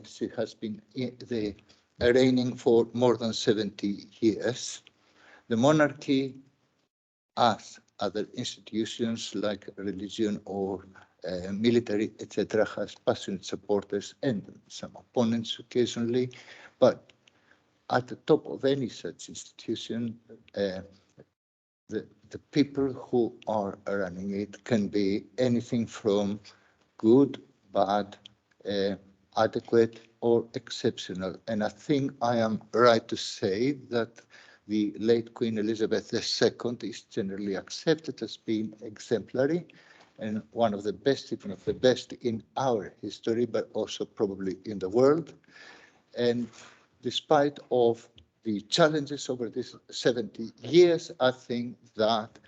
she has been reigning for more than 70 years. The monarchy, as other institutions like religion or military, etc., has passionate supporters and some opponents occasionally, but at the top of any such institution, the people who are running it can be anything from good, bad, adequate, or exceptional. And I think I am right to say that the late Queen Elizabeth II is generally accepted as being exemplary and one of the best, if not the best, in our history, but also probably in the world. And despite of the challenges over these 70 years, I think that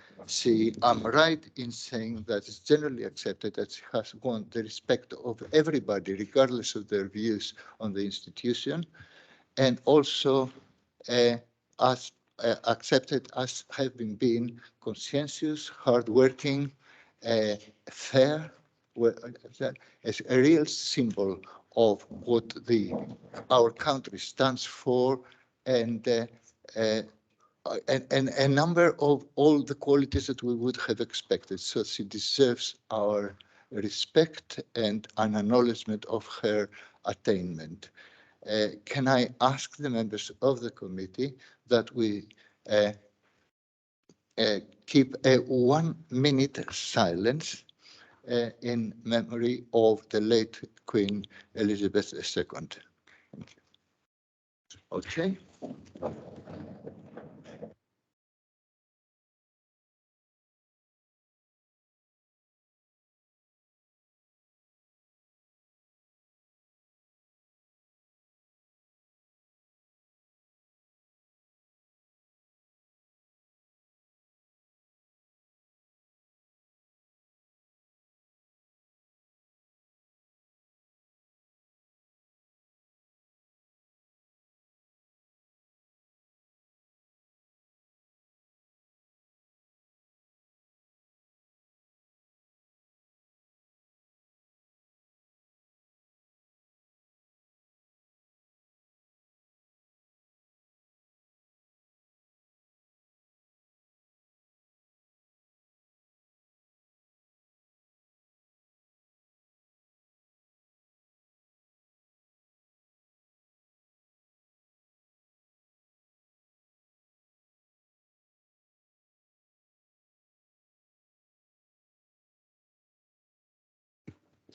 I'm right in saying that it's generally accepted that she has won the respect of everybody, regardless of their views on the institution, and also as accepted as having been conscientious, hardworking, fair, as a real symbol of what our country stands for, and a number of all the qualities that we would have expected. So she deserves our respect and an acknowledgement of her attainment. Can I ask the members of the committee that we keep a 1 minute silence in memory of the late Queen Elizabeth II. Thank you. Okay.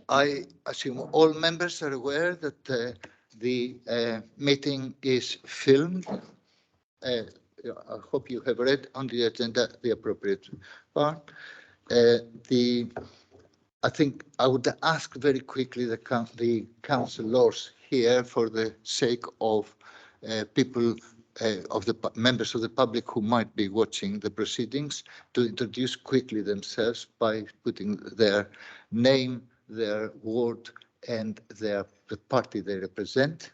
I assume all members are aware that the meeting is filmed. I hope you have read on the agenda the appropriate part. I think I would ask very quickly the councillors here, for the sake of people, of the members of the public who might be watching the proceedings, to introduce quickly themselves by putting their name, their ward, and the party they represent.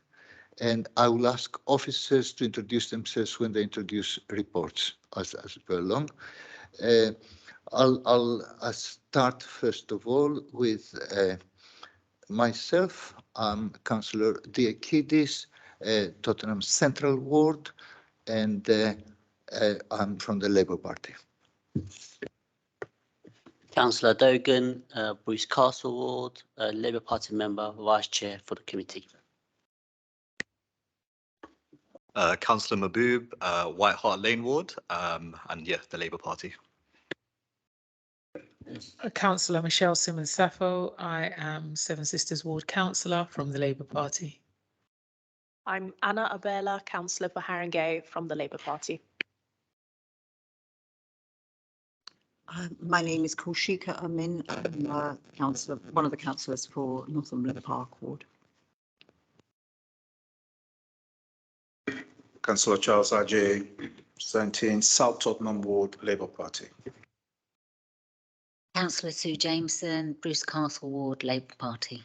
And I will ask officers to introduce themselves when they introduce reports as we go along. I'll start first of all with myself. I'm Councillor Diakidis, Tottenham Central Ward, and I'm from the Labour Party. Councillor Dogan, Bruce Castle Ward, Labour Party member, Vice Chair for the committee. Councillor Mahboob, White Hart Lane Ward, and yeah, the Labour Party. Councillor Michelle Simmons-Sappho. I am Seven Sisters Ward Councillor from the Labour Party. I'm Anna Abela, Councillor for Haringey from the Labour Party. My name is Kaushika Amin. I'm one of the councillors for Northumberland Park Ward. Councillor Charles Ajay, representing South Tottenham Ward, Labour Party. Councillor Sue Jameson, Bruce Castle Ward, Labour Party.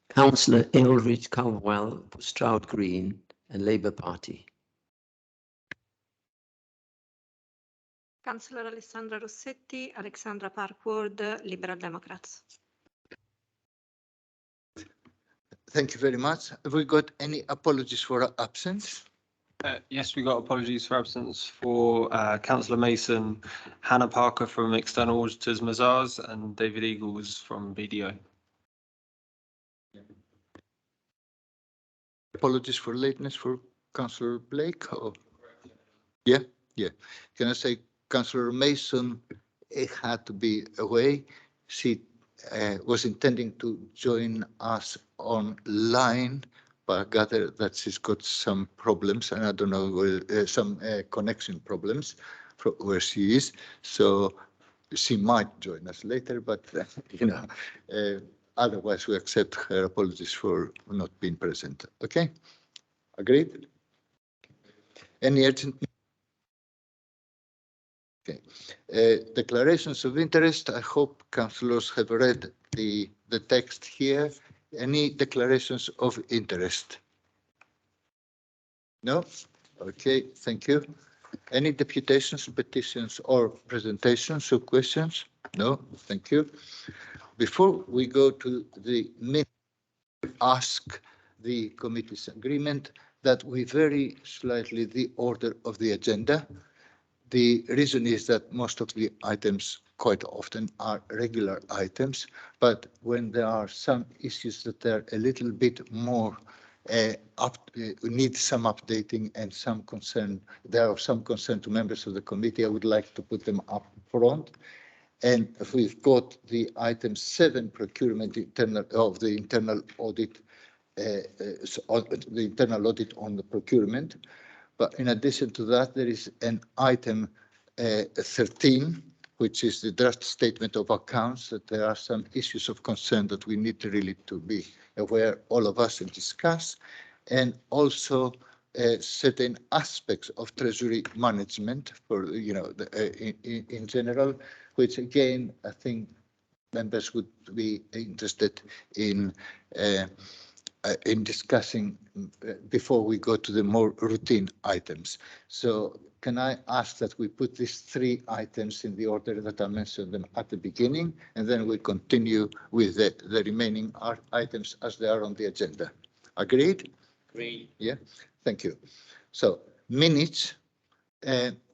Councillor Aylridge Caldwell, Stroud Green and Labour Party. Councillor Alessandra Rossetti, Alexandra Park Ward, Liberal Democrats. Thank you very much. Have we got any apologies for absence? Yes, we got apologies for absence for Councillor Mason, Hannah Parker from External Auditors Mazars, and David Eagles from BDO. Apologies for lateness for Councillor Blake? Or? Yeah. Can I say Councillor Mason had to be away. She was intending to join us online, but I gather that she's got some problems, and I don't know, some connection problems from where she is. So she might join us later, but otherwise we accept her apologies for not being present. Okay, agreed? Any urgent? Okay. Declarations of interest. I hope councillors have read the text here. Any declarations of interest? No? Okay, thank you. Any deputations, petitions, or presentations or questions? No, thank you. Before we go to the minute, ask the committee's agreement that we vary slightly the order of the agenda. The reason is that most of the items quite often are regular items, but when there are some issues that are a little bit more need some updating and some concern, there are some concern to members of the committee, I would like to put them up front. And we've got the item 7, procurement of the internal audit, the internal audit on the procurement. But in addition to that, there is an item 13, which is the draft statement of accounts, that there are some issues of concern that we need really to be aware, all of us, and discuss, and also certain aspects of treasury management for, in general, which again, I think members would be interested in discussing before we go to the more routine items. So can I ask that we put these 3 items in the order that I mentioned them at the beginning, and then we continue with the remaining items as they are on the agenda. Agreed? Agreed. Yeah, thank you. So minutes,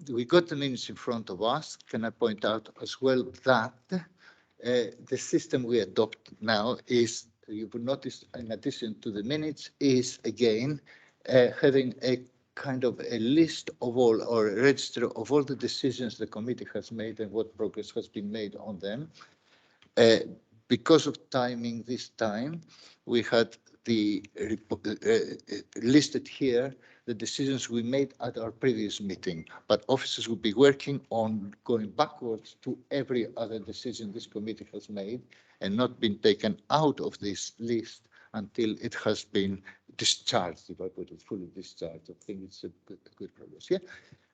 we got the minutes in front of us. Can I point out as well that the system we adopt now is, you will notice, in addition to the minutes, is again having a kind of a list of all, or a register of all the decisions the committee has made and what progress has been made on them. Because of timing this time, we had the listed here the decisions we made at our previous meeting, but officers will be working on going backwards to every other decision this committee has made and not been taken out of this list until it has been discharged, if I put it fully discharged. I think it's a good progress. Yeah.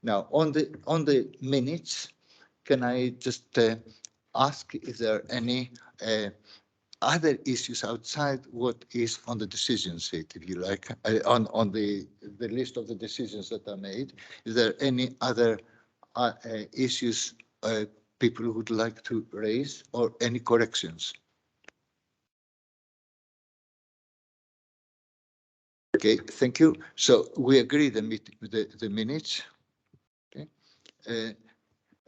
Now on the minutes, can I just ask if there are any other issues outside what is on the decision sheet, if you like, on the list of the decisions that are made? Is there any other issues people would like to raise, or any corrections? Okay, thank you. So we agree the minutes. Okay.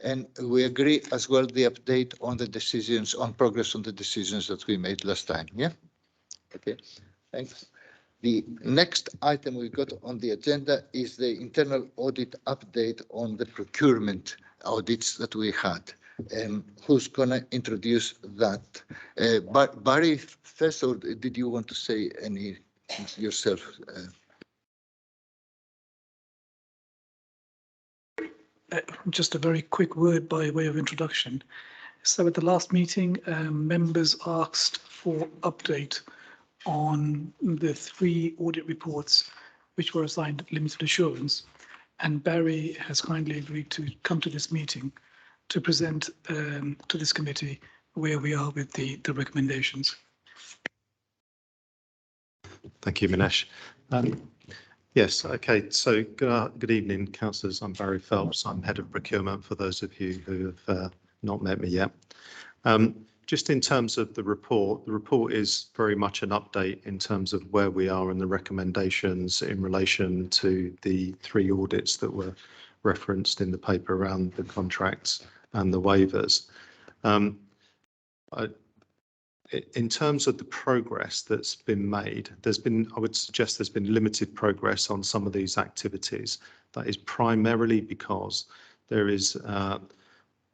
And we agree as well the update on the decisions, on progress on the decisions that we made last time. Yeah. Okay. Thanks. The next item we got on the agenda is the internal audit update on the procurement audits that we had. Who's going to introduce that? Barry first, or did you want to say any yourself? Just a very quick word by way of introduction. So at the last meeting, members asked for update on the 3 audit reports which were assigned limited assurance, and Barry has kindly agreed to come to this meeting to present to this committee where we are with the recommendations. Thank you, Minesh. Yes, okay, so good evening, councillors. I'm Barry Phelps. I'm Head of Procurement, for those of you who have not met me yet. Just in terms of the report is very much an update in terms of where we are and the recommendations in relation to the 3 audits that were referenced in the paper around the contracts and the waivers. In terms of the progress that's been made, I would suggest there's been limited progress on some of these activities. That is primarily because there is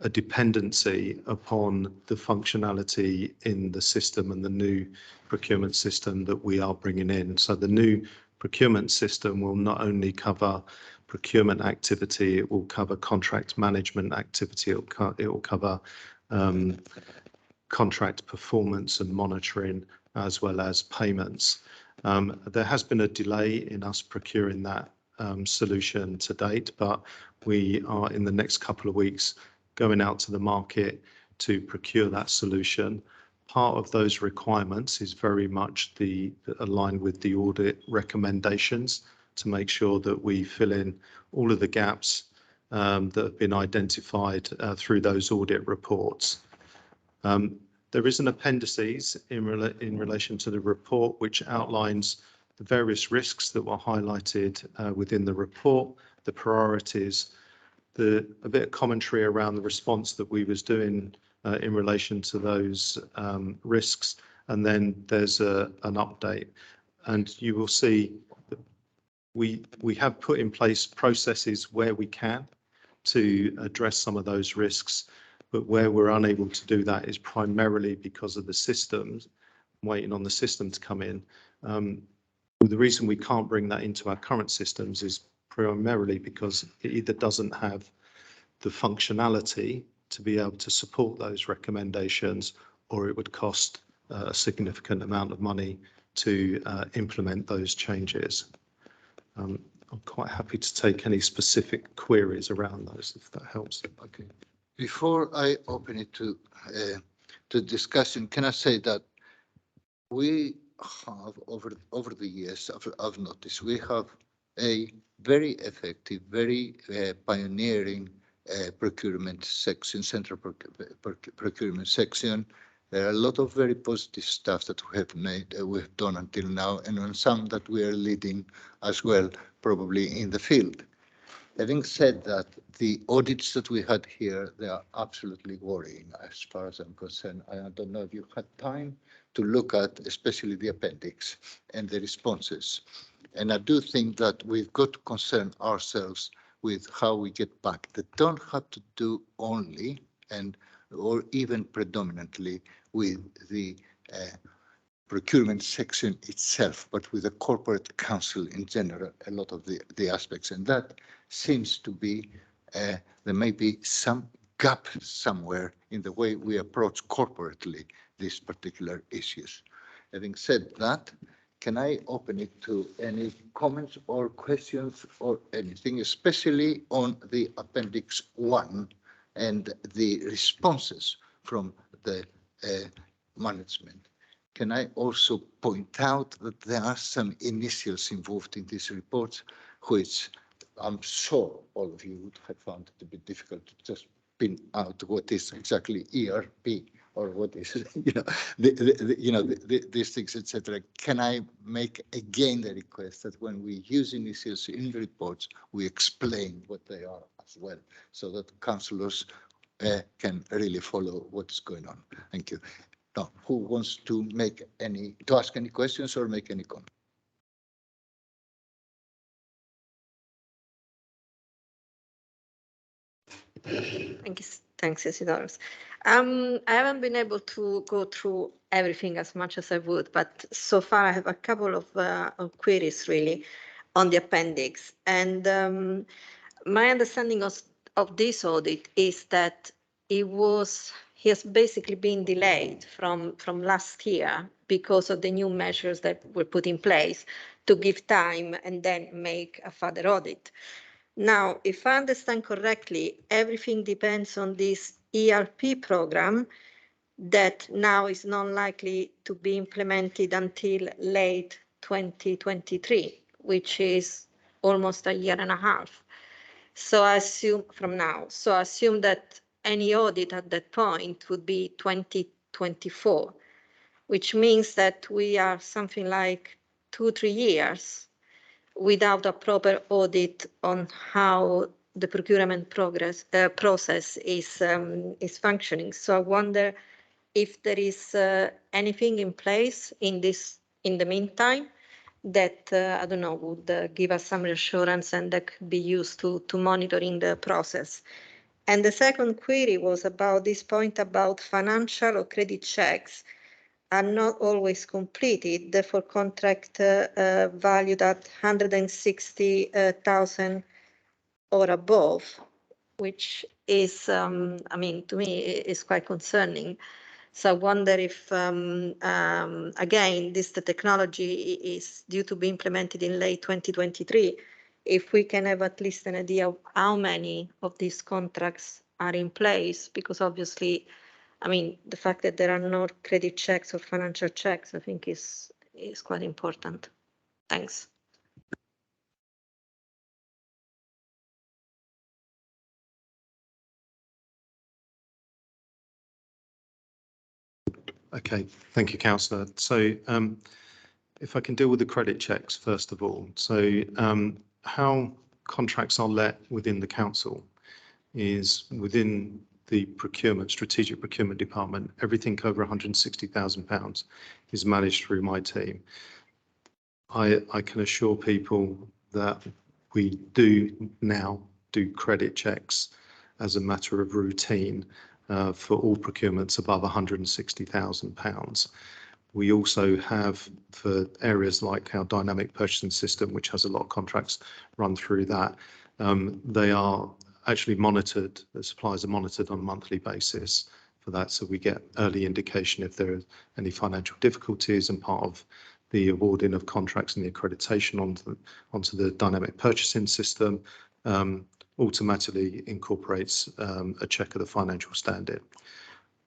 a dependency upon the functionality in the system and the new procurement system that we are bringing in. So the new procurement system will not only cover procurement activity, it will cover contract management activity, it will cover contract performance and monitoring, as well as payments. There has been a delay in us procuring that solution to date, but we are in the next couple of weeks going out to the market to procure that solution. Part of those requirements is very much aligned with the audit recommendations to make sure that we fill in all of the gaps that have been identified through those audit reports. There is an appendices in relation to the report which outlines the various risks that were highlighted within the report, the priorities, a bit of commentary around the response that we was doing in relation to those risks, and then there's an update. And you will see that we have put in place processes where we can to address some of those risks, but where we're unable to do that is primarily because of the systems, waiting on the system to come in. The reason we can't bring that into our current systems is primarily because it either doesn't have the functionality to be able to support those recommendations, or it would cost a significant amount of money to implement those changes. I'm quite happy to take any specific queries around those, if that helps. Okay. Before I open it to discussion, can I say that we have over the years, I've noticed we have a very effective, very pioneering procurement section, central procurement section. There are a lot of very positive stuff that we've done until now, and on some that we are leading as well, probably in the field. Having said that, the audits that we had here, they are absolutely worrying as far as I'm concerned. I don't know if you had time to look at especially the appendix and the responses. And I do think that we've got to concern ourselves with how we get back. They don't have to do only or even predominantly with the procurement section itself, but with the corporate council in general, a lot of the aspects. And that seems to be, there may be some gap somewhere in the way we approach corporately these particular issues. Having said that, can I open it to any comments or questions or anything, especially on the Appendix 1 and the responses from the management? Can I also point out that there are some initials involved in these reports, which I'm sure all of you would have found it a bit difficult to just pin out what is exactly ERP or what is, these things, etc. Can I make again the request that when we use initials in reports, we explain what they are as well, so that councillors can really follow what's going on. Thank you. Now, who wants to ask any questions or make any comment? Thanks, Isidorus. I haven't been able to go through everything as much as I would, but so far I have a couple of queries really on the appendix. And my understanding of this audit is that he has basically been delayed from last year because of the new measures that were put in place to give time and then make a further audit. Now, if I understand correctly, everything depends on this ERP program that now is not likely to be implemented until late 2023, which is almost a year and a half. So I assume from now, I assume that any audit at that point would be 2022 2024, which means that we are something like 2-3 years without a proper audit on how the procurement process is functioning. So I wonder if there is anything in place in the meantime that I don't know would give us some reassurance and that could be used to monitoring the process. And the second query was about this point about financial or credit checks are not always completed for contract valued at 160,000 or above, which is, I mean, to me, is quite concerning. So I wonder if, again, the technology is due to be implemented in late 2023, if we can have at least an idea of how many of these contracts are in place, because obviously, I mean, the fact that there are no credit checks or financial checks, I think is quite important. Thanks. Okay, thank you, Councillor. So if I can deal with the credit checks first of all. So how contracts are let within the council is within the strategic procurement department, everything over £160,000 is managed through my team. I can assure people that we do now do credit checks as a matter of routine for all procurements above £160,000. We also have, for areas like our dynamic purchasing system, which has a lot of contracts run through that, they are actually monitored, the suppliers are monitored on a monthly basis for that. So we get early indication if there are any financial difficulties, and part of the awarding of contracts and the accreditation onto the dynamic purchasing system automatically incorporates a check of the financial standing.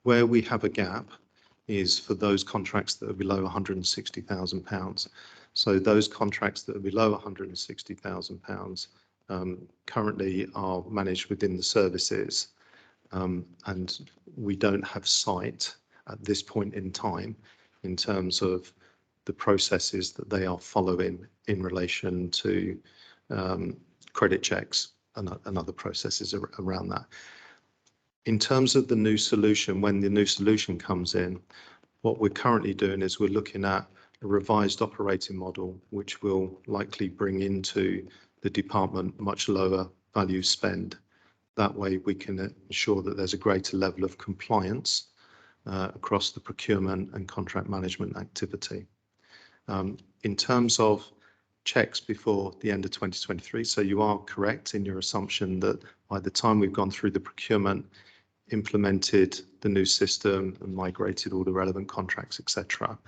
Where we have a gap is for those contracts that are below £160,000. So those contracts that are below £160,000 currently are managed within the services, and we don't have sight at this point in time in terms of the processes that they are following in relation to credit checks and other processes around that. In terms of the new solution, when the new solution comes in, what we're currently doing is we're looking at a revised operating model, which will likely bring into the department much lower value spend. That way we can ensure that there's a greater level of compliance across the procurement and contract management activity. In terms of checks before the end of 2023, so you are correct in your assumption that by the time we've gone through the procurement, implemented the new system and migrated all the relevant contracts, etc.,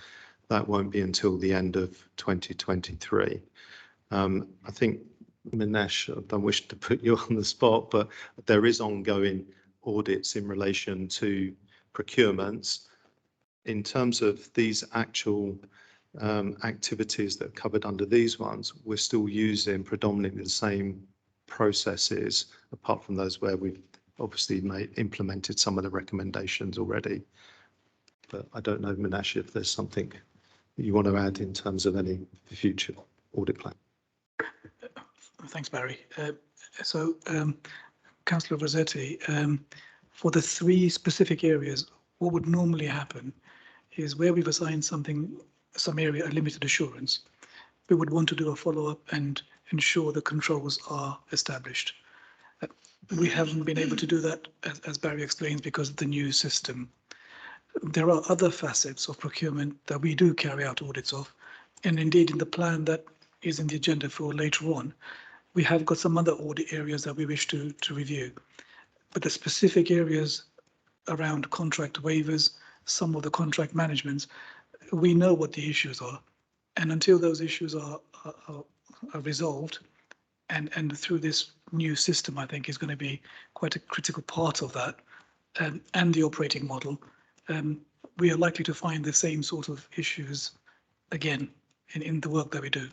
that won't be until the end of 2023. I think, Minesh, I don't wish to put you on the spot, but there is ongoing audits in relation to procurements. In terms of these actual activities that are covered under these ones, we're still using predominantly the same processes, apart from those where we've obviously implemented some of the recommendations already. But I don't know, Minesh, if there's something that you want to add in terms of any future audit plan. Thanks, Barry. Councillor Rossetti, for the three specific areas, what would normally happen is where we've assigned some area a limited assurance, we would want to do a follow-up and ensure the controls are established. We haven't been able to do that, as Barry explains, because of the new system. There are other facets of procurement that we do carry out audits of, and indeed in the plan that is in the agenda for later on, we have got some other audit areas that we wish to review. But the specific areas around contract waivers, some of the contract managements, we know what the issues are. And until those issues are resolved, and through this new system, I think is going to be quite a critical part of that, and the operating model, we are likely to find the same sort of issues again in the work that we do.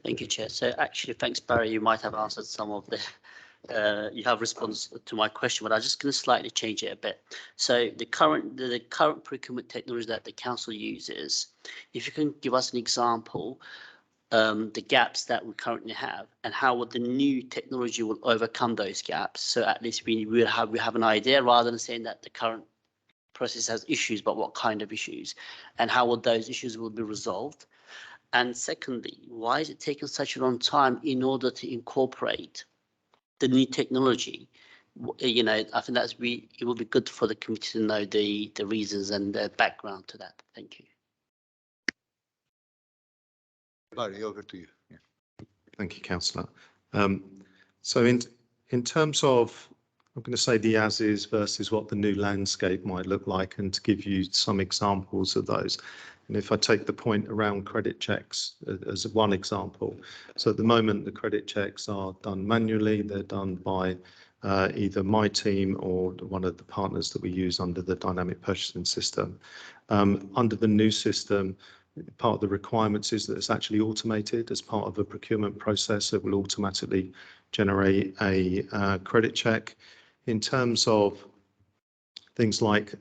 Thank you, Chair. So actually, thanks, Barry. You might have answered some of the, you have response to my question, but I'm just going to slightly change it a bit. So the current procurement technology that the council uses, if you can give us an example, the gaps that we currently have, and how would the new technology will overcome those gaps. So at least we have an idea, rather than saying that the current process has issues, but what kind of issues, and how would those issues will be resolved. And secondly, why is it taking such a long time in order to incorporate the new technology? You know, I think it will be good for the committee to know the reasons and the background to that. Thank you. Barry, over to you. Yeah. Thank you, Councillor. So in terms of, I'm going to say the as is versus what the new landscape might look like, and to give you some examples of those. And if I take the point around credit checks as one example, so at the moment the credit checks are done manually. They're done by either my team or one of the partners that we use under the dynamic purchasing system. Under the new system, part of the requirements is that it's actually automated as part of a procurement process. It will automatically generate a credit check. In terms of things like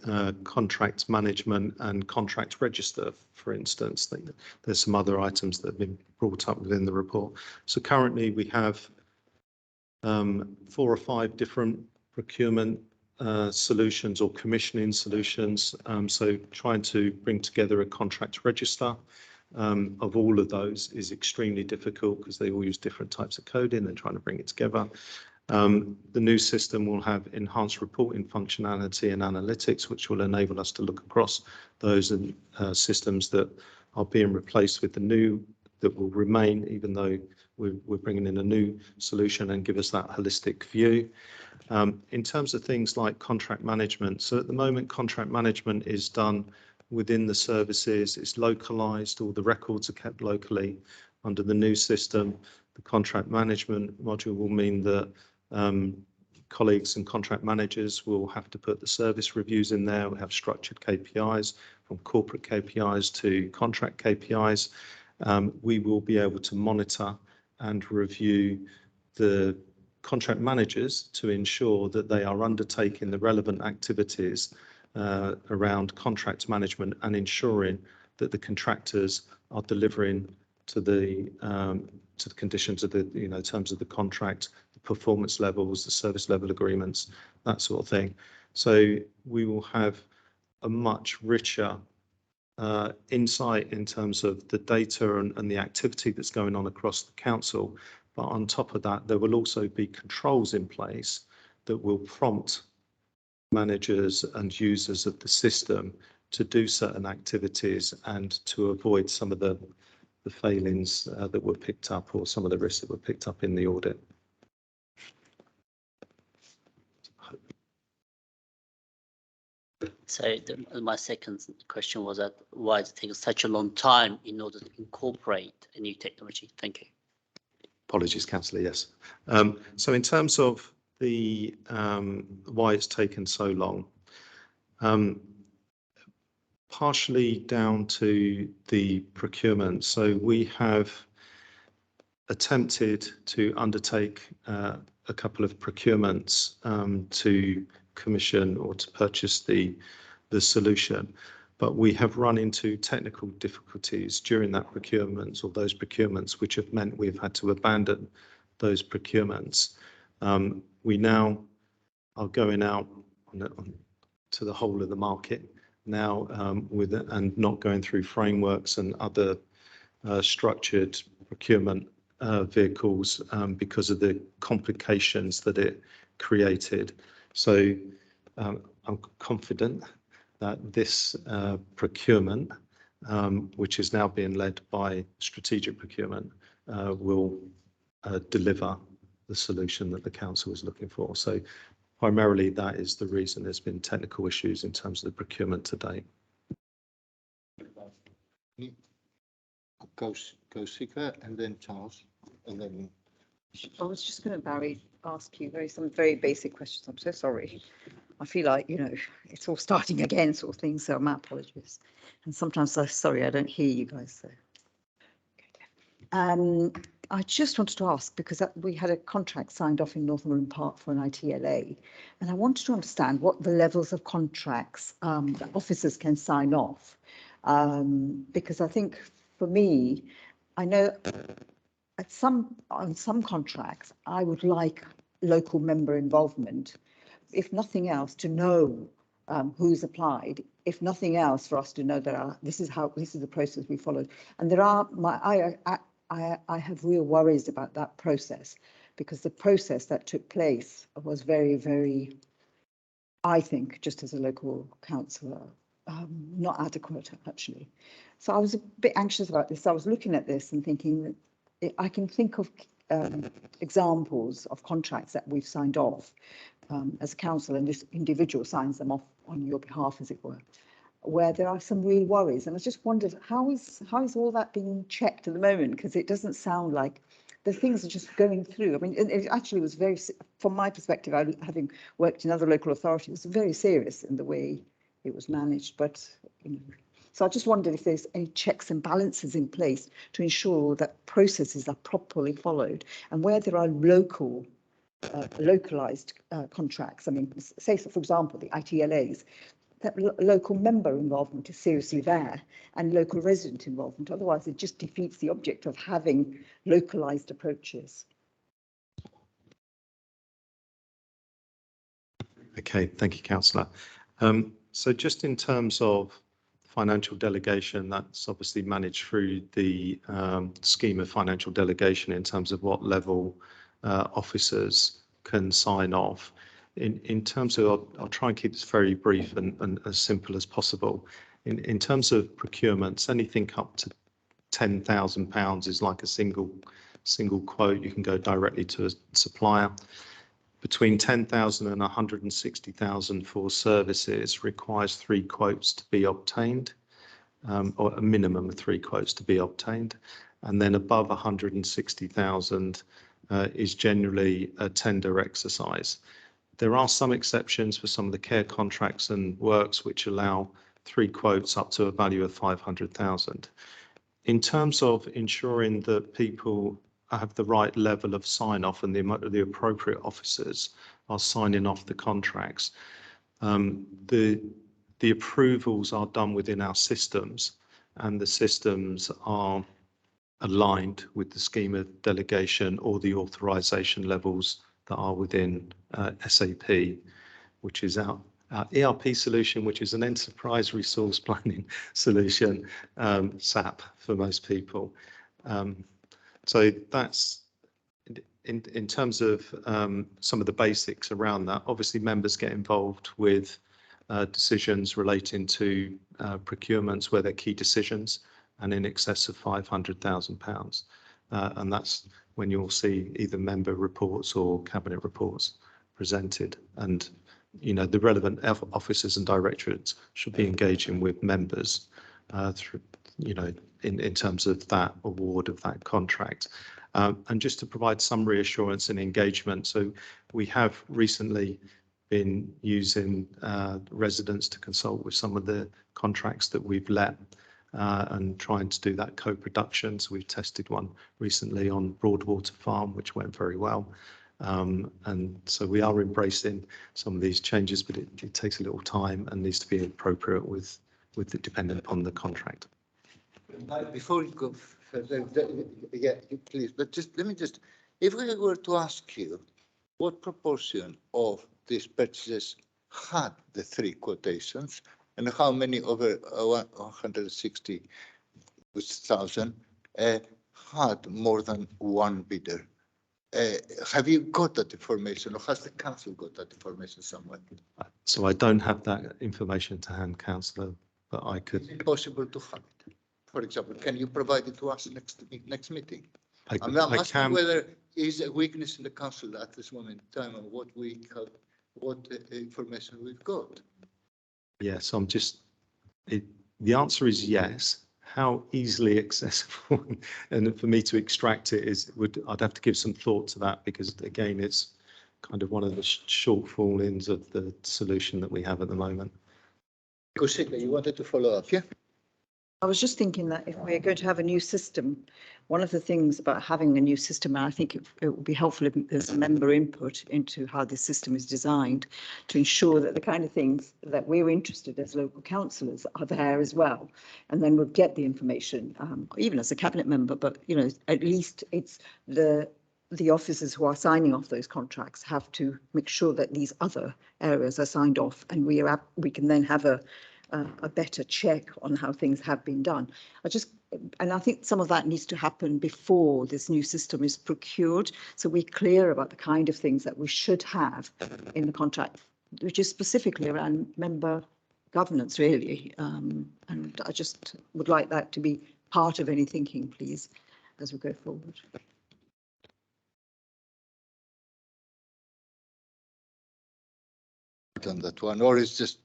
contract management and contract register, for instance, there's some other items that have been brought up within the report. So currently we have 4 or 5 different procurement solutions or commissioning solutions. So trying to bring together a contract register of all of those is extremely difficult because they all use different types of coding and trying to bring it together. The new system will have enhanced reporting functionality and analytics, which will enable us to look across those systems that are being replaced with the new that will remain, even though we're bringing in a new solution, and give us that holistic view. In terms of things like contract management, so at the moment contract management is done within the services, it's localized, all the records are kept locally. Under the new system, the contract management module will mean that colleagues and contract managers will have to put the service reviews in there. We have structured KPIs, from corporate KPIs to contract KPIs. We will be able to monitor and review the contract managers to ensure that they are undertaking the relevant activities around contract management and ensuring that the contractors are delivering to the conditions of the, you know, terms of the contract, the performance levels, the service level agreements, that sort of thing. So we will have a much richer insight in terms of the data and the activity that's going on across the council. But on top of that, there will also be controls in place that will prompt managers and users of the system to do certain activities and to avoid some of the failings that were picked up, or some of the risks that were picked up in the audit. So my second question was that why is it taking such a long time in order to incorporate a new technology? Thank you. Apologies, Councillor, yes. So in terms of the why it's taken so long, partially down to the procurement. So we have attempted to undertake a couple of procurements to commission or to purchase the solution, but we have run into technical difficulties during that procurement or those procurements, which have meant we've had to abandon those procurements. We now are going out to the whole of the market now and not going through frameworks and other structured procurement vehicles because of the complications that it created. So I'm confident that this procurement, which is now being led by strategic procurement, will deliver the solution that the council is looking for. So primarily that is the reason there's been technical issues in terms of the procurement to date. Kaushika and then Charles, and then. I was just going to, Barry, ask you some very basic questions. I'm so sorry. I feel like, you know, it's all starting again sort of thing, so my apologies. And sometimes I'm sorry, I don't hear you guys. So. I just wanted to ask, because we had a contract signed off in Northumberland Park for an ITLA, and I wanted to understand what the levels of contracts that officers can sign off. Because I think for me, I know on some contracts, I would like local member involvement, if nothing else, to know who's applied, if nothing else, for us to know that this is the process we followed. And there are I have real worries about that process, because the process that took place was very, very, I think, just as a local councillor, not adequate, actually. So I was a bit anxious about this. I was looking at this and thinking that I can think of examples of contracts that we've signed off as a council, and this individual signs them off on your behalf, as it were, where there are some real worries. And I just wondered, how is all that being checked at the moment? Because it doesn't sound like the things are just going through. I mean, it actually was very, from my perspective, having worked in other local authorities, it was very serious in the way it was managed. But, you know, so I just wondered if there's any checks and balances in place to ensure that processes are properly followed, and where there are localized contracts. I mean, say, so for example, the ITLAs, that local member involvement is seriously there, and local resident involvement. Otherwise, it just defeats the object of having localized approaches. Okay, thank you, Councillor. So just in terms of financial delegation, that's obviously managed through the scheme of financial delegation in terms of what level officers can sign off. In terms of, I'll try and keep this very brief and as simple as possible. In terms of procurements, anything up to £10,000 is like a single quote. You can go directly to a supplier. Between 10,000 and 160,000 for services requires 3 quotes to be obtained, or a minimum of 3 quotes to be obtained. And then above 160,000 is generally a tender exercise. There are some exceptions for some of the care contracts and works which allow 3 quotes up to a value of 500,000. In terms of ensuring that people have the right level of sign off and the appropriate officers are signing off the contracts, the approvals are done within our systems, and the systems are aligned with the scheme of delegation or the authorization levels that are within SAP, which is our ERP solution, which is an enterprise resource planning solution, SAP for most people. So that's in terms of some of the basics around that. Obviously, members get involved with decisions relating to procurements where they're key decisions and in excess of £500,000. And that's when you'll see either member reports or cabinet reports presented. And, you know, the relevant officers and directorates should be engaging with members through, you know, in terms of that award of that contract. And just to provide some reassurance and engagement, so we have recently been using residents to consult with some of the contracts that we've let and trying to do that co-production. So we've tested one recently on Broadwater Farm, which went very well. And so we are embracing some of these changes, but it takes a little time and needs to be appropriate with the dependent upon the contract. Before you go further, yeah, please, but just let me just, if we were to ask you what proportion of these purchases had the 3 quotations and how many over 160,000 had more than 1 bidder, have you got that information, or has the council got that information somewhere? So I don't have that information to hand, Councillor, but I could. Is it possible to have it? For example, can you provide it to us next meeting? I'm asking whether is a weakness in the council at this moment in time, and what information we've got. Yes, I'm just. The answer is yes. How easily accessible, and for me to extract it I'd have to give some thought to that, because again, it's kind of one of the shortfallings of the solution that we have at the moment. Kusika, you wanted to follow up, yeah? I was just thinking that if we're going to have a new system, one of the things about having a new system, and I think it would be helpful if there's member input into how this system is designed to ensure that the kind of things that we're interested as local councillors are there as well. And then we'll get the information, even as a cabinet member, but, you know, at least it's the officers who are signing off those contracts have to make sure that these other areas are signed off, and we can then have a better check on how things have been done. And I think some of that needs to happen before this new system is procured, so we're clear about the kind of things that we should have in the contract, which is specifically around member governance, really. And I just would like that to be part of any thinking, please, as we go forward. On that one, or it's just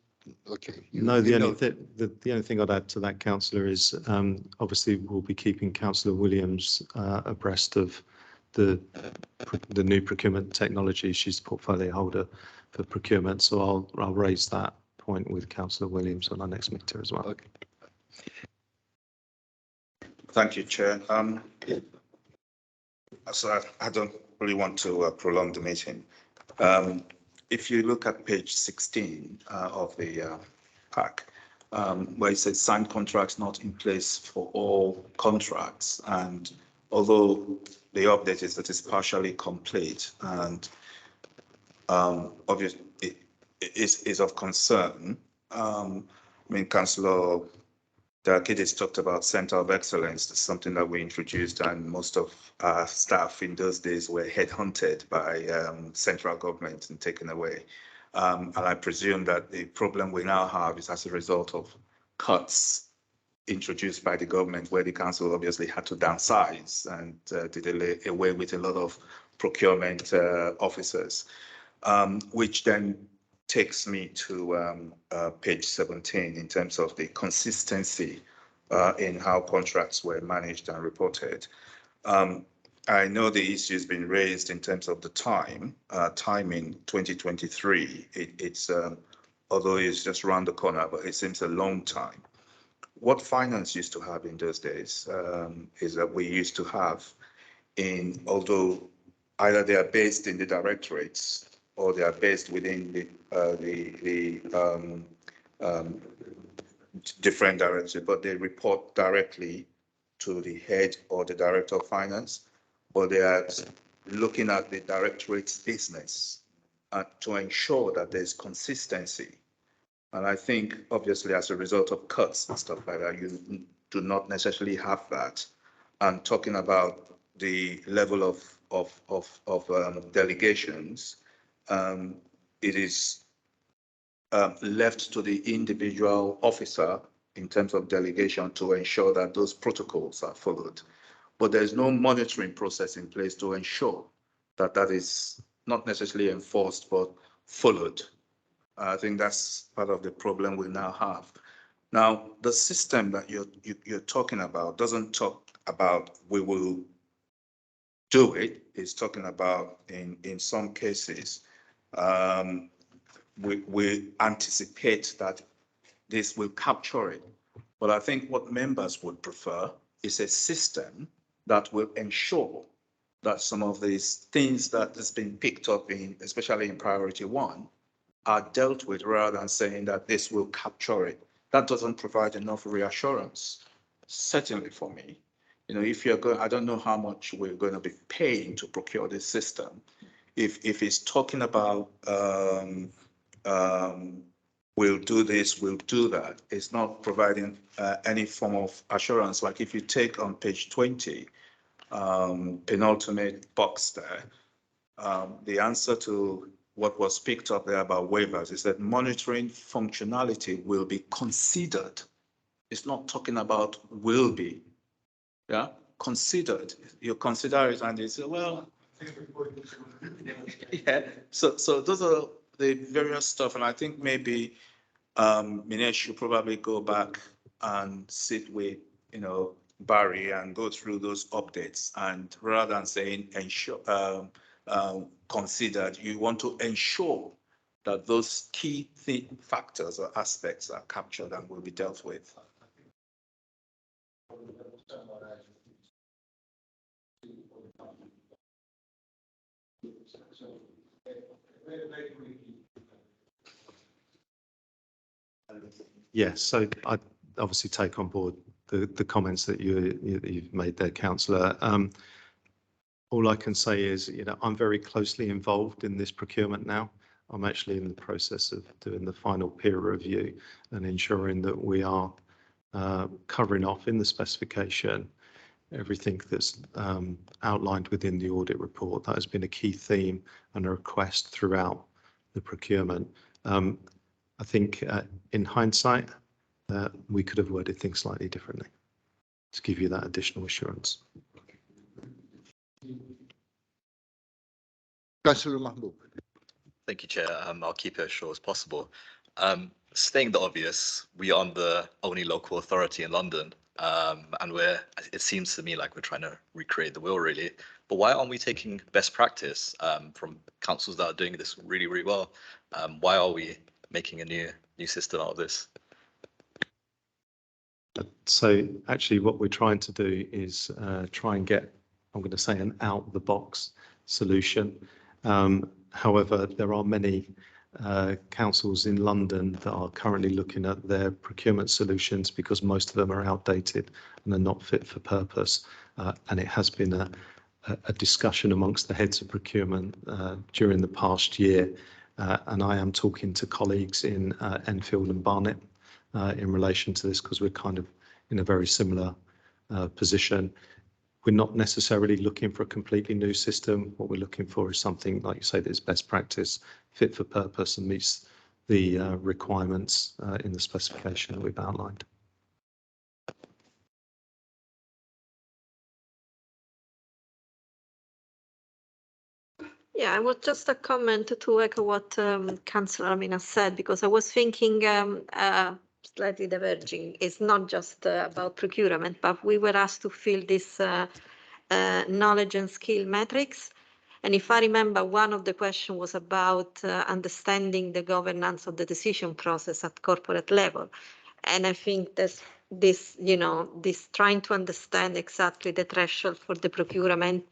okay? No, the only thing I'd add to that, councillor, is obviously we'll be keeping Councillor Williams abreast of the new procurement technology. She's the portfolio holder for procurement, so I'll raise that point with Councillor Williams on our next meeting as well. Okay. Thank you, Chair. So I don't really want to prolong the meeting. If you look at page 16 of the pack, where it says signed contracts not in place for all contracts, and although the update is that it's partially complete, and obviously it is of concern. I mean, Councillor Dalkides talked about Centre of Excellence. That's something that we introduced, and most of our staff in those days were headhunted by central government and taken away. And I presume that the problem we now have is as a result of cuts introduced by the government, where the council obviously had to downsize and did away with a lot of procurement officers, which then takes me to page 17 in terms of the consistency in how contracts were managed and reported. I know the issue has been raised in terms of the timing 2023. It's although it's just around the corner, but it seems a long time. What finance used to have in those days is that we used to have although either they are based in the directorates or they are based within the different directorates, but they report directly to the head or the director of finance, but they are looking at the directorate's business to ensure that there's consistency. And I think obviously as a result of cuts and stuff like that, you do not necessarily have that. And talking about the level of delegations, it is left to the individual officer in terms of delegation to ensure that those protocols are followed. But there's no monitoring process in place to ensure that that is not necessarily enforced, but followed. I think that's part of the problem we now have. Now, the system that you're talking about doesn't talk about we will do it. It's talking about in some cases, we anticipate that this will capture it. But I think what members would prefer is a system that will ensure that some of these things that has been picked up in, especially in priority one, are dealt with rather than saying that this will capture it. That doesn't provide enough reassurance, certainly for me. You know, if you're going, I don't know how much we're going to be paying to procure this system. If it's talking about we'll do this, we'll do that, it's not providing any form of assurance. Like if you take on page 20, penultimate box there, the answer to what was picked up there about waivers is that monitoring functionality will be considered. It's not talking about will be, yeah, considered. You consider it and they say, well, yeah. So those are the various stuff, and I think maybe Minesh should probably go back and sit with, you know, Barry and go through those updates, and rather than saying ensure considered, you want to ensure that those key factors or aspects are captured and will be dealt with. Yes, so I obviously take on board the comments that you've made there, Councillor. All I can say is, I'm very closely involved in this procurement now. I'm actually in the process of doing the final peer review and ensuring that we are covering off in the specification everything that's outlined within the audit report. That has been a key theme and a request throughout the procurement. I think in hindsight, we could have worded things slightly differently to give you that additional assurance. Councillor Mahmood. Thank you, Chair. I'll keep it as short as possible. Stating the obvious, we are the only local authority in London, and it seems to me like we're trying to recreate the wheel, really. But why aren't we taking best practice from councils that are doing this really, really well? Why are we making a new system out of this? So actually what we're trying to do is try and get, I'm going to say, an out-the-box solution. However, there are many councils in London that are currently looking at their procurement solutions because most of them are outdated and are not fit for purpose. And it has been a discussion amongst the heads of procurement during the past year. And I am talking to colleagues in Enfield and Barnet in relation to this because we're kind of in a very similar position. We're not necessarily looking for a completely new system. What we're looking for is something, like you say, that is best practice, fit for purpose and meets the requirements in the specification that we've outlined. Yeah, I was just a comment to echo what Councillor Amina said, because I was thinking slightly diverging. It's not just about procurement, but we were asked to fill this knowledge and skill metrics. And if I remember, one of the questions was about understanding the governance of the decision process at corporate level. And I think this trying to understand exactly the threshold for the procurement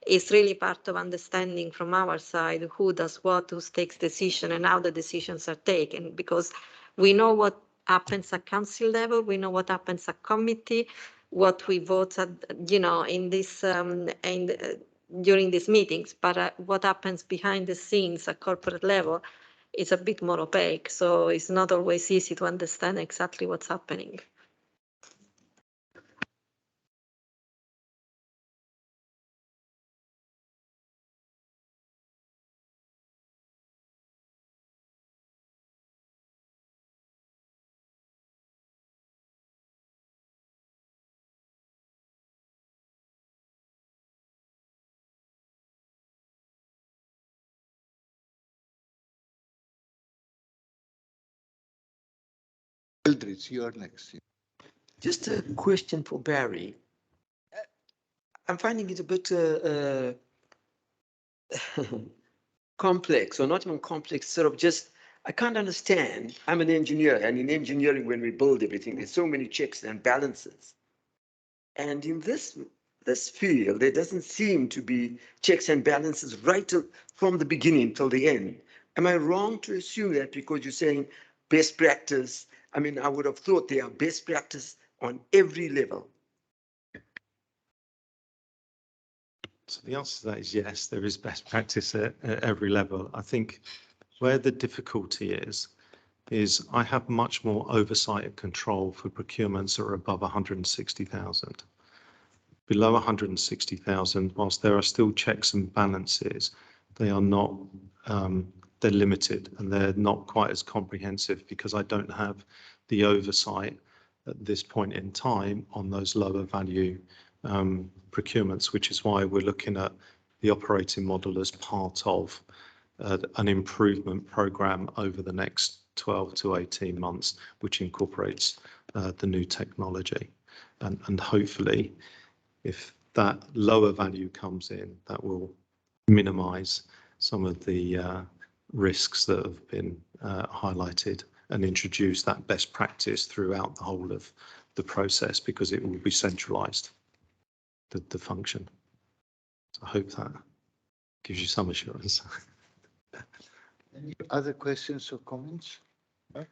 is really part of understanding from our side who does what, who takes decision, and how the decisions are taken. Because we know what happens at council level, we know what happens at committee, what we vote at, in this during these meetings, but what happens behind the scenes at corporate level is a bit more opaque. So it's not always easy to understand exactly what's happening. Eldridge, you are next. Just a question for Barry. I'm finding it a bit complex, or not even complex, sort of just, I can't understand. I'm an engineer, and in engineering, when we build everything, there's so many checks and balances. And in this field, there doesn't seem to be checks and balances right from the beginning till the end. Am I wrong to assume that because you're saying best practice? I mean, I would have thought they are best practice on every level. So the answer to that is yes, there is best practice at every level. I think where the difficulty is I have much more oversight and control for procurements that are above 160,000. Below 160,000, whilst there are still checks and balances, they are not, they're limited and they're not quite as comprehensive because I don't have the oversight at this point in time on those lower value procurements, which is why we're looking at the operating model as part of an improvement program over the next 12 to 18 months, which incorporates the new technology. And hopefully, if that lower value comes in, that will minimize some of the risks that have been highlighted and introduce that best practice throughout the whole of the process, because it will be centralized, the function. So I hope that gives you some assurance. Any other questions or comments? No?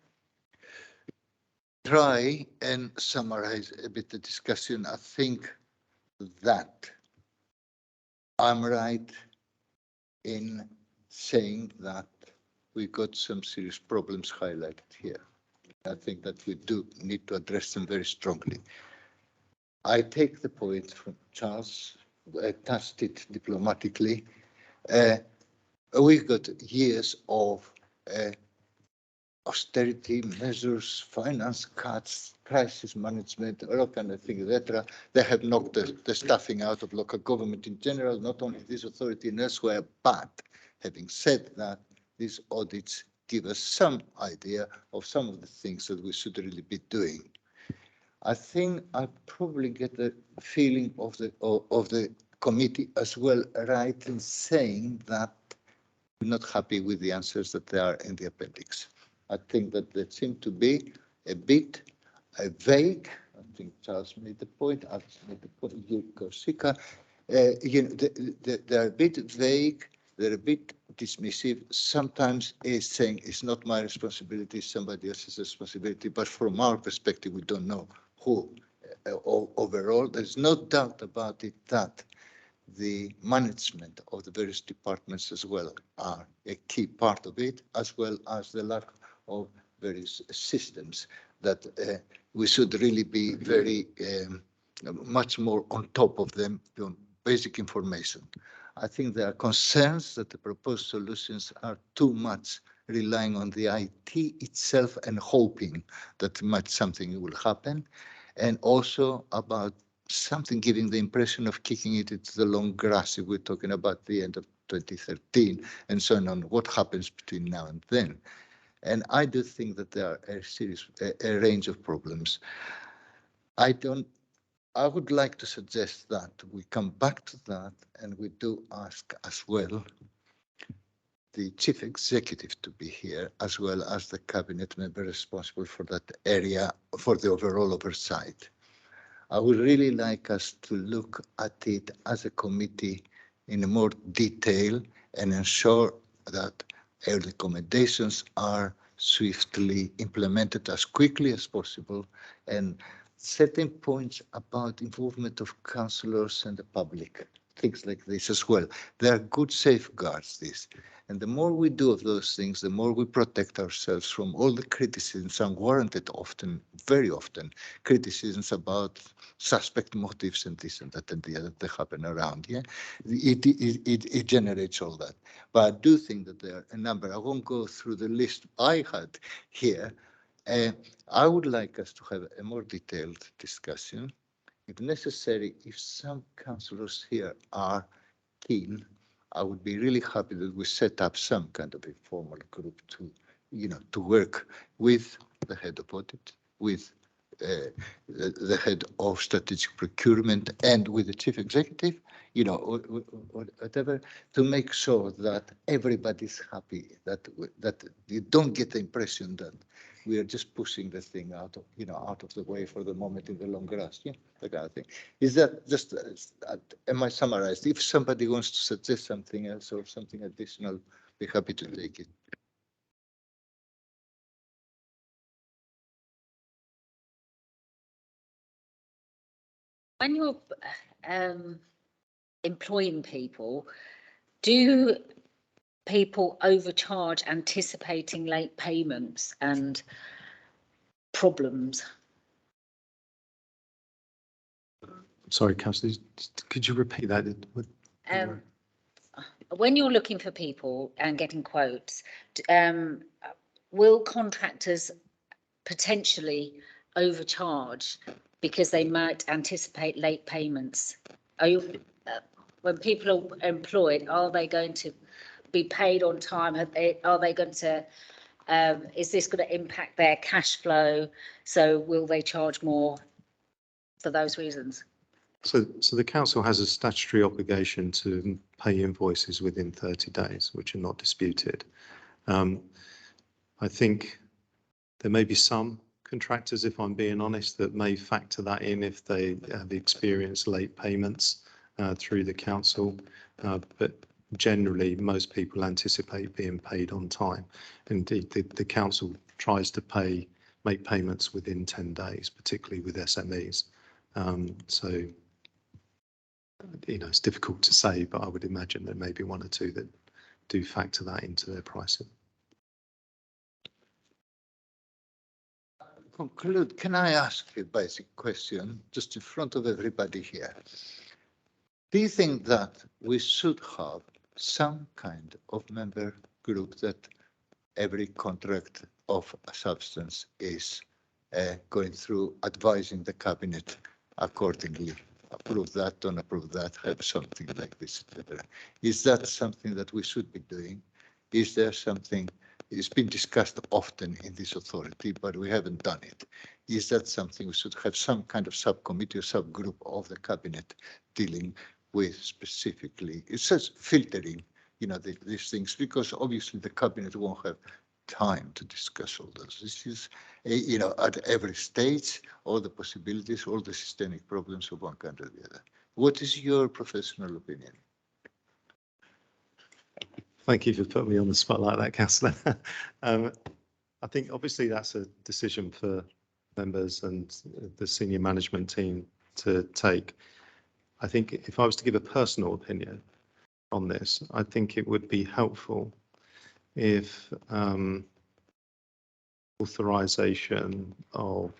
Try and summarize a bit the discussion. I think that I'm right in saying that we got some serious problems highlighted here. I think that we do need to address them very strongly. I take the point from Charles, cast it diplomatically. We've got years of austerity measures, finance cuts, crisis management, all kind of things, etc. They have knocked the staffing out of local government in general, not only this authority and elsewhere, but having said that, these audits give us some idea of some of the things that we should really be doing. I think I probably get the feeling of the committee as well, right, in saying that we're not happy with the answers that they are in the appendix. I think that they seem to be a bit vague. I think Charles made the point, Alex made the point, Korsika. They're a bit vague, they're a bit dismissive. Sometimes it's saying it's not my responsibility, somebody else's responsibility, but from our perspective, we don't know who. Overall, there's no doubt about it that the management of the various departments as well are a key part of it, as well as the lack of various systems that we should really be very much more on top of them, on basic information. I think there are concerns that the proposed solutions are too much relying on the IT itself and hoping that something will happen, and also about something giving the impression of kicking it into the long grass if we're talking about the end of 2013 and so on, what happens between now and then. And I do think that there are a range of problems. I would like to suggest that we come back to that and we do ask as well the chief executive to be here, as well as the cabinet member responsible for that area, for the overall oversight. I would really like us to look at it as a committee in more detail and ensure that our recommendations are swiftly implemented as quickly as possible, and certain points about involvement of councillors and the public, things like this as well. There are good safeguards, this. And the more we do of those things, the more we protect ourselves from all the criticisms, unwarranted often, very often, criticisms about suspect motives and this and that and the other that happen around. Yeah, it generates all that. But I do think that there are a number. I won't go through the list I had here. I would like us to have a more detailed discussion. If necessary, if some councillors here are keen, I would be really happy that we set up some kind of informal group to, to work with the head of audit, with the head of strategic procurement, and with the chief executive, whatever, to make sure that everybody's happy, that you don't get the impression that we are just pushing the thing out of the way for the moment in the long grass. Yeah, that kind of thing. Is that just, am I summarized? If somebody wants to suggest something else or something additional, be happy to take it. When you're employing people, do people overcharge anticipating late payments and problems? Sorry, Councillor, could you repeat that? When you're looking for people and getting quotes, will contractors potentially overcharge because they might anticipate late payments? Are you, when people are employed, are they going to be paid on time? Are they going to, is this going to impact their cash flow? So will they charge more for those reasons? So the council has a statutory obligation to pay invoices within 30 days, which are not disputed. I think there may be some contractors, if I'm being honest, that may factor that in if they have experienced late payments through the council. But generally most people anticipate being paid on time. Indeed, the council tries to make payments within 10 days, particularly with SMEs. So, you know, it's difficult to say, but I would imagine there may be one or two that do factor that into their pricing. Conclude, can I ask you a basic question just in front of everybody here? Do you think that we should have some kind of member group that every contract of a substance is going through, advising the cabinet accordingly? Approve that, don't approve that, have something like this, etc. Is that something that we should be doing? Is there something? It's been discussed often in this authority, but we haven't done it. Is that something we should have some kind of subcommittee or subgroup of the cabinet dealing with specifically? It says filtering, you know, these things, because obviously the cabinet won't have time to discuss all those issues, you know, at every stage, all the possibilities, all the systemic problems of one kind or the other. What is your professional opinion? Thank you for putting me on the spot like that, Councillor. I think obviously that's a decision for members and the senior management team to take. I think if I was to give a personal opinion on this, I think it would be helpful if authorization of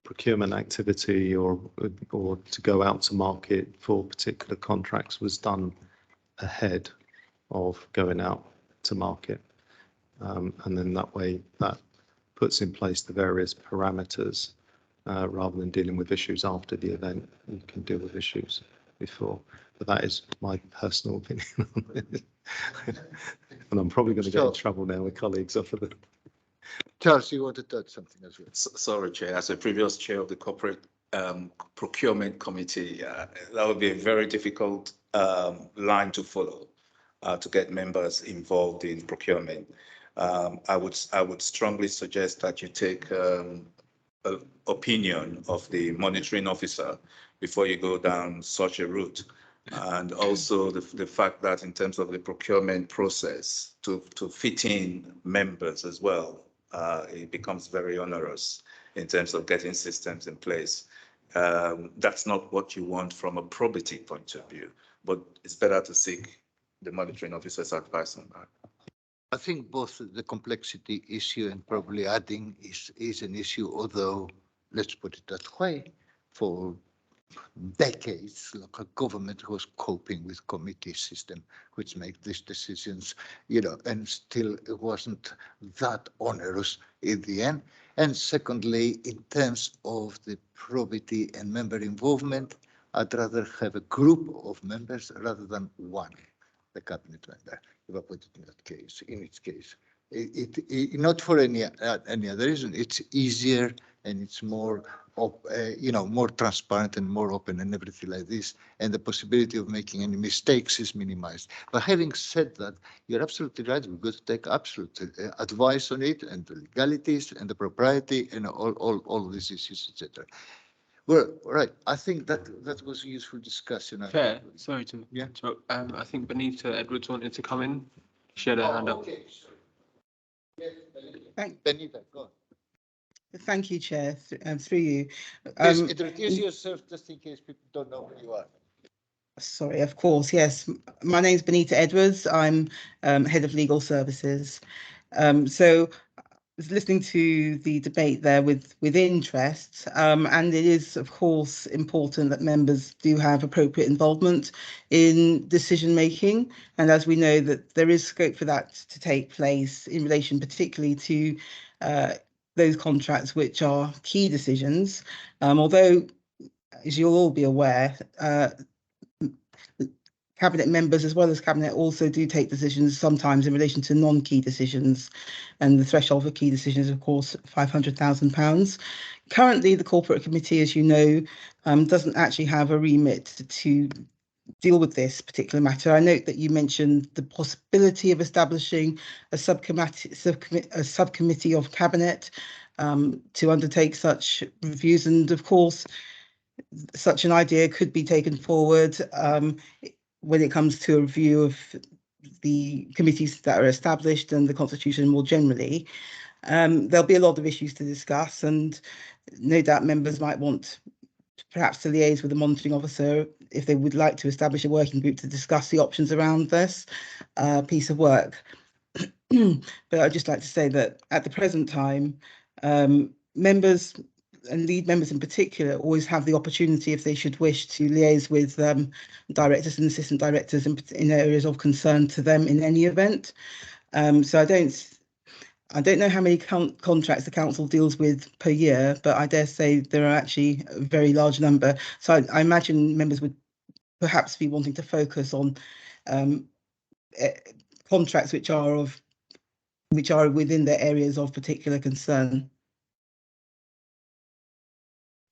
procurement activity or to go out to market for particular contracts was done ahead of going out to market. And then that way that puts in place the various parameters rather than dealing with issues after the event. You can deal with issues before. But that is my personal opinion on it. And I'm probably going to get in trouble now with colleagues off of it. Charles, you wanted to add something as well? Sorry, Chair. As a previous chair of the Corporate Procurement Committee, that would be a very difficult line to follow to get members involved in procurement. I would strongly suggest that you take an opinion of the monitoring officer before you go down such a route. And also the fact that in terms of the procurement process to fit in members as well, it becomes very onerous in terms of getting systems in place. That's not what you want from a probity point of view, but it's better to seek the monitoring officer's advice on that. I think both the complexity issue and probably adding is an issue, although let's put it that way, for decades, local government was coping with committee system, which make these decisions, you know, and still it wasn't that onerous in the end. And secondly, in terms of the probity and member involvement, I'd rather have a group of members rather than one, the cabinet member, if I put it in that case, in its case. It not for any other reason. It's easier and it's more, you know, more transparent and more open and everything like this. And the possibility of making any mistakes is minimized. But having said that, you're absolutely right. We've got to take absolute advice on it and the legalities and the propriety and all these issues, etc. Well, right. I think that was a useful discussion. Fair. Sorry to. Yeah. So, I think Benita Edwards wanted to come in. She had her hand up. Okay. Yes, Benita, go on. Thank you, Chair, through you. Please introduce yourself just in case people don't know who you are. Sorry, of course, yes. My name is Benita Edwards. I'm Head of Legal Services. So I was listening to the debate there with interest, and it is, of course, important that members do have appropriate involvement in decision making. And as we know that there is scope for that to take place in relation particularly to those contracts which are key decisions, although, as you'll all be aware, Cabinet members as well as Cabinet also do take decisions sometimes in relation to non-key decisions, and the threshold for key decisions is, of course, £500,000. Currently, the Corporate Committee, as you know, doesn't actually have a remit to deal with this particular matter. I note that you mentioned the possibility of establishing a subcommittee of Cabinet to undertake such reviews, and of course, such an idea could be taken forward. when it comes to a review of the committees that are established and the constitution more generally, there'll be a lot of issues to discuss, and no doubt members might want perhaps to liaise with the monitoring officer if they would like to establish a working group to discuss the options around this piece of work. But I'd just like to say that at the present time, members and lead members in particular always have the opportunity, if they should wish, to liaise with directors and assistant directors in areas of concern to them in any event. So I don't know how many contracts the council deals with per year, but I dare say there are actually a very large number. So I imagine members would perhaps be wanting to focus on contracts which are within their areas of particular concern.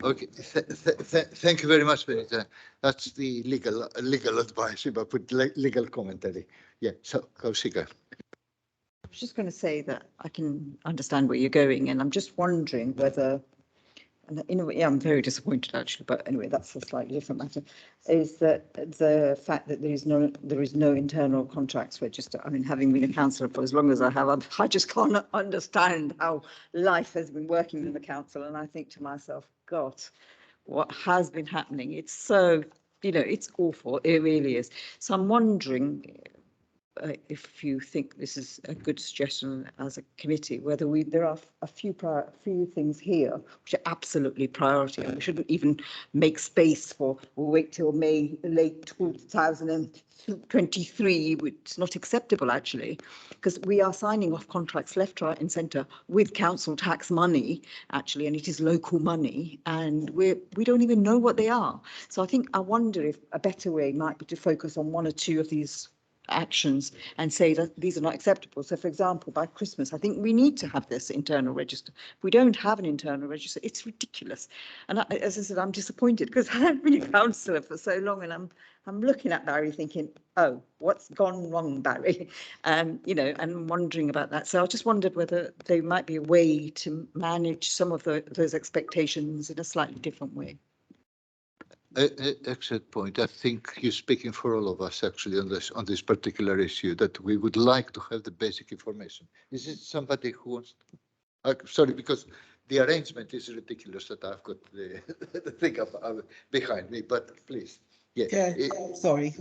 Okay, thank you very much, Benita. That's the legal advice, but put legal commentary. Yeah, so Kaushika. I was just going to say that I can understand where you're going, and I'm just wondering whether, and in a way, yeah, I'm very disappointed actually, but anyway, that's a slightly different matter, is that the fact that there is no internal contracts register. I mean, having been a councillor for as long as I have, I just can't understand how life has been working in the council, and I think to myself, God, what has been happening? It's so, it's awful. It really is. So I'm wondering if you think this is a good suggestion as a committee, whether there are a few things here which are absolutely priority, and we shouldn't even make space for, we'll wait till late 2023. It's not acceptable actually, because we are signing off contracts left, right and centre with council tax money actually, and it is local money, and we don't even know what they are. So I wonder if a better way might be to focus on one or two of these actions and say that these are not acceptable. So for example, by Christmas, I think we need to have this internal register. If we don't have an internal register, it's ridiculous. And as I said, I'm disappointed because I've been a councillor for so long, and I'm looking at Barry thinking, oh, what's gone wrong, Barry? And wondering about that. So I just wondered whether there might be a way to manage some of those expectations in a slightly different way. Excellent point. I think you're speaking for all of us actually on this particular issue, that we would like to have the basic information. Is it somebody who wants to, sorry, because the arrangement is ridiculous that I've got the thing up behind me, but please. Yeah, Sorry.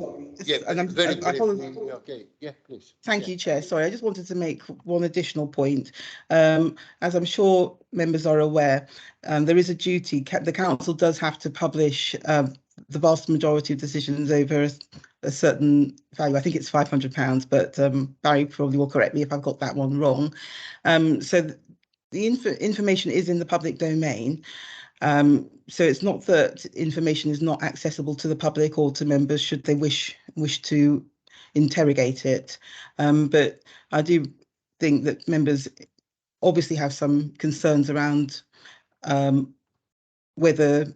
Yeah, and very apologies. okay. Yeah, please. Thank you, Chair. Sorry, I just wanted to make one additional point. As I'm sure members are aware, there is a duty. The council does have to publish the vast majority of decisions over a certain value. I think it's £500, but Barry probably will correct me if I've got that one wrong. So the information is in the public domain. So it's not that information is not accessible to the public or to members should they wish to interrogate it. But I do think that members obviously have some concerns around whether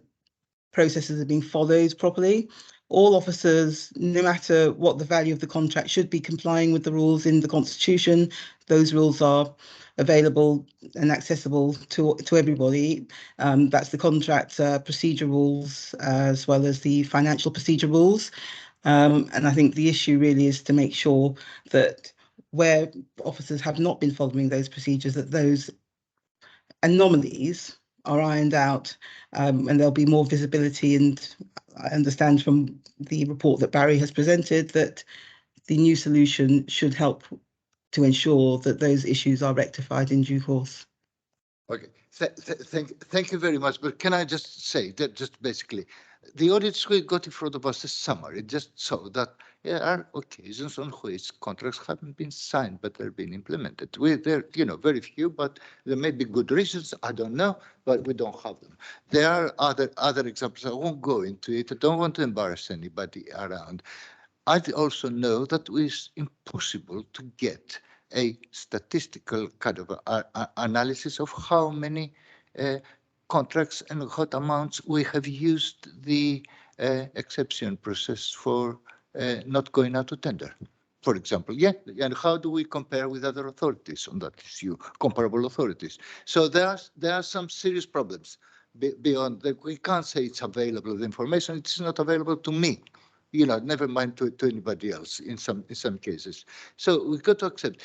processes are being followed properly. All officers, no matter what the value of the contract, should be complying with the rules in the Constitution. Those rules are available and accessible to everybody. That's the contract procedure rules as well as the financial procedure rules. And I think the issue really is to make sure that where officers have not been following those procedures, that those anomalies are ironed out, and there'll be more visibility. And I understand from the report that Barry has presented that the new solution should help to ensure that those issues are rectified in due course. Okay, thank you very much. But can I just say that just basically, the audits we got in front of us this summer, it just so that there are occasions on which contracts haven't been signed, but they're being implemented. There, very few, but there may be good reasons. I don't know, but we don't have them. There are other examples. I won't go into it. I don't want to embarrass anybody around. I also know that it's impossible to get a statistical kind of analysis of how many contracts and what amounts we have used the exception process for not going out to tender, for example. Yeah, and how do we compare with other authorities on that issue, comparable authorities? So there are some serious problems beyond that. We can't say it's available, the information. It's not available to me. never mind to anybody else in some cases. So we've got to accept.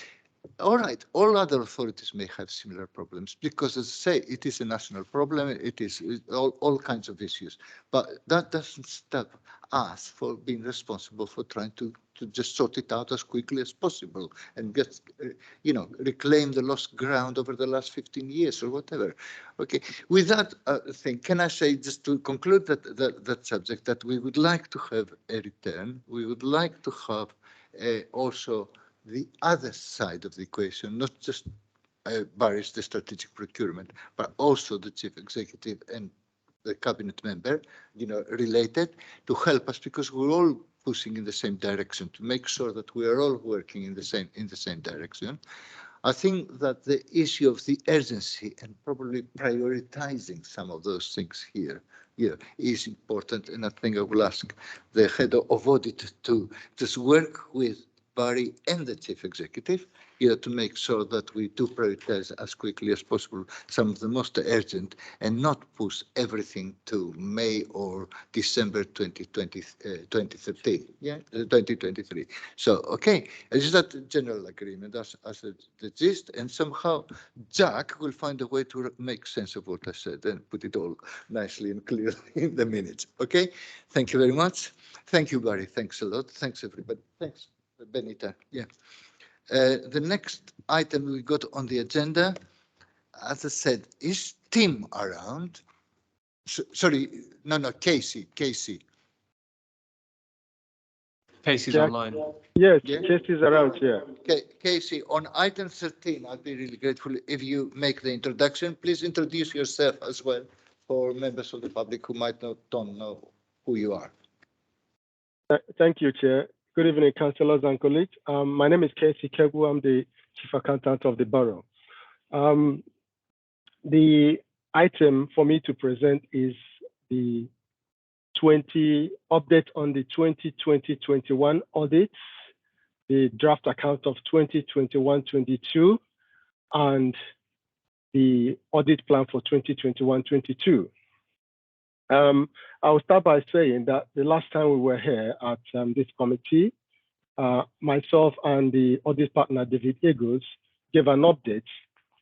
All right, all other authorities may have similar problems because, as I say, it is a national problem. It is all kinds of issues, but that doesn't stop us for being responsible for trying to just sort it out as quickly as possible and get, reclaim the lost ground over the last 15 years or whatever. Okay, with that thing, can I say, just to conclude that subject, that we would like to have a return. We would like to have also the other side of the equation, not just Barry's the strategic procurement, but also the chief executive and the cabinet member, related to help us, because we're all pushing in the same direction to make sure that we are all working in the same direction. I think that the issue of the urgency and probably prioritizing some of those things here is important, and I think I will ask the head of audit to just work with Barry and the chief executive, to make sure that we do prioritize as quickly as possible some of the most urgent and not push everything to May or December 2023. So, okay, is that general agreement as the gist? And somehow Jack will find a way to make sense of what I said and put it all nicely and clearly in the minutes. Okay, thank you very much. Thank you, Barry. Thanks a lot. Thanks, everybody. Thanks. Benita, yeah. The next item we got on the agenda, as I said, is Tim around? Sorry, no, Casey. Casey's Jack, online. Yes, Yeah? Casey's around here. Okay, Casey, on item 13, I'd be really grateful if you make the introduction. Please introduce yourself as well for members of the public who might don't know who you are. Thank you, Chair. Good evening, councillors and colleagues. My name is Casey Kegu. I'm the Chief Accountant of the Borough. The item for me to present is the update on the 2020-21 audits, the draft account of 2021-22, and the audit plan for 2021-22. I will start by saying that the last time we were here at this committee, myself and the audit partner, David Eagles, gave an update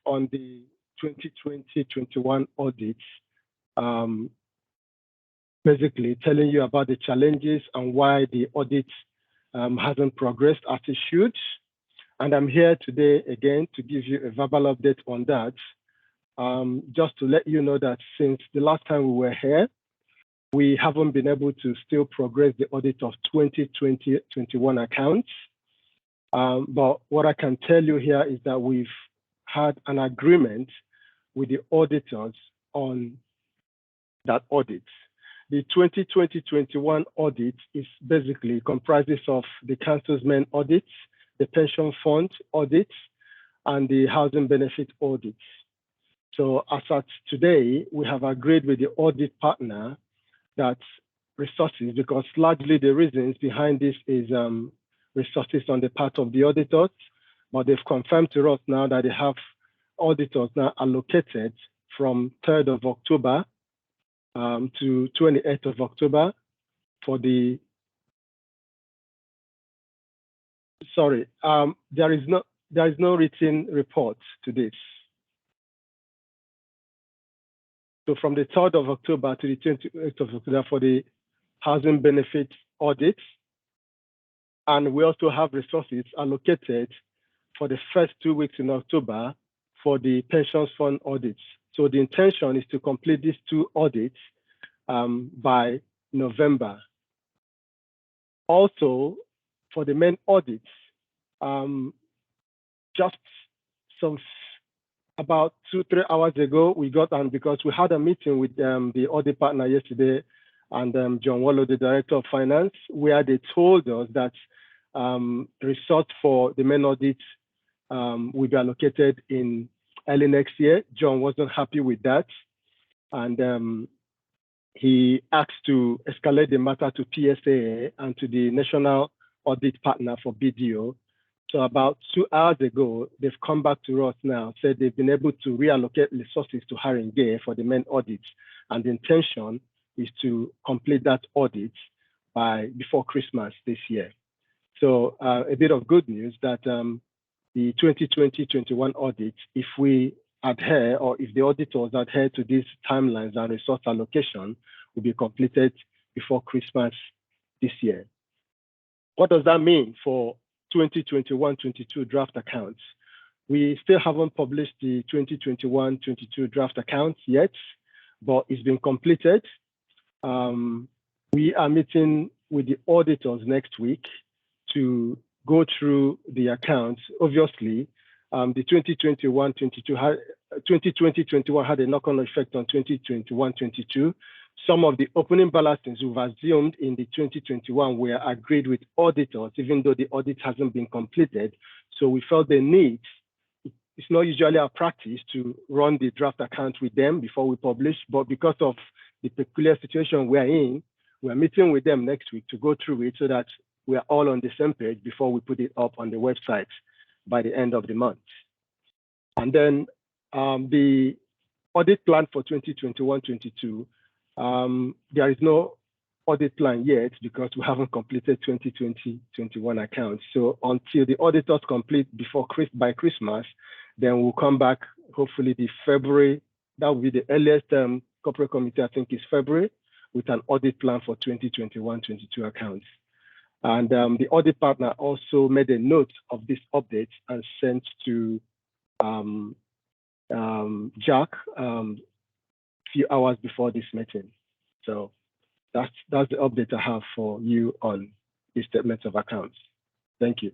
on the 2020-21 audits, basically telling you about the challenges and why the audit hasn't progressed as it should. And I'm here today again to give you a verbal update on that, just to let you know that since the last time we were here, we haven't been able to still progress the audit of 2020-21 accounts. But what I can tell you here is that we've had an agreement with the auditors on that audit. The 2020-21 audit is basically comprises of the council's main audits, the pension fund audits, and the housing benefit audits. So as at today, we have agreed with the audit partner that resources, because largely the reasons behind this is resources on the part of the auditors, but they've confirmed to us now that they have auditors now allocated from 3rd of October to 28th of October for the, there is no written report to this. So from the 3rd of October to the 28th of October for the housing benefit audits. And we also have resources allocated for the first 2 weeks in October for the pensions fund audits. So the intention is to complete these 2 audits by November. Also, for the main audits, just about 2-3 hours ago, we got on because we had a meeting with the audit partner yesterday and John Wallow, the Director of Finance, where they told us that resource for the main audit will be allocated in early next year. John wasn't happy with that. And he asked to escalate the matter to PSA and to the National Audit Partner for BDO. So about 2 hours ago, they've come back to us now, said they've been able to reallocate resources to Haringey for the main audit. And the intention is to complete that audit before Christmas this year. So a bit of good news that the 2020-21 audit, if we adhere or if the auditors adhere to these timelines and resource allocation, will be completed before Christmas this year. What does that mean for 2021-22 draft accounts? We still haven't published the 2021-22 draft accounts yet, but it's been completed. We are meeting with the auditors next week to go through the accounts. Obviously, the 2020-21 had a knock-on effect on 2021-22. Some of the opening balances we've assumed in the 2021 were agreed with auditors, even though the audit hasn't been completed. So we felt the need. It's not usually our practice to run the draft account with them before we publish, but because of the peculiar situation we're in, we're meeting with them next week to go through it so that we're all on the same page before we put it up on the website by the end of the month. And then the audit plan for 2021-22, there is no audit plan yet because we haven't completed 2020-21 accounts. So until the auditors complete by Christmas, then we'll come back, hopefully the February, that will be the earliest corporate committee, I think is February, with an audit plan for 2021-22 accounts. And the audit partner also made a note of this update and sent to Jack a few hours before this meeting. So that's the update I have for you on the statement of accounts. Thank you.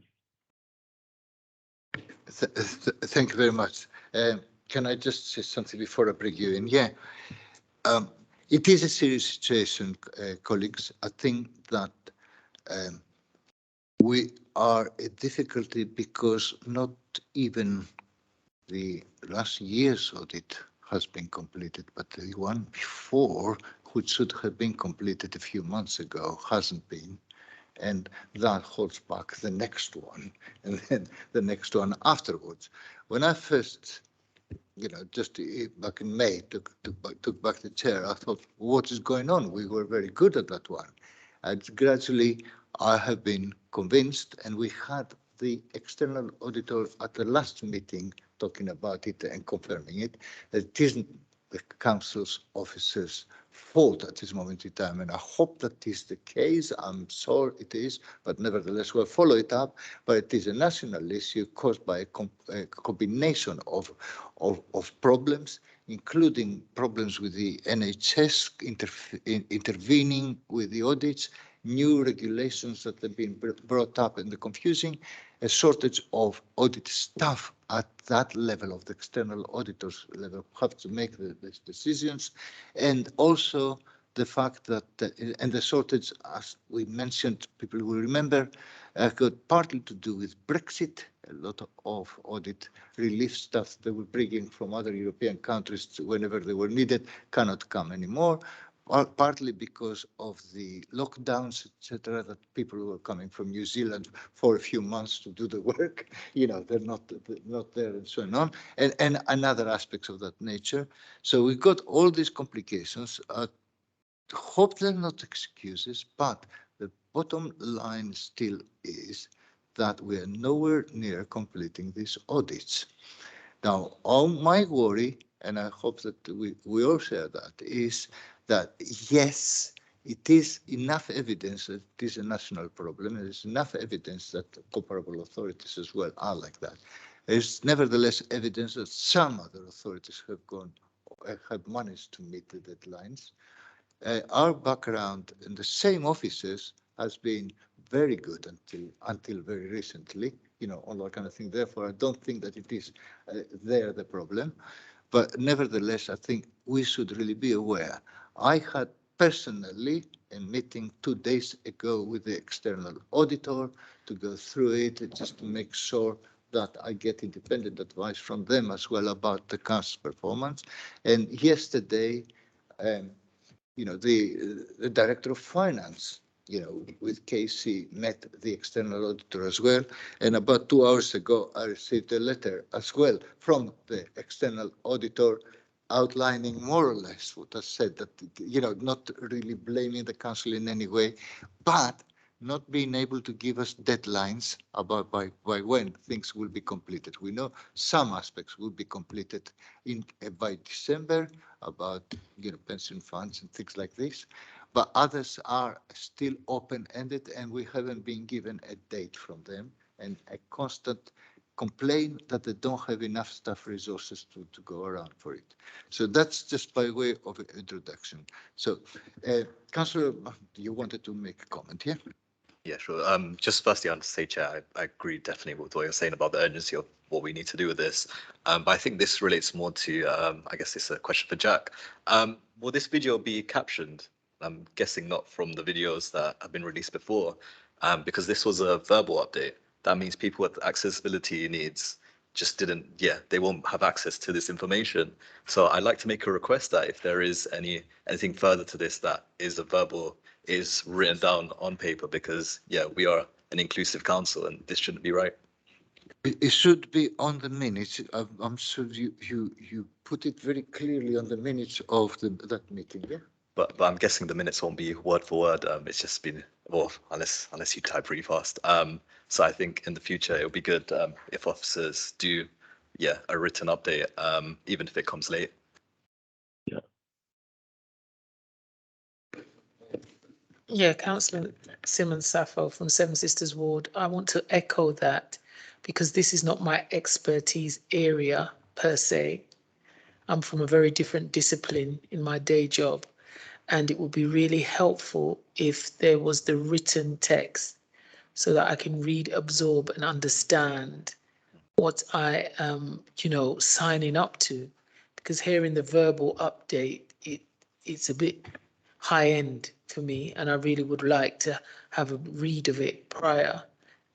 Thank you very much. Can I just say something before I bring you in? Yeah, it is a serious situation, colleagues. I think that we are a difficulty because not even the last year's audit has been completed, but the one before, which should have been completed a few months ago, hasn't been. And that holds back the next one, and then the next one afterwards. When I first, just back in May, took back the chair, I thought, what is going on? We were very good at that one. And gradually, I have been convinced, and we had the external auditor at the last meeting talking about it and confirming it, that it isn't the council's officers' fault at this moment in time, and I hope that is the case. I'm sure it is, but nevertheless we'll follow it up. But it is a national issue caused by a combination of problems, including problems with the NHS intervening with the audits, new regulations that have been brought up and the confusing, a shortage of audit staff at that level of the external auditors level have to make the decisions, and also the fact that and the shortage, as we mentioned, people will remember, got partly to do with Brexit. A lot of audit relief stuff they were bringing from other European countries whenever they were needed cannot come anymore. Partly because of the lockdowns, etc., that people who were coming from New Zealand for a few months to do the work, they're not there and so on, and other aspects of that nature. So we've got all these complications. Hope they're not excuses, but the bottom line still is that we are nowhere near completing these audits. Now, all my worry, and I hope that we all share that, is that yes, it is enough evidence that it is a national problem. There's enough evidence that comparable authorities as well are like that. There's nevertheless evidence that some other authorities have managed to meet the deadlines. Our background in the same offices has been very good until very recently, all that kind of thing. Therefore, I don't think that it is there the problem. But nevertheless, I think we should really be aware. I had personally a meeting 2 days ago with the external auditor to go through it, just to make sure that I get independent advice from them as well about the council's performance. And yesterday, the director of finance, with Casey, met the external auditor as well. And about 2 hours ago, I received a letter as well from the external auditor outlining more or less what I said, that, not really blaming the council in any way, but not being able to give us deadlines about by when things will be completed. We know some aspects will be completed by December, about pension funds and things like this, but others are still open-ended, and we haven't been given a date from them, and a constant complain that they don't have enough staff resources to go around for it. So that's just by way of introduction. So, Councillor, you wanted to make a comment here? Yeah, sure. Just firstly, I want to say, Chair, I agree definitely with what you're saying about the urgency of what we need to do with this. But I think this relates more to, I guess it's a question for Jack. Will this video be captioned? I'm guessing not from the videos that have been released before, because this was a verbal update. That means people with accessibility needs just didn't, they won't have access to this information. So I'd like to make a request that if there is anything further to this that is a verbal, is written down on paper, because we are an inclusive council and this shouldn't be right. It should be on the minutes. I'm sure you put it very clearly on the minutes of that meeting, yeah? But I'm guessing the minutes won't be word for word. It's just been, well, unless you type really fast. So I think in the future it'll be good if officers do, a written update, even if it comes late. Yeah, Councillor Simmons Sappho from Seven Sisters Ward. I want to echo that because this is not my expertise area per se. I'm from a very different discipline in my day job, and it would be really helpful if there was the written text so that I can read, absorb, and understand what I am, signing up to. Because hearing the verbal update, it's a bit high end for me, and I really would like to have a read of it prior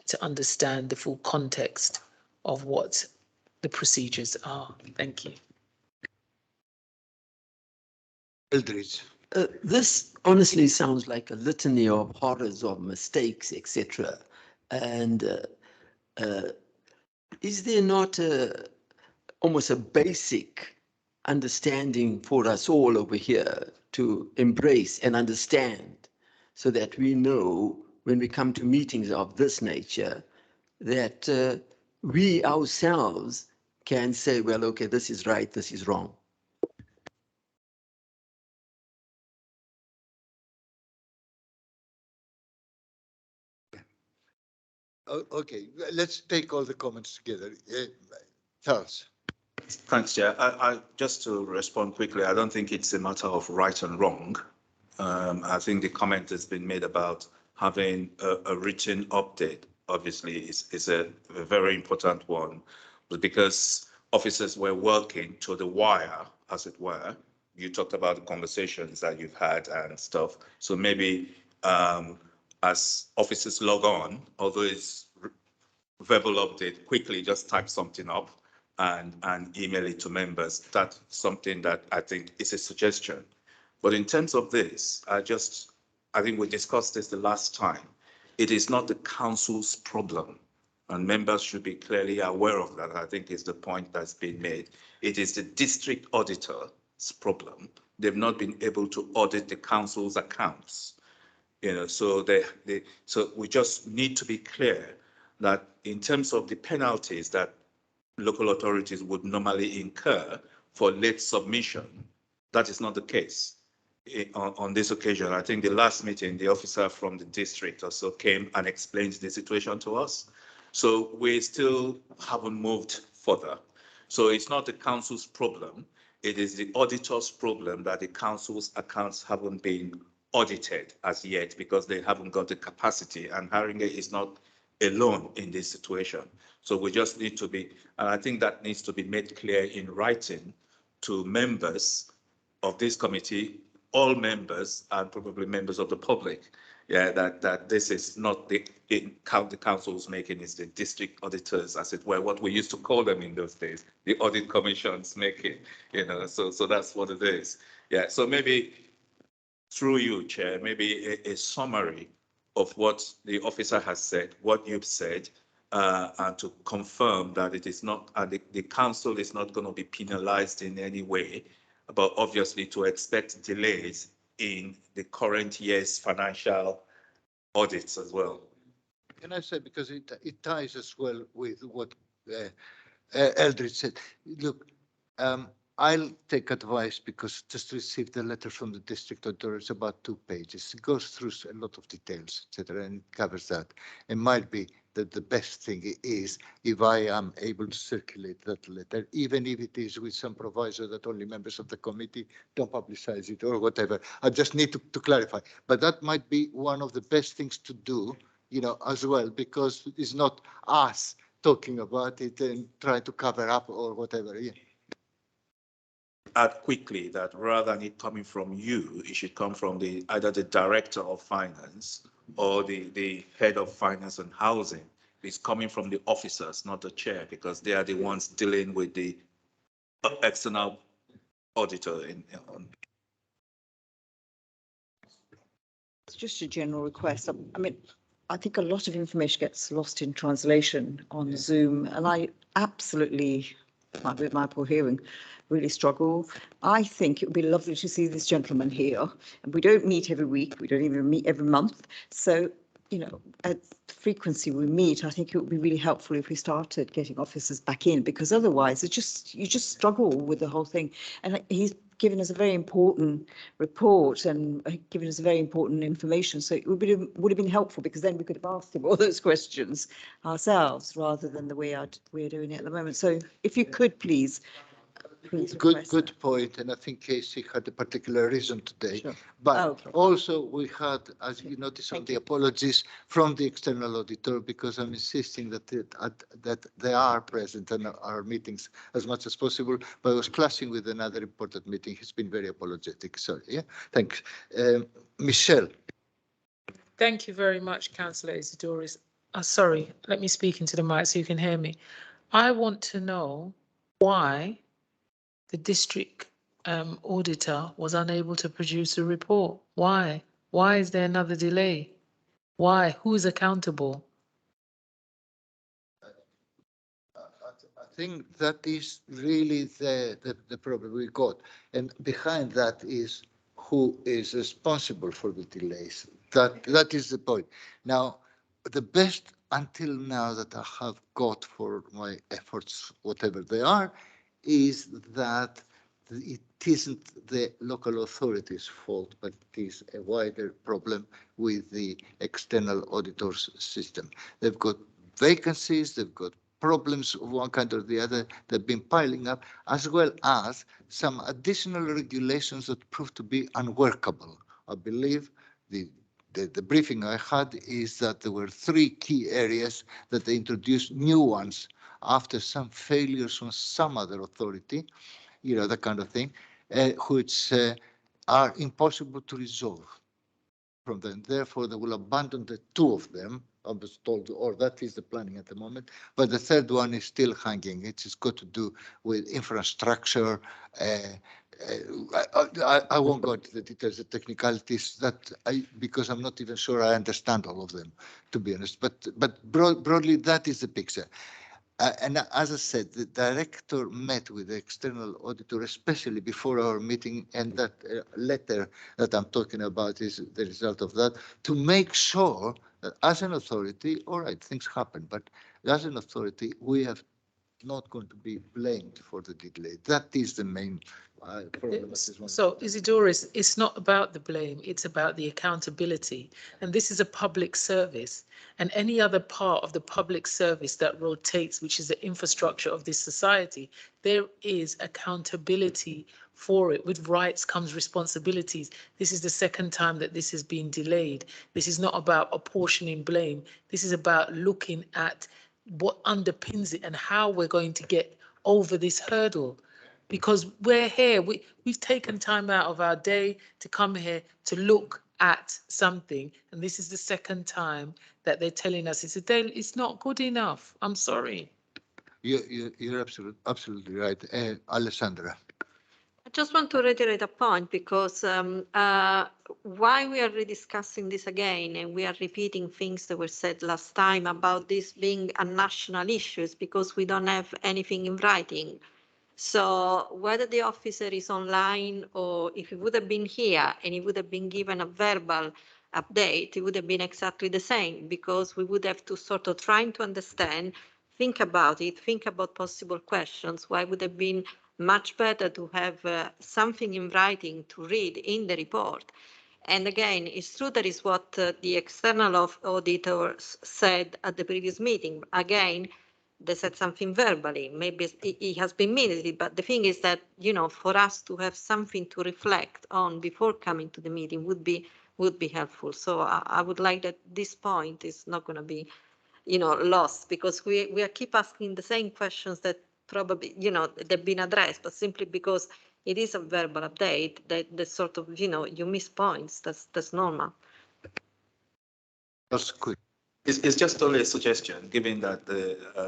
to understand the full context of what the procedures are. Thank you. Eldridge. This honestly sounds like a litany of horrors, of mistakes, etc. And is there not almost a basic understanding for us all over here to embrace and understand, so that we know when we come to meetings of this nature that we ourselves can say, well, okay, this is right, this is wrong? Okay, let's take all the comments together. Charles. Thanks, Chair. I just to respond quickly, I don't think it's a matter of right and wrong. I think the comment has been made about having a written update, obviously, is a very important one, but because officers were working to the wire, as it were. You talked about the conversations that you've had and stuff. So maybe as officers log on, although it's verbal update, quickly just type something up and email it to members. That's something that I think is a suggestion. But in terms of this, I think we discussed this the last time. It is not the council's problem, and members should be clearly aware of that. I think is the point that's been made. It is the district auditor's problem. They've not been able to audit the council's accounts. So so we just need to be clear that in terms of the penalties that local authorities would normally incur for late submission, that is not the case. On this occasion, I think the last meeting, the officer from the district also came and explained the situation to us. So we still haven't moved further. So it's not the council's problem. It is the auditor's problem that the council's accounts haven't been audited as yet because they haven't got the capacity, and Haringey is not alone in this situation. So we just need to be, and I think that needs to be made clear in writing to members of this committee, all members, and probably members of the public, that this is not the council's making, is the district auditors, as it were, what we used to call them in those days, the audit commission's making, so that's what it is. So maybe through you, Chair, maybe a summary of what the officer has said, what you've said, and to confirm that it is not, the council is not going to be penalized in any way, but obviously to expect delays in the current year's financial audits as well. Can I say, because it ties as well with what Eldridge said. Look, I'll take advice because just received a letter from the district auditor. It's about 2 pages. It goes through a lot of details, etc., and it covers that. It might be that the best thing is if I am able to circulate that letter, even if it is with some proviso that only members of the committee don't publicize it or whatever. I just need to clarify. But that might be one of the best things to do, you know, as well, because it's not us talking about it and trying to cover up or whatever. Yeah. Add quickly that rather than it coming from you, it should come from either the director of finance or the head of finance and housing. It's coming from the officers, not the chair, because they are the ones dealing with the external auditor. It's just a general request. I mean, I think a lot of information gets lost in translation on Zoom, and I absolutely, with my poor hearing, really struggle. I think it would be lovely to see this gentleman here. And we don't meet every week. We don't even meet every month. So, you know, at the frequency we meet, I think it would be really helpful if we started getting officers back in, because otherwise you just struggle with the whole thing. And he's given us a very important report and given us very important information. So it would have been helpful, because then we could have asked him all those questions ourselves rather than the way we're doing it at the moment. So if you could please Good point, and I think Casey had a particular reason today. Sure. But also we had, as you notice, on the apologies from the external auditor, because I'm insisting that that they are present in our meetings as much as possible. But I was clashing with another important meeting. He's been very apologetic. Sorry. Yeah. Thanks, Michelle. Thank you very much, Councillor Isidoris. Sorry, let me speak into the mic so you can hear me. I want to know why the district auditor was unable to produce a report. Why? Why is there another delay? Why? Who is accountable? I think that is really the problem we got. And behind that is who is responsible for the delays. That is the point. Now, the best until now that I have got for my efforts, whatever they are, is that it isn't the local authorities' fault, but it is a wider problem with the external auditors system. They've got vacancies, they've got problems of one kind or the other that have been piling up, as well as some additional regulations that prove to be unworkable. I believe the briefing I had is that there were 3 key areas that they introduced new ones after some failures on some other authority, you know, that kind of thing, which are impossible to resolve from them. Therefore, they will abandon the 2 of them, I was told, or that is the planning at the moment. But the 3rd one is still hanging. It's got to do with infrastructure. I won't go into the details, the technicalities, because I'm not even sure I understand all of them, to be honest. But broadly, that is the picture. And as I said, the director met with the external auditor, especially before our meeting, and that letter that I'm talking about is the result of that, to make sure that as an authority, all right, things happen, but as an authority, we have not going to be blamed for the delay. That is the main problem. So, Isidoris, it's not about the blame, it's about the accountability. And this is a public service. And any other part of the public service that rotates, which is the infrastructure of this society, there is accountability for it. With rights comes responsibilities. This is the 2nd time that this has been delayed. This is not about apportioning blame. This is about looking at what underpins it and how we're going to get over this hurdle. Because we're here, we've taken time out of our day to come here to look at something, and this is the 2nd time that they're telling us it's not good enough. I'm sorry. You're absolutely right, Alessandra. I just want to reiterate a point because why we are rediscussing this again and we are repeating things that were said last time about this being a national issue is because we don't have anything in writing. So whether the officer is online or if he would have been here and he would have been given a verbal update, it would have been exactly the same because we would have to sort of trying to understand, think about it, think about possible questions. Why would have been much better to have something in writing to read in the report. And again, it's true that is what the external auditors said at the previous meeting. Again, they said something verbally, maybe it has been minutes, but the thing is that, you know, for us to have something to reflect on before coming to the meeting would be helpful. So I would like that this point is not going to be, you know, lost because we are keep asking the same questions that probably, you know, they've been addressed, but simply because it is a verbal update that sort of, you know, you miss points. That's normal. That's quick. It's just only a suggestion, given that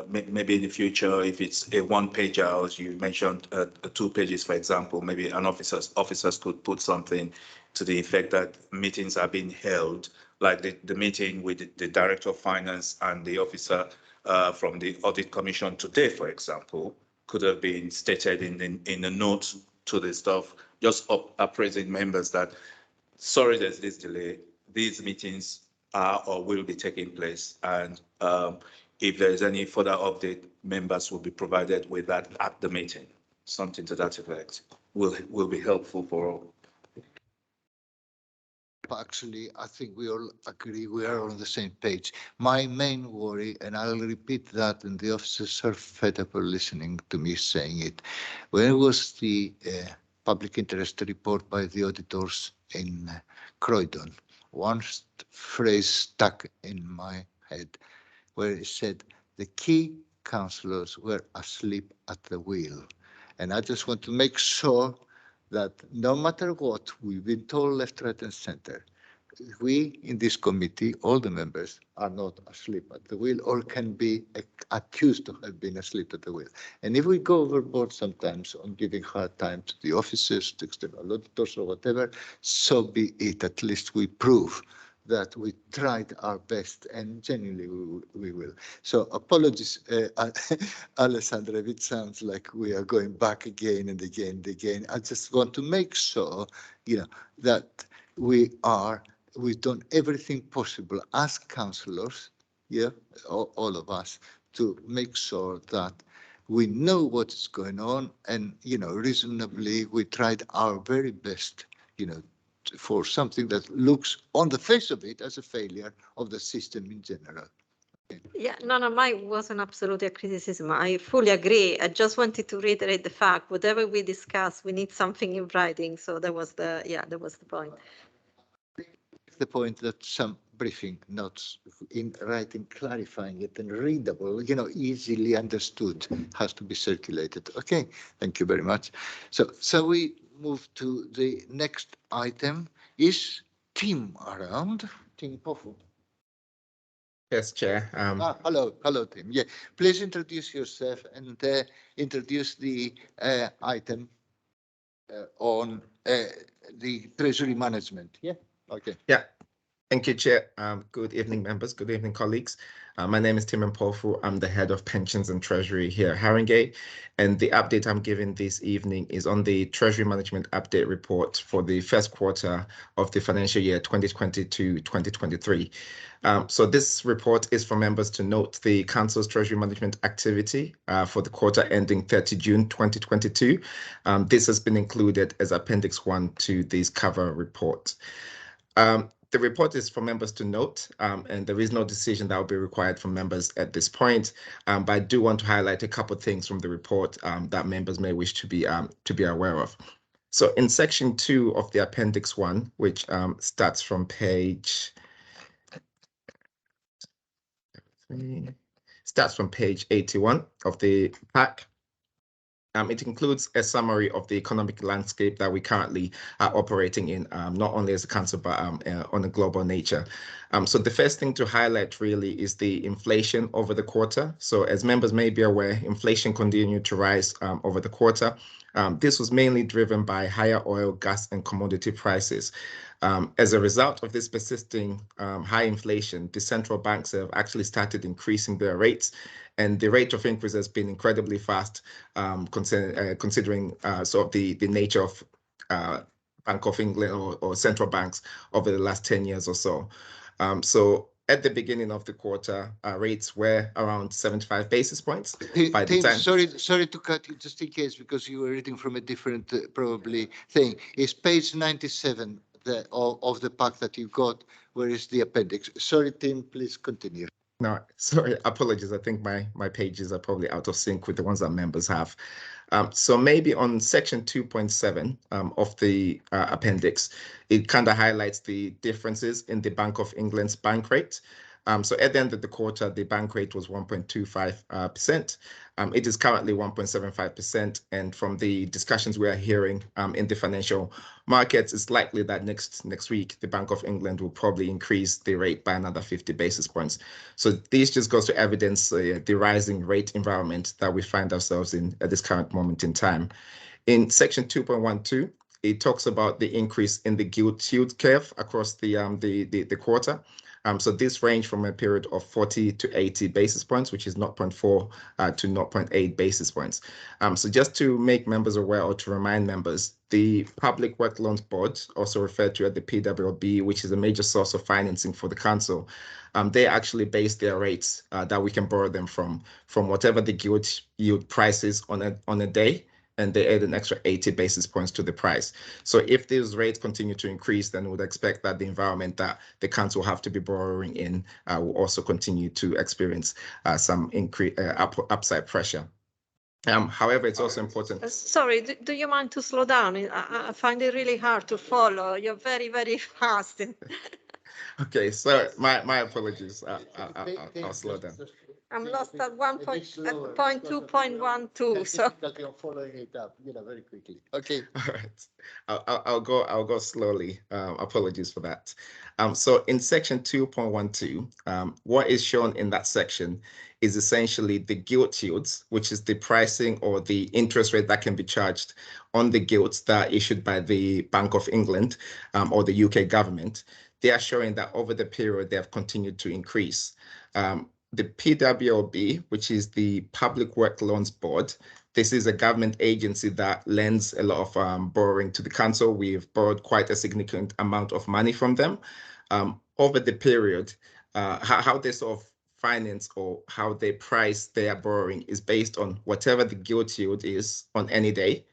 maybe in the future, if it's a one-page house, you mentioned 2 pages, for example, maybe an officers could put something to the effect that meetings are being held, like the meeting with the director of finance and the officer from the audit commission today, for example, could have been stated in the note to the stuff, just appraising members that, sorry, there's this delay. These meetings are or will be taking place. And if there's any further update, members will be provided with that at the meeting. Something to that effect will be helpful for all. Actually, I think we all agree we are on the same page. My main worry, and I'll repeat that, and the officers are fed up of listening to me saying it, when it was the public interest report by the auditors in Croydon, one phrase stuck in my head where it said the key councillors were asleep at the wheel. And I just want to make sure that no matter what we've been told left, right, and center, we in this committee, all the members, are not asleep at the wheel or can be accused of have been asleep at the wheel. And if we go overboard sometimes on giving hard time to the officers, to external auditors or whatever, so be it. At least we prove that we tried our best and genuinely we will. So apologies, Alessandra, if it sounds like we are going back again and again and again. I just want to make sure, you know, that we've done everything possible as councillors, yeah, all of us, to make sure that we know what is going on and, you know, reasonably we tried our very best, you know, for something that looks on the face of it as a failure of the system in general. Yeah, no, mine wasn't absolutely a criticism. I fully agree. I just wanted to reiterate the fact, whatever we discuss, we need something in writing. So that was the point. The point that some briefing notes in writing, clarifying it and readable, you know, easily understood, has to be circulated. Okay, thank you very much. So we move to the next item. Is Tim around? Tim Pofu. Yes, Chair. Hello, Tim. Yeah, please introduce yourself and introduce the item on the treasury management. Yeah, okay. Yeah, thank you, Chair. Good evening, members. Good evening, colleagues. My name is Tim Mpofu. I'm the head of pensions and treasury here at Haringey. And the update I'm giving this evening is on the treasury management update report for the first quarter of the financial year 2022-2023. So this report is for members to note the Council's treasury management activity for the quarter ending 30 June 2022. This has been included as Appendix 1 to this cover report. The report is for members to note, and there is no decision that will be required from members at this point. But I do want to highlight a couple of things from the report that members may wish to be aware of. So in section 2 of the Appendix 1, which starts from page 81 of the pack. It includes a summary of the economic landscape that we currently are operating in, not only as a council, but on a global nature. So the first thing to highlight really is the inflation over the quarter. So as members may be aware, inflation continued to rise over the quarter. This was mainly driven by higher oil, gas, and commodity prices. As a result of this persisting high inflation, the central banks have actually started increasing their rates, and the rate of increase has been incredibly fast, considering sort of the nature of Bank of England or central banks over the last 10 years or so. So at the beginning of the quarter, rates were around 75 basis points. By the Tim, time, sorry to cut you just in case, because you were reading from a different probably thing. It's page 97 of the pack that you got, where is the appendix. Sorry, Tim, please continue. no, sorry, apologies. I think my pages are probably out of sync with the ones that members have. So maybe on section 2.7 of the appendix, it kind of highlights the differences in the Bank of England's bank rate. So at the end of the quarter, the bank rate was 1.25%. It is currently 1.75%. And from the discussions we are hearing in the financial markets, it's likely that next week, the Bank of England will probably increase the rate by another 50 basis points. So this just goes to evidence the rising rate environment that we find ourselves in at this current moment in time. In section 2.12, it talks about the increase in the gilt yield curve across the quarter. So this range from a period of 40 to 80 basis points, which is 0.4 to 0.8 basis points. So just to make members aware or to remind members, the Public Work Loans Board, also referred to as the PWLB, which is a major source of financing for the council, they actually base their rates that we can borrow them from whatever the gilt yield price is on a day, and they add an extra 80 basis points to the price. So if these rates continue to increase, then we would expect that the environment that the council will have to be borrowing in will also continue to experience some increase upside pressure. However, it's also important. Sorry, do you mind to slow down? I find it really hard to follow. You're very, very fast. Okay, so my apologies. I'll slow down. I'm lost at 1.2.12. So You're following it up, very quickly. Okay. All right, I'll go slowly. Apologies for that. So in section 2.12, what is shown in that section is essentially the gilt yields, which is the pricing or the interest rate that can be charged on the gilts that are issued by the Bank of England or the UK government. They are showing that over the period they have continued to increase. The PWLB, which is the Public Work Loans Board, this is a government agency that lends a lot of borrowing to the council. We've borrowed quite a significant amount of money from them. Over the period, how they sort of finance or how they price their borrowing is based on whatever the gilt yield is on any day,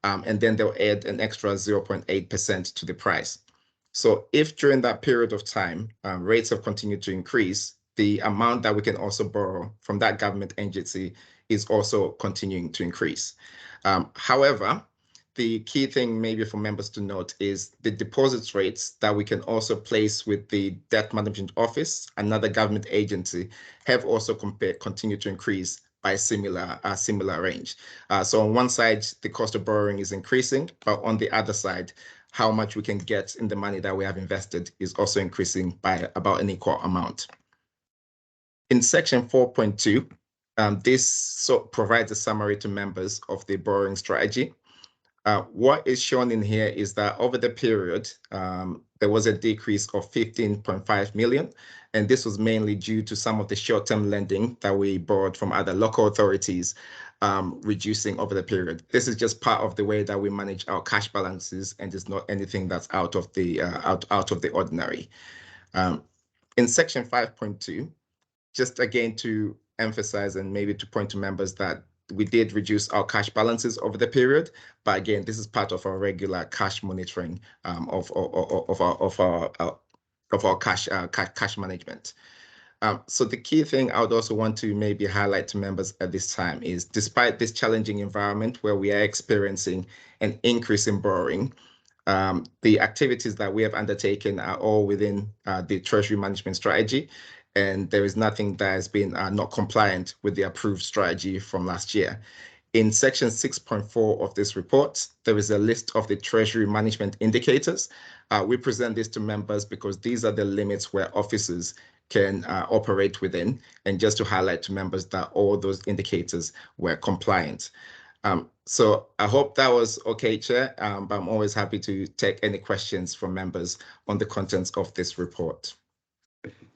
and then they'll add an extra 0.8% to the price. So if during that period of time, rates have continued to increase, the amount that we can also borrow from that government agency is also continuing to increase. However, the key thing maybe for members to note is the deposits rates that we can also place with the Debt Management Office, another government agency, have also continued to increase by a similar range. So on one side, the cost of borrowing is increasing, but on the other side, how much we can get in the money that we have invested is also increasing by about an equal amount. In section 4.2, this provides a summary to members of the borrowing strategy. What is shown in here is that over the period, there was a decrease of 15.5 million, and this was mainly due to some of the short-term lending that we borrowed from other local authorities, reducing over the period. This is just part of the way that we manage our cash balances, and it's not anything that's out of the ordinary. In section 5.2, just again to emphasize and maybe to point to members that we did reduce our cash balances over the period, but again, this is part of our regular cash monitoring of our cash management. So the key thing I would also want to maybe highlight to members at this time is, despite this challenging environment where we are experiencing an increase in borrowing, the activities that we have undertaken are all within the Treasury Management Strategy, and there is nothing that has been not compliant with the approved strategy from last year. In section 6.4 of this report, there is a list of the Treasury Management Indicators. We present this to members because these are the limits where officers can operate within, and just to highlight to members that all those indicators were compliant. So I hope that was okay, Chair, but I'm always happy to take any questions from members on the contents of this report.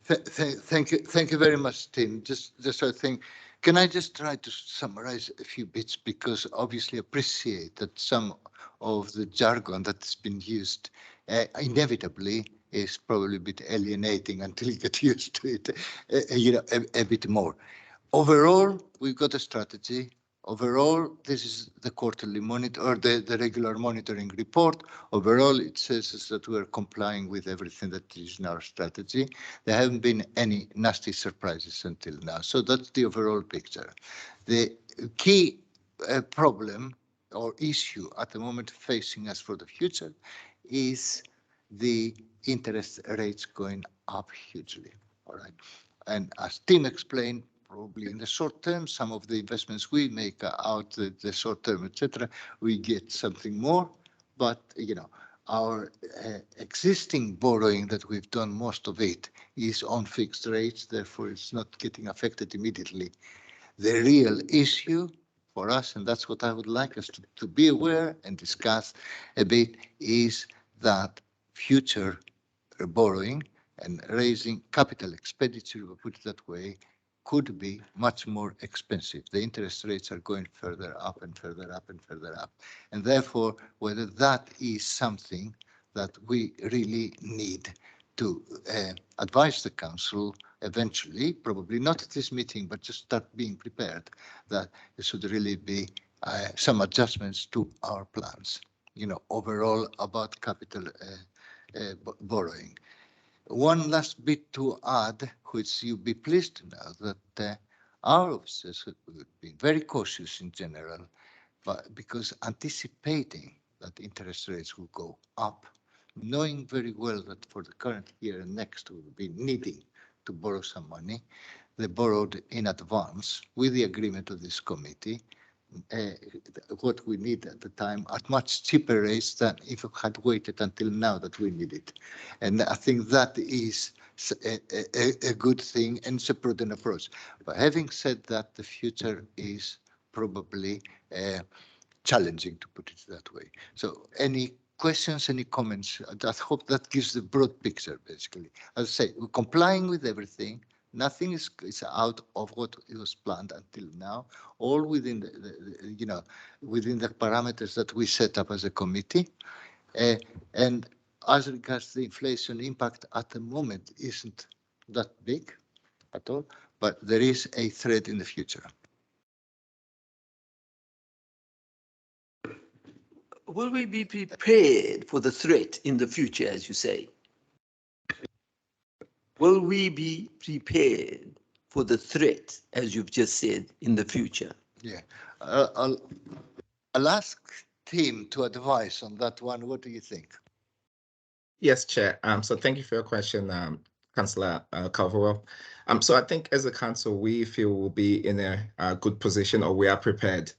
Thank you very much, Tim. Just I think, can I just try to summarize a few bits, because obviously appreciate that some of the jargon that's been used inevitably is probably a bit alienating until you get used to it, a bit more. Overall, we've got a strategy. Overall, this is the quarterly monitor, or the regular monitoring report. Overall, it says is that we're complying with everything that is in our strategy. There haven't been any nasty surprises until now. So that's the overall picture. The key problem or issue at the moment facing us for the future is the interest rates going up hugely. All right. And as Tim explained, probably in the short term, some of the investments we make out the short term, etc., we get something more. But our existing borrowing that we've done, most of it is on fixed rates, therefore it's not getting affected immediately. The real issue for us, and that's what I would like us to be aware and discuss a bit, is that future borrowing and raising capital expenditure, we'll put it that way, could be much more expensive. The interest rates are going further up and further up and further up. And therefore, whether that is something that we really need to advise the council eventually, probably not at this meeting, but just start being prepared that there should really be some adjustments to our plans, overall about capital borrowing. One last bit to add, which you'll be pleased to know, that our officers have been very cautious in general, but because anticipating that interest rates will go up, knowing very well that for the current year and next we will be needing to borrow some money, they borrowed in advance with the agreement of this committee what we need at the time at much cheaper rates than if we had waited until now that we need it. And I think that is a good thing and it's a prudent approach. But having said that, the future is probably challenging, to put it that way. So any questions, any comments? I hope that gives the broad picture, basically. As I say, we're complying with everything. Nothing is out of what was planned until now, all within the within the parameters that we set up as a committee. And as regards the inflation impact at the moment isn't that big at all, but there is a threat in the future. Will we be prepared for the threat in the future, as you say? Will we be prepared for the threat, as you've just said, in the future? Yeah, I'll ask Tim to advise on that one. What do you think? Yes, Chair. So thank you for your question, Councillor Calverwell. So I think as a council, we feel we'll be in a good position, or we are prepared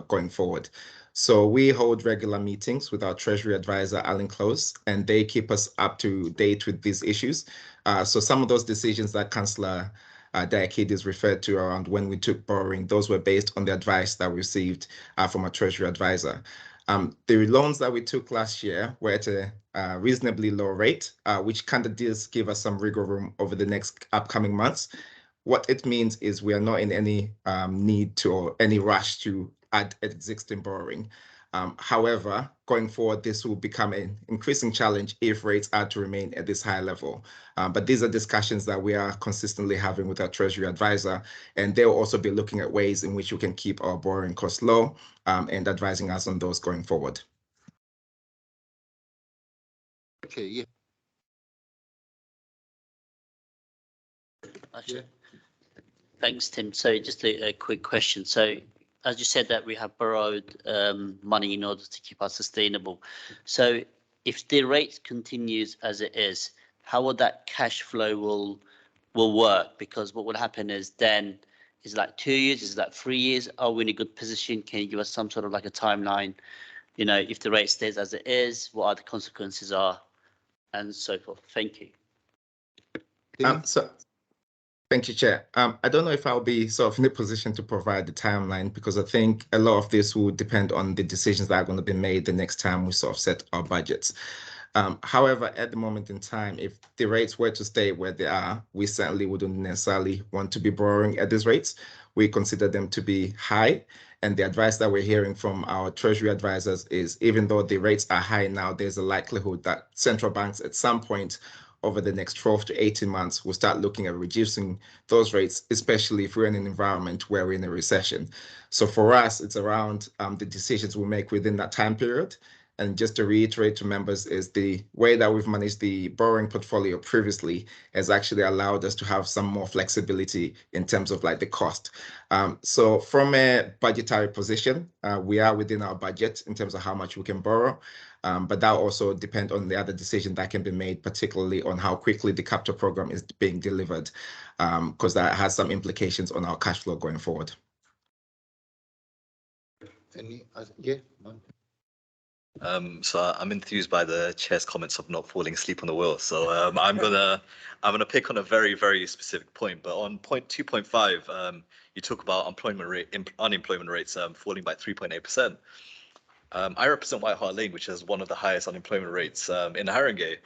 going forward. So we hold regular meetings with our Treasury Advisor, Alan Close, and they keep us up to date with these issues. So some of those decisions that Councillor Diakidis referred to around when we took borrowing, those were based on the advice that we received from a Treasury Advisor. The loans that we took last year were at a reasonably low rate, which kind of does give us some wiggle room over the next upcoming months. What it means is we are not in any need to or any rush to add existing borrowing. However, going forward, this will become an increasing challenge if rates are to remain at this high level. But these are discussions that we are consistently having with our Treasury Advisor, and they'll also be looking at ways in which we can keep our borrowing costs low and advising us on those going forward. Okay, yeah. Actually, thanks, Tim. So just a quick question. So as you said that we have borrowed money in order to keep us sustainable. So if the rate continues as it is, how will that cash flow will work? Because what will happen is then, is it like 2 years? Is it like 3 years? Are we in a good position? Can you give us some sort of like a timeline? If the rate stays as it is, what are the consequences are, and so forth? Thank you. Thank you, Chair. I don't know if I'll be sort of in a position to provide the timeline because I think a lot of this will depend on the decisions that are going to be made the next time we sort of set our budgets. However, at the moment in time, if the rates were to stay where they are, we certainly wouldn't necessarily want to be borrowing at these rates. We consider them to be high. And the advice that we're hearing from our Treasury advisors is even though the rates are high now, there's a likelihood that central banks at some point over the next 12 to 18 months, we'll start looking at reducing those rates, especially if we're in an environment where we're in a recession. So for us, it's around the decisions we make within that time period. And just to reiterate to members is the way that we've managed the borrowing portfolio previously has actually allowed us to have some more flexibility in terms of like the cost. So from a budgetary position, we are within our budget in terms of how much we can borrow. But that also depends on the other decision that can be made, particularly on how quickly the capital program is being delivered, because that has some implications on our cash flow going forward. Any other? Yeah. So I'm enthused by the chair's comments of not falling asleep on the wheel. So I'm gonna pick on a very, very specific point. But on point 2.5, you talk about unemployment rates falling by 3.8%. I represent White Hart Lane, which has one of the highest unemployment rates in Haringey.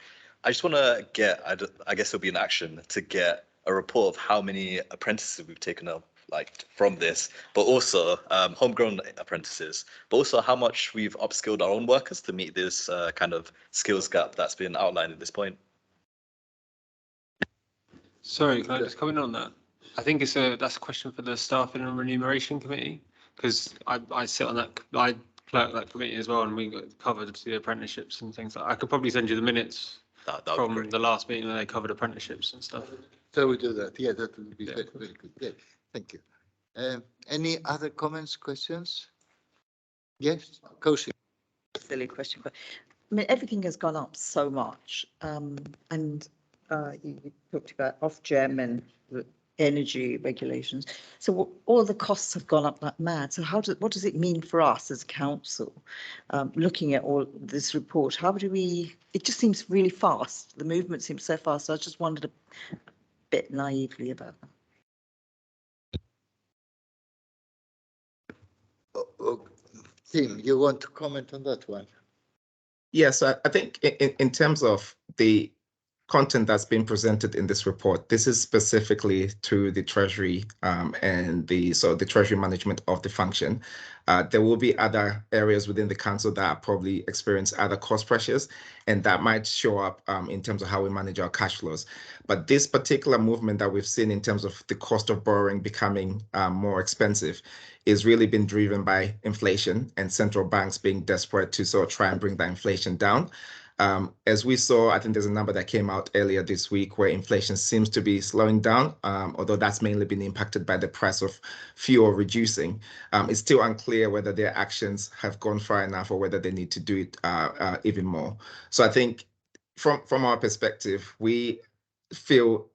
I just want to get, I guess it'll be an action to get a report of how many apprentices we've taken up like from this, but also homegrown apprentices, but also how much we've upskilled our own workers to meet this kind of skills gap that's been outlined at this point. Sorry, can I just come in on that? I think that's a question for the Staffing and Remuneration Committee, because I sit on that, I clerk that committee as well, and we got covered the apprenticeships and things like that. I could probably send you the minutes from the last meeting when they covered apprenticeships and stuff. So we do that. Yeah, that would be very, very good. Yeah, thank you. Any other comments, questions? Yes, Koshi. Silly question, but I mean, everything has gone up so much. And you talked about Ofgem and the energy regulations. So all the costs have gone up like mad. So what does it mean for us as council? Looking at all this report, how do we, it just seems really fast. The movement seems so fast. So I just wondered a bit naively about that. Tim, you want to comment on that one? Yes, I think in terms of the content that's been presented in this report, this is specifically to the Treasury and the Treasury management of the function. There will be other areas within the council that probably experience other cost pressures, and that might show up in terms of how we manage our cash flows. But this particular movement that we've seen in terms of the cost of borrowing becoming more expensive is really been driven by inflation and central banks being desperate to sort of try and bring that inflation down. As we saw, I think there's a number that came out earlier this week where inflation seems to be slowing down, although that's mainly been impacted by the price of fuel reducing. It's still unclear whether their actions have gone far enough or whether they need to do it even more. So I think from our perspective, we feel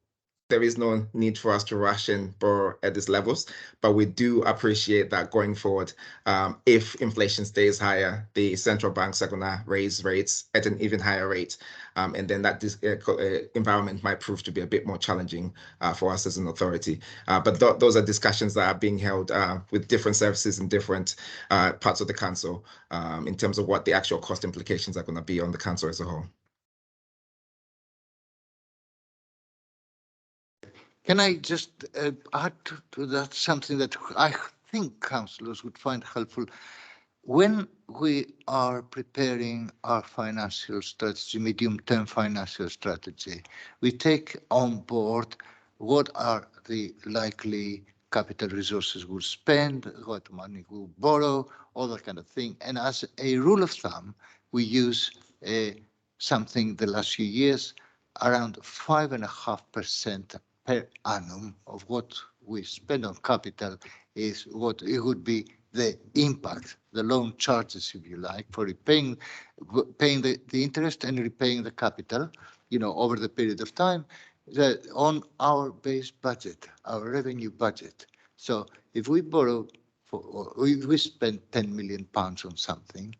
there is no need for us to rush and borrow at these levels, but we do appreciate that going forward, if inflation stays higher, the central banks are going to raise rates at an even higher rate. And then that environment might prove to be a bit more challenging for us as an authority. But those are discussions that are being held with different services in different parts of the council in terms of what the actual cost implications are going to be on the council as a whole. Can I just add to that something that I think councillors would find helpful? When we are preparing our financial strategy, medium-term financial strategy, we take on board what are the likely capital resources we'll spend, what money we'll borrow, all that kind of thing. And as a rule of thumb, we use something the last few years, around 5.5% per annum of what we spend on capital is what it would be the impact, the loan charges, if you like, for paying the interest and repaying the capital, over the period of time, on our base budget, our revenue budget. So if we borrow or if we spend £10 million on something,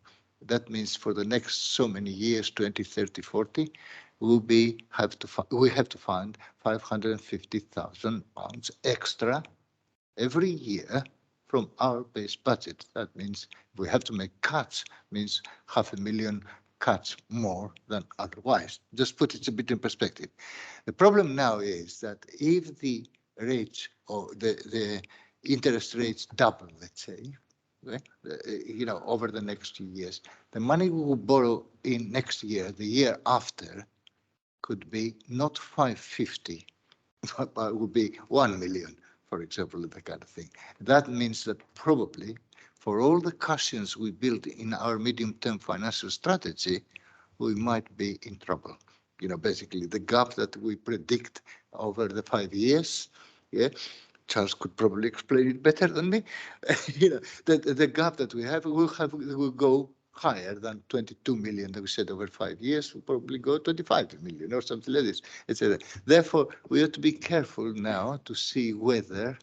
that means for the next so many years, 20, 30, 40, we have to fund £550,000 extra every year from our base budget. That means we have to make cuts, means 500,000 cuts more than otherwise. Just put it a bit in perspective. The problem now is that if the rates or the interest rates double, let's say, over the next 2 years, the money we will borrow in next year, the year after, could be not 550, but it would be 1 million, for example, that kind of thing. That means that probably for all the cushions we build in our medium-term financial strategy, we might be in trouble. Basically the gap that we predict over the 5 years, Charles could probably explain it better than me. The gap that we have will go higher than 22 million that we said over 5 years. Will probably go 25 million or something like this, etc. Therefore, we have to be careful now to see whether,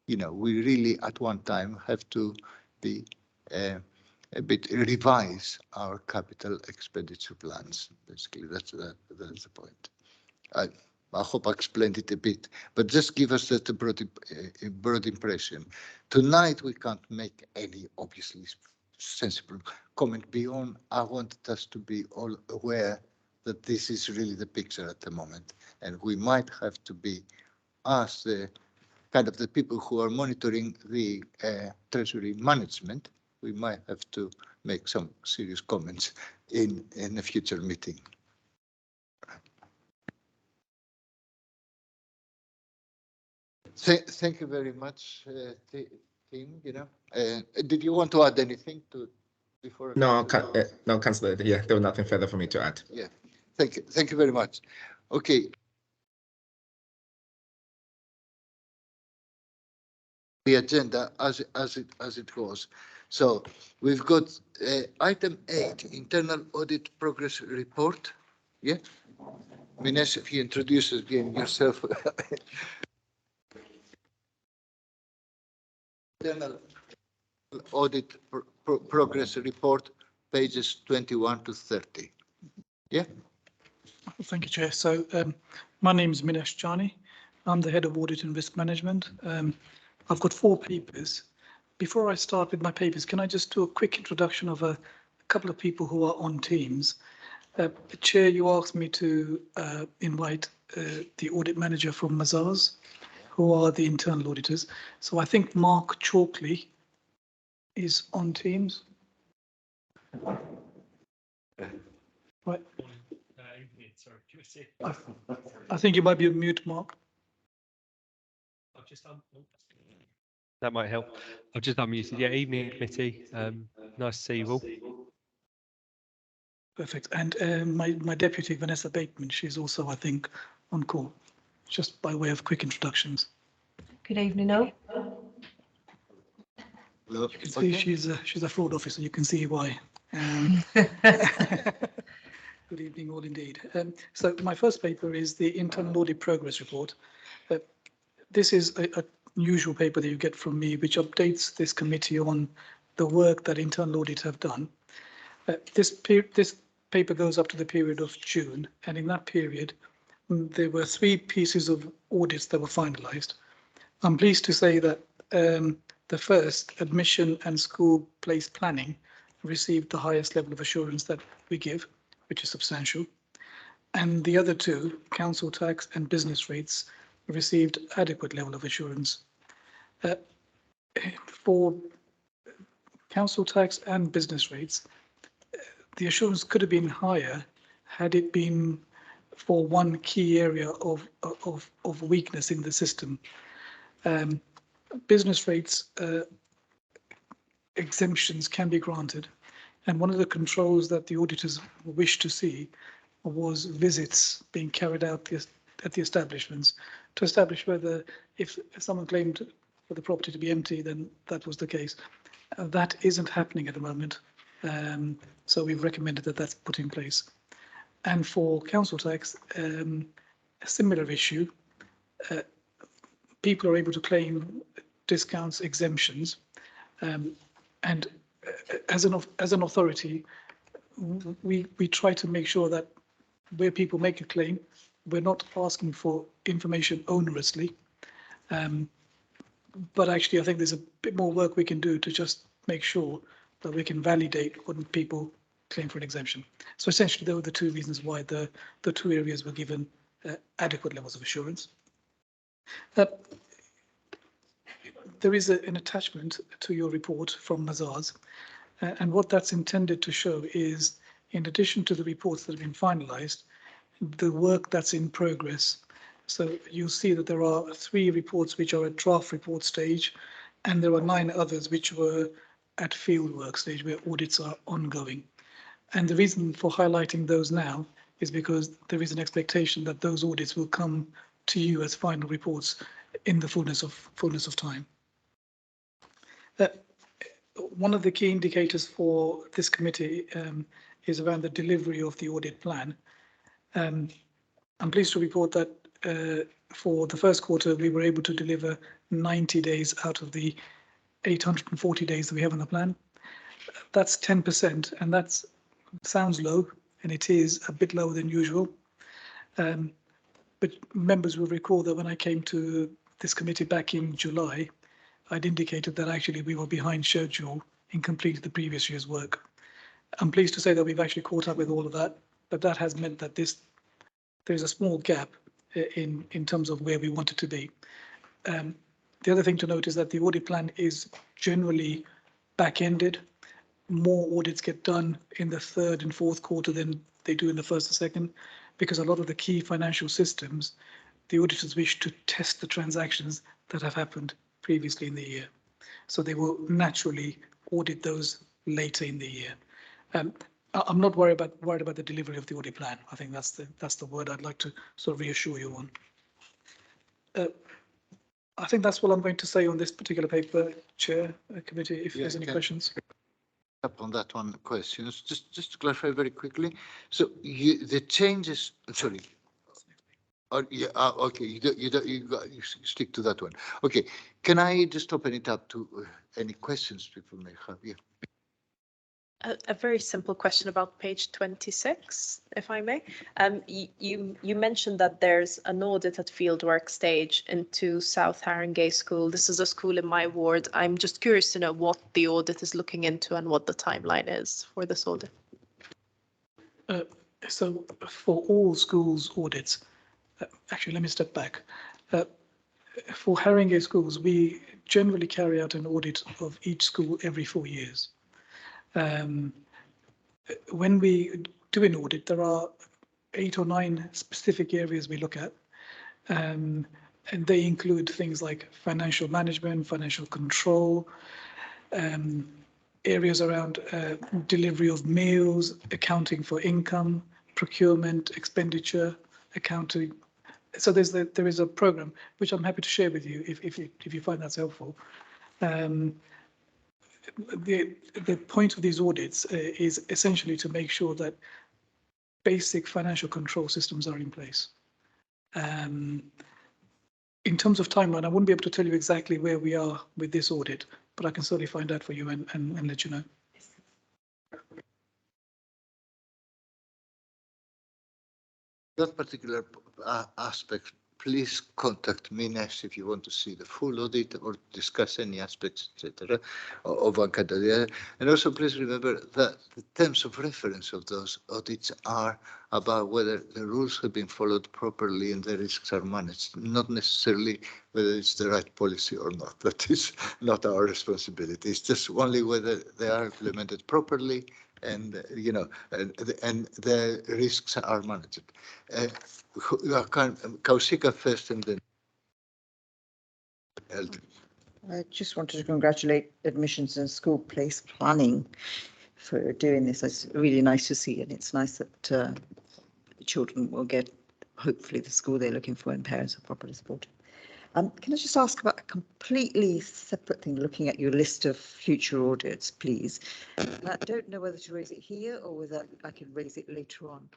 we really at one time have to be a bit revise our capital expenditure plans. Basically, that's the point. I hope I explained it a bit, but just give us that broad impression. Tonight, we can't make any, obviously, sensible comment beyond. I wanted us to be all aware that this is really the picture at the moment, and we might have to be, as the kind of the people who are monitoring the treasury management, we might have to make some serious comments in a future meeting. Thank you very much, team. Did you want to add anything before? No, no, Councillor. Yeah, there was nothing further for me to add. Yeah, thank you. Thank you very much. Okay. The agenda as it was. So we've got item 8, internal audit progress report. Yeah, Mines, if you introduce again yourself. Internal audit progress report, pages 21 to 30. Yeah. Thank you, Chair. So my name is Minesh Jani. I'm the head of audit and risk management. I've got 4 papers. Before I start with my papers, can I just do a quick introduction of a couple of people who are on Teams? Chair, you asked me to invite the audit manager from Mazars, who are the internal auditors. So I think Mark Chalkley is on Teams. Right. I think you might be on mute, Mark. That might help. I've just unmuted. Yeah, evening committee. Nice to see you all. Perfect. And my deputy, Vanessa Bateman, she's also, I think, on call, just by way of quick introductions. Good evening, all. You can see she's a fraud officer. You can see why. Good evening, all indeed. So my first paper is the internal audit progress report. This is a usual paper that you get from me, which updates this committee on the work that internal audit have done. This paper goes up to the period of June, and in that period, there were 3 pieces of audits that were finalised. I'm pleased to say that the first, admission and school place planning, received the highest level of assurance that we give, which is substantial. And the other 2, council tax and business rates, received adequate level of assurance. For council tax and business rates, the assurance could have been higher had it been for one key area of weakness in the system. Business rates exemptions can be granted, and one of the controls that the auditors wish to see was visits being carried out at the establishments to establish whether, if someone claimed for the property to be empty, then that was the case. That isn't happening at the moment, so we've recommended that that's put in place. And for council tax, a similar issue. People are able to claim discounts, exemptions, and as an authority, we try to make sure that where people make a claim, we're not asking for information onerously. But actually, I think there's a bit more work we can do to just make sure that we can validate when people claim for an exemption. So essentially, there were the two reasons why the two areas were given adequate levels of assurance. There is an attachment to your report from Mazars, and what that's intended to show is, in addition to the reports that have been finalised, the work that's in progress. So you'll see that there are 3 reports which are at draft report stage, and there are 9 others which were at field work stage where audits are ongoing. And the reason for highlighting those now is because there is an expectation that those audits will come to you as final reports in the fullness of time. One of the key indicators for this committee is around the delivery of the audit plan. I'm pleased to report that for the first quarter, we were able to deliver 90 days out of the 840 days that we have on the plan. That's 10%, and that sounds low, and it is a bit lower than usual. But members will recall that when I came to this committee back in July, I'd indicated that actually we were behind schedule in completing the previous year's work. I'm pleased to say that we've actually caught up with all of that, but that has meant that there's a small gap in terms of where we want it to be. The other thing to note is that the audit plan is generally back-ended. More audits get done in the 3rd and 4th quarter than they do in the 1st and 2nd, because a lot of the key financial systems, the auditors wish to test the transactions that have happened previously in the year. So they will naturally audit those later in the year. I'm not worried about the delivery of the audit plan. I think that's the word I'd like to sort of reassure you on. I think that's what I'm going to say on this particular paper, Chair, Committee, if there's any questions. Up on that one, questions, just to clarify very quickly. So the changes, sorry. Okay, you stick to that one. Okay, can I just open it up to any questions people may have? Yeah. A very simple question about page 26, if I may. You mentioned that there's an audit at fieldwork stage into South Haringey School. This is a school in my ward. I'm just curious to know what the audit is looking into and what the timeline is for this audit. So for all schools audits, actually, let me step back. For Haringey schools, we generally carry out an audit of each school every 4 years. When we do an audit, there are 8 or 9 specific areas we look at, and they include things like financial management, financial control, areas around delivery of meals, accounting for income, procurement, expenditure, accounting. So there is a program which I'm happy to share with you if you find that's helpful. The point of these audits is essentially to make sure that basic financial control systems are in place. In terms of timeline, I wouldn't be able to tell you exactly where we are with this audit, but I can certainly find out for you and let you know. That particular aspect, please contact me next if you want to see the full audit or discuss any aspects, etc., of one kind or the other. And also, please remember that the terms of reference of those audits are about whether the rules have been followed properly and the risks are managed, not necessarily whether it's the right policy or not. That is not our responsibility. It's just only whether they are implemented properly and and the risks are managed. Kausika first and then Elton. I just wanted to congratulate admissions and school place planning for doing this. It's really nice to see, and it's nice that the children will get, hopefully, the school they're looking for and parents are properly supported. Can I just ask about a completely separate thing, looking at your list of future audits, please? And I don't know whether to raise it here or whether I can raise it later on,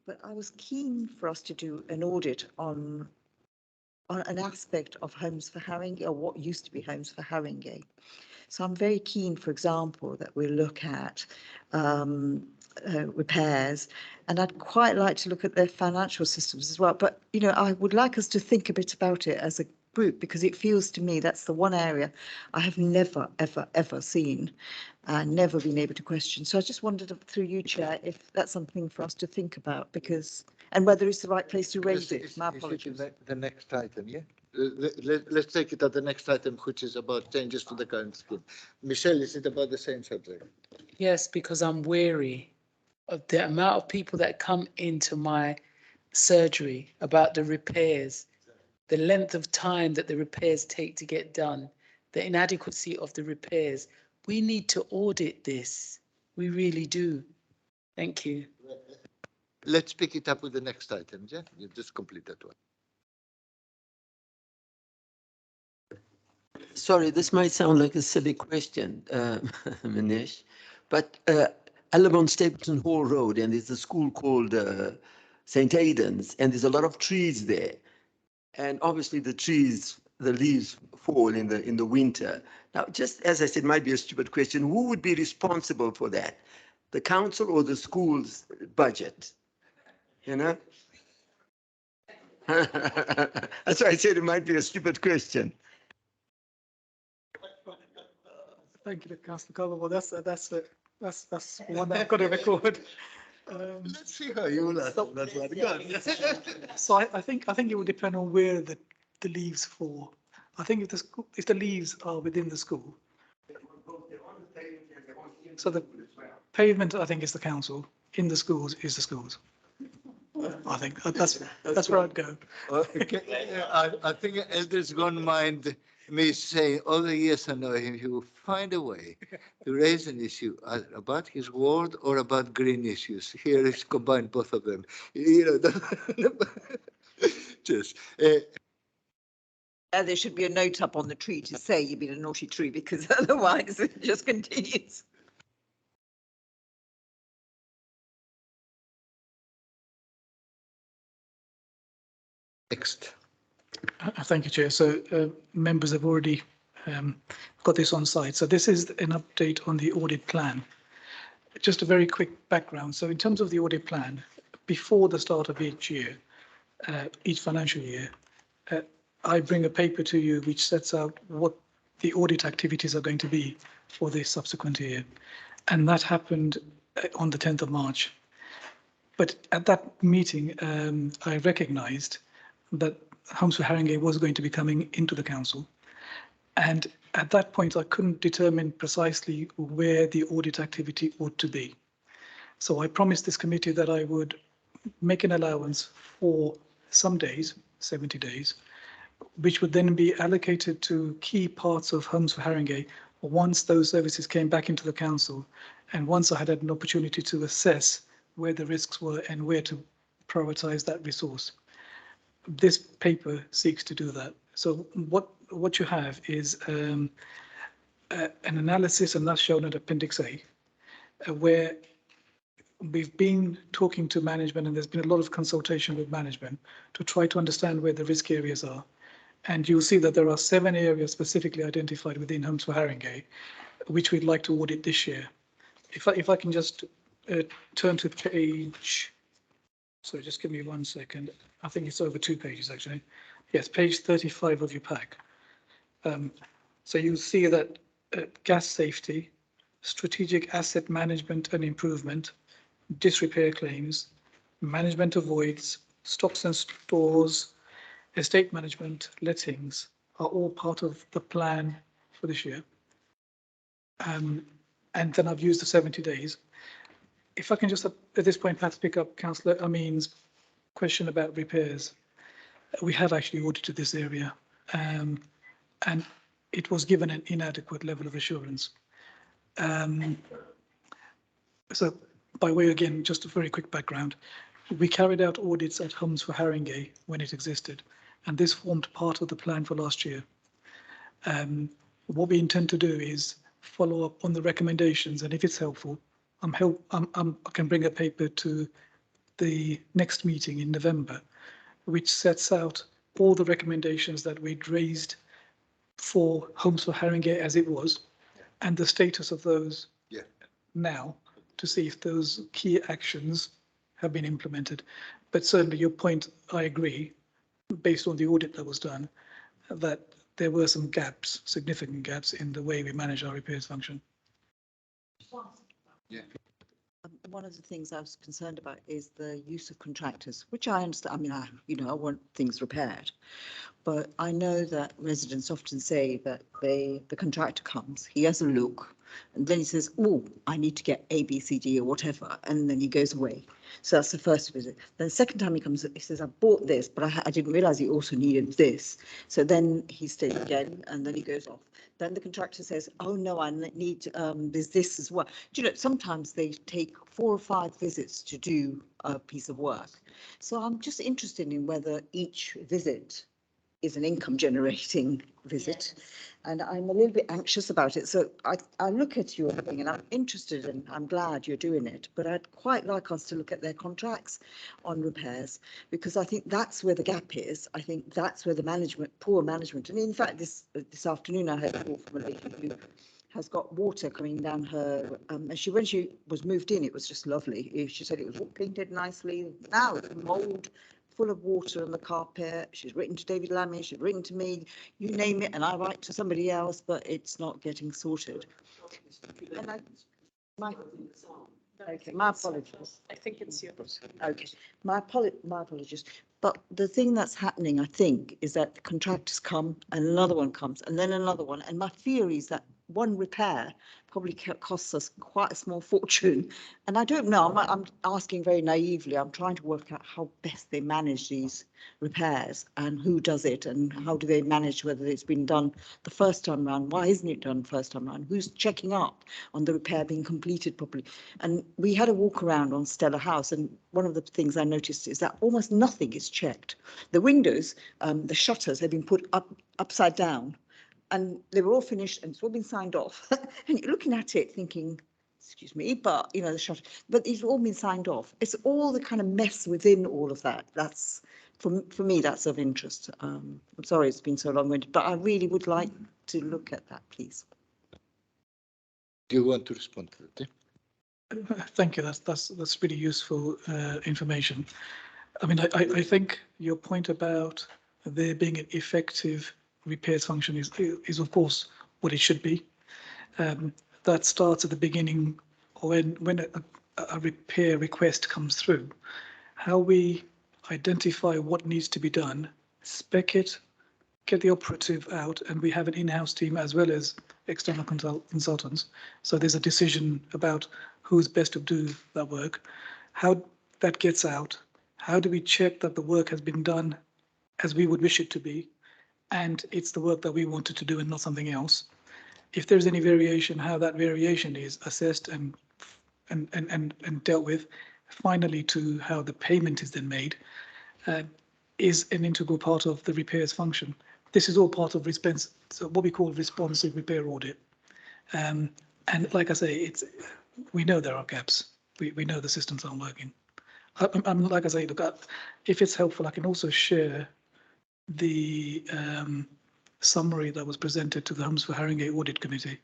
but I was keen for us to do an audit on an aspect of Homes for Haringey, or what used to be Homes for Haringey. So I'm very keen, for example, that we look at repairs, and I'd quite like to look at their financial systems as well. But, you know, I would like us to think a bit about it as a group, because it feels to me that's the one area I have never, ever, ever seen and never been able to question. So I just wondered through you, Chair, if that's something for us to think about, because, and whether it's the right place to raise it. My apologies. The next item, yeah? Let's take it at the next item, which is about changes to the current scheme. Michelle, is it about the same subject? Yes, because I'm weary of the amount of people that come into my surgery about the repairs, the length of time that the repairs take to get done, the inadequacy of the repairs. We need to audit this. We really do. Thank you. Let's pick it up with the next item, yeah? You just complete that one. Sorry, this might sound like a silly question, Manish, but Alabon Stapleton Hall Road, and there's a school called St. Aidan's, and there's a lot of trees there. And obviously the trees, the leaves fall in the winter. Now, just as I said, might be a stupid question, who would be responsible for that? The council or the school's budget? You know? That's why I said it might be a stupid question. Thank you, Councillor Carver. Well, that's one that I've got to record. Let's see how you will answer that one. Go on. So I think it would depend on where the leaves fall. I think if the leaves are within the school. So the pavement, I think, is the council. In the schools is the schools. I think that's where I'd go. Okay. I think Elders gone mind me saying all the years I know him, he will find a way to raise an issue about his ward or about green issues. Here is combined both of them. You know, just. There should be a note up on the tree to say you've been a naughty tree, because otherwise it just continues. Next. Thank you, Chair. So members have already got this on site. So this is an update on the audit plan. Just a very quick background. So in terms of the audit plan, before the start of each year, each financial year, I bring a paper to you which sets out what the audit activities are going to be for the subsequent year. And that happened on the 10th of March. But at that meeting, I recognised that Homes for Haringey was going to be coming into the council. And at that point, I couldn't determine precisely where the audit activity ought to be. So I promised this committee that I would make an allowance for some days, 70 days, which would then be allocated to key parts of Homes for Haringey once those services came back into the council, and once I had an opportunity to assess where the risks were and where to prioritise that resource. This paper seeks to do that. So what you have is an analysis, and that's shown at Appendix A, where we've been talking to management, and there's been a lot of consultation with management to try to understand where the risk areas are. And you'll see that there are 7 areas specifically identified within Homes for Haringey, which we'd like to audit this year. If I can just turn to page, sorry, just give me 1 second. I think it's over 2 pages actually. Yes, page 35 of your pack. So you'll see that gas safety, strategic asset management and improvement, disrepair claims, management of voids, stocks and stores, estate management, lettings are all part of the plan for this year. And then I've used the 70 days. If I can just at this point perhaps pick up Councillor Amin's question about repairs. We have actually audited this area, and it was given an inadequate level of assurance. So by way, again, just a very quick background, we carried out audits at Homes for Haringey when it existed, and this formed part of the plan for last year. What we intend to do is follow up on the recommendations, and if it's helpful, I can bring a paper to the next meeting in November, which sets out all the recommendations that we'd raised for Homes for Haringey as it was, and the status of those now, to see if those key actions have been implemented. But certainly your point, I agree, based on the audit that was done, that there were some gaps, significant gaps in the way we manage our repairs function. One of the things I was concerned about is the use of contractors, which I understand. I mean, I want things repaired, but I know that residents often say that the contractor comes, he has a look, and then he says, oh, I need to get A, B, C, D or whatever, and then he goes away. So that's the first visit. Then the second time he comes, he says, I bought this, but I didn't realize he also needed this. So then he stays again, and then he goes off. Then the contractor says, oh no, I need, there's this as well. Do you know, sometimes they take 4 or 5 visits to do a piece of work. So I'm just interested in whether each visit is an income generating visit. Yes. And I'm a little bit anxious about it. So I look at your thing and I'm interested and I'm glad you're doing it, but I'd quite like us to look at their contracts on repairs, because I think that's where the gap is. I think that's where the management, poor management. And in fact, this afternoon I heard a call from a lady who has got water coming down her, and when she was moved in, it was just lovely. She said it was all painted nicely. Now it's mold, full of water on the carpet. She's written to David Lammy, she's written to me, you name it, and I write to somebody else, but it's not getting sorted. And my apologies. I think it's yours. Okay, my apologies. But the thing that's happening, I think, is that the contractors come and another one comes and then another one. And my fear is that one repair probably costs us quite a small fortune. And I don't know, I'm asking very naively, I'm trying to work out how best they manage these repairs and who does it and how do they manage whether it's been done the first time round. Why isn't it done first time round? Who's checking up on the repair being completed properly? And we had a walk around on Stella House, and one of the things I noticed is that almost nothing is checked. The windows, the shutters have been put upside down, and they were all finished and it's all been signed off. And you're looking at it thinking, excuse me, but you know, the shutter, but it's all been signed off. It's all the kind of mess within all of that. That's for me, that's of interest. I'm sorry it's been so long-winded, but I really would like to look at that, please. Do you want to respond to that? Thank you. That's really useful information. I mean, I think your point about there being an effective repairs function is of course what it should be. That starts at the beginning, or when a repair request comes through. How we identify what needs to be done, spec it, get the operative out, and we have an in-house team as well as external consultants. So there's a decision about who's best to do that work, how that gets out, how do we check that the work has been done as we would wish it to be, and it's the work that we wanted to do and not something else. If there's any variation, how that variation is assessed and dealt with, finally to how the payment is then made, is an integral part of the repairs function. This is all part of so what we call responsive repair audit. And like I say, we know there are gaps. We know the systems aren't working. I'm like I say, look, if it's helpful, I can also share the summary that was presented to the Homes for Haringey Audit Committee,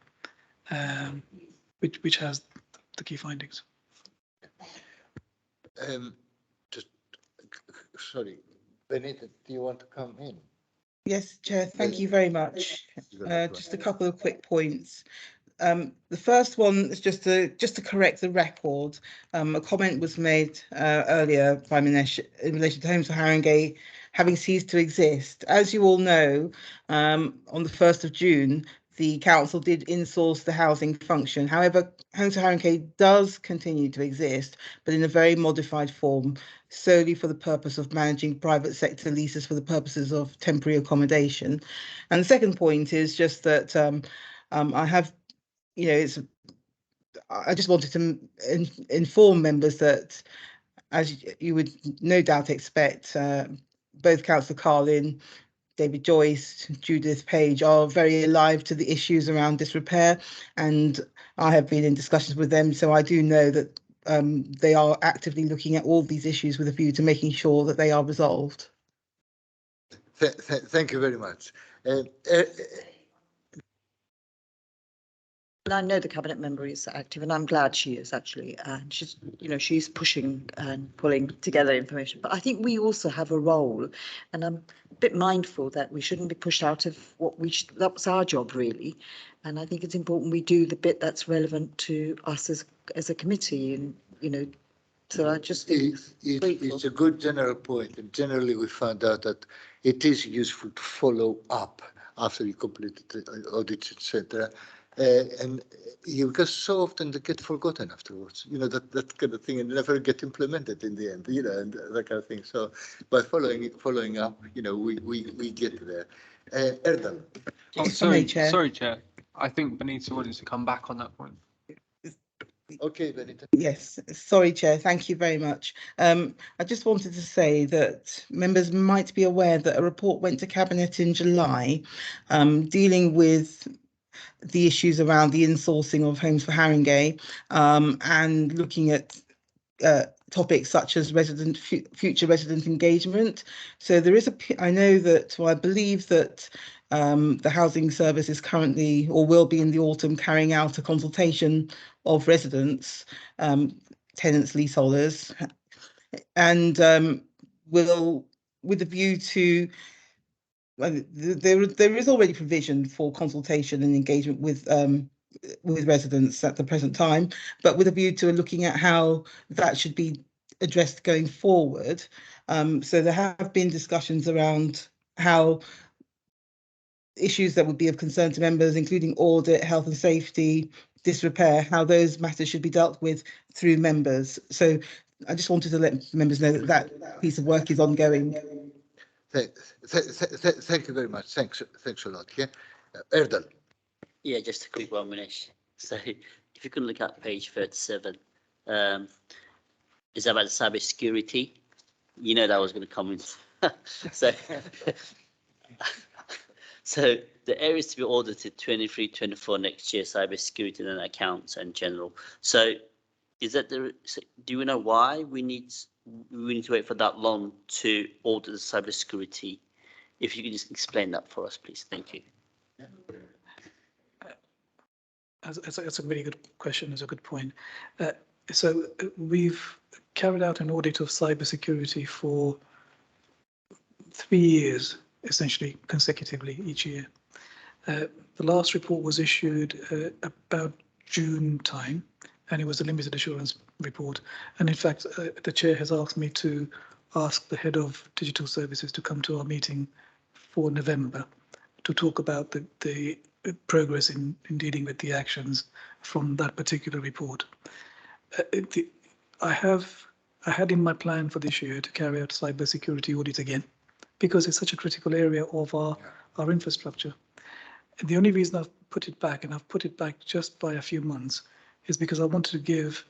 which has the key findings. Sorry, Benita, do you want to come in? Yes, Chair, thank you very much. Just a couple of quick points. The first one is just to correct the record. A comment was made earlier by Minesh in relation to Homes for Haringey having ceased to exist. As you all know, on the 1st of June, the council did insource the housing function. However, Homes for Haringey does continue to exist, but in a very modified form, solely for the purpose of managing private sector leases for the purposes of temporary accommodation. And the second point is just that I have, you know, I just wanted to inform members that, as you would no doubt expect, both Councillor Carlin, David Joyce, Judith Page are very alive to the issues around disrepair, and I have been in discussions with them, so I do know that they are actively looking at all these issues with a view to making sure that they are resolved. Thank you very much. And I know the cabinet member is active, and I'm glad she is actually. And she's, she's pushing and pulling together information. But I think we also have a role, and I'm a bit mindful that we shouldn't be pushed out of what that's our job really. And I think it's important we do the bit that's relevant to us as a committee, and so I just think it's a good general point, and generally we found out that it is useful to follow up after you completed the audits, etc. And because so often they get forgotten afterwards, that kind of thing, and never get implemented in the end, and that kind of thing. So by following up, we get there. Erdal. Oh, sorry, Chair. I think Benita wanted to come back on that point. Okay, Benita. Yes, sorry, Chair. Thank you very much. I just wanted to say that members might be aware that a report went to Cabinet in July dealing with the issues around the insourcing of Homes for Haringey and looking at topics such as future resident engagement. So there is I believe that the housing service is currently or will be in the autumn carrying out a consultation of residents, tenants, leaseholders, and will, with a view to there is already provision for consultation and engagement with residents at the present time, but with a view to looking at how that should be addressed going forward. So there have been discussions around how issues that would be of concern to members, including audit, health and safety, disrepair, how those matters should be dealt with through members. So I just wanted to let members know that that piece of work is ongoing. Thank you very much. Thanks a lot. Yeah, Erdal. Yeah, just a quick 1 minute. So if you can look at page 37, it's about cyber security. That was going to come in. So the areas to be audited 23, 24 next year, cyber security and accounts and general. So is that do you know why we need to wait for that long to audit the cyber security? If you could just explain that for us, please. Thank you. That's a very good question. It's a good point. So we've carried out an audit of cybersecurity for 3 years, essentially consecutively each year. The last report was issued about June time, and it was a limited assurance report. And in fact, the chair has asked me to ask the head of digital services to come to our meeting for November to talk about the progress in dealing with the actions from that particular report. I had in my plan for this year to carry out cybersecurity audit again, because it's such a critical area of our infrastructure. And the only reason I've put it back, and I've put it back just by a few months, is because I wanted to give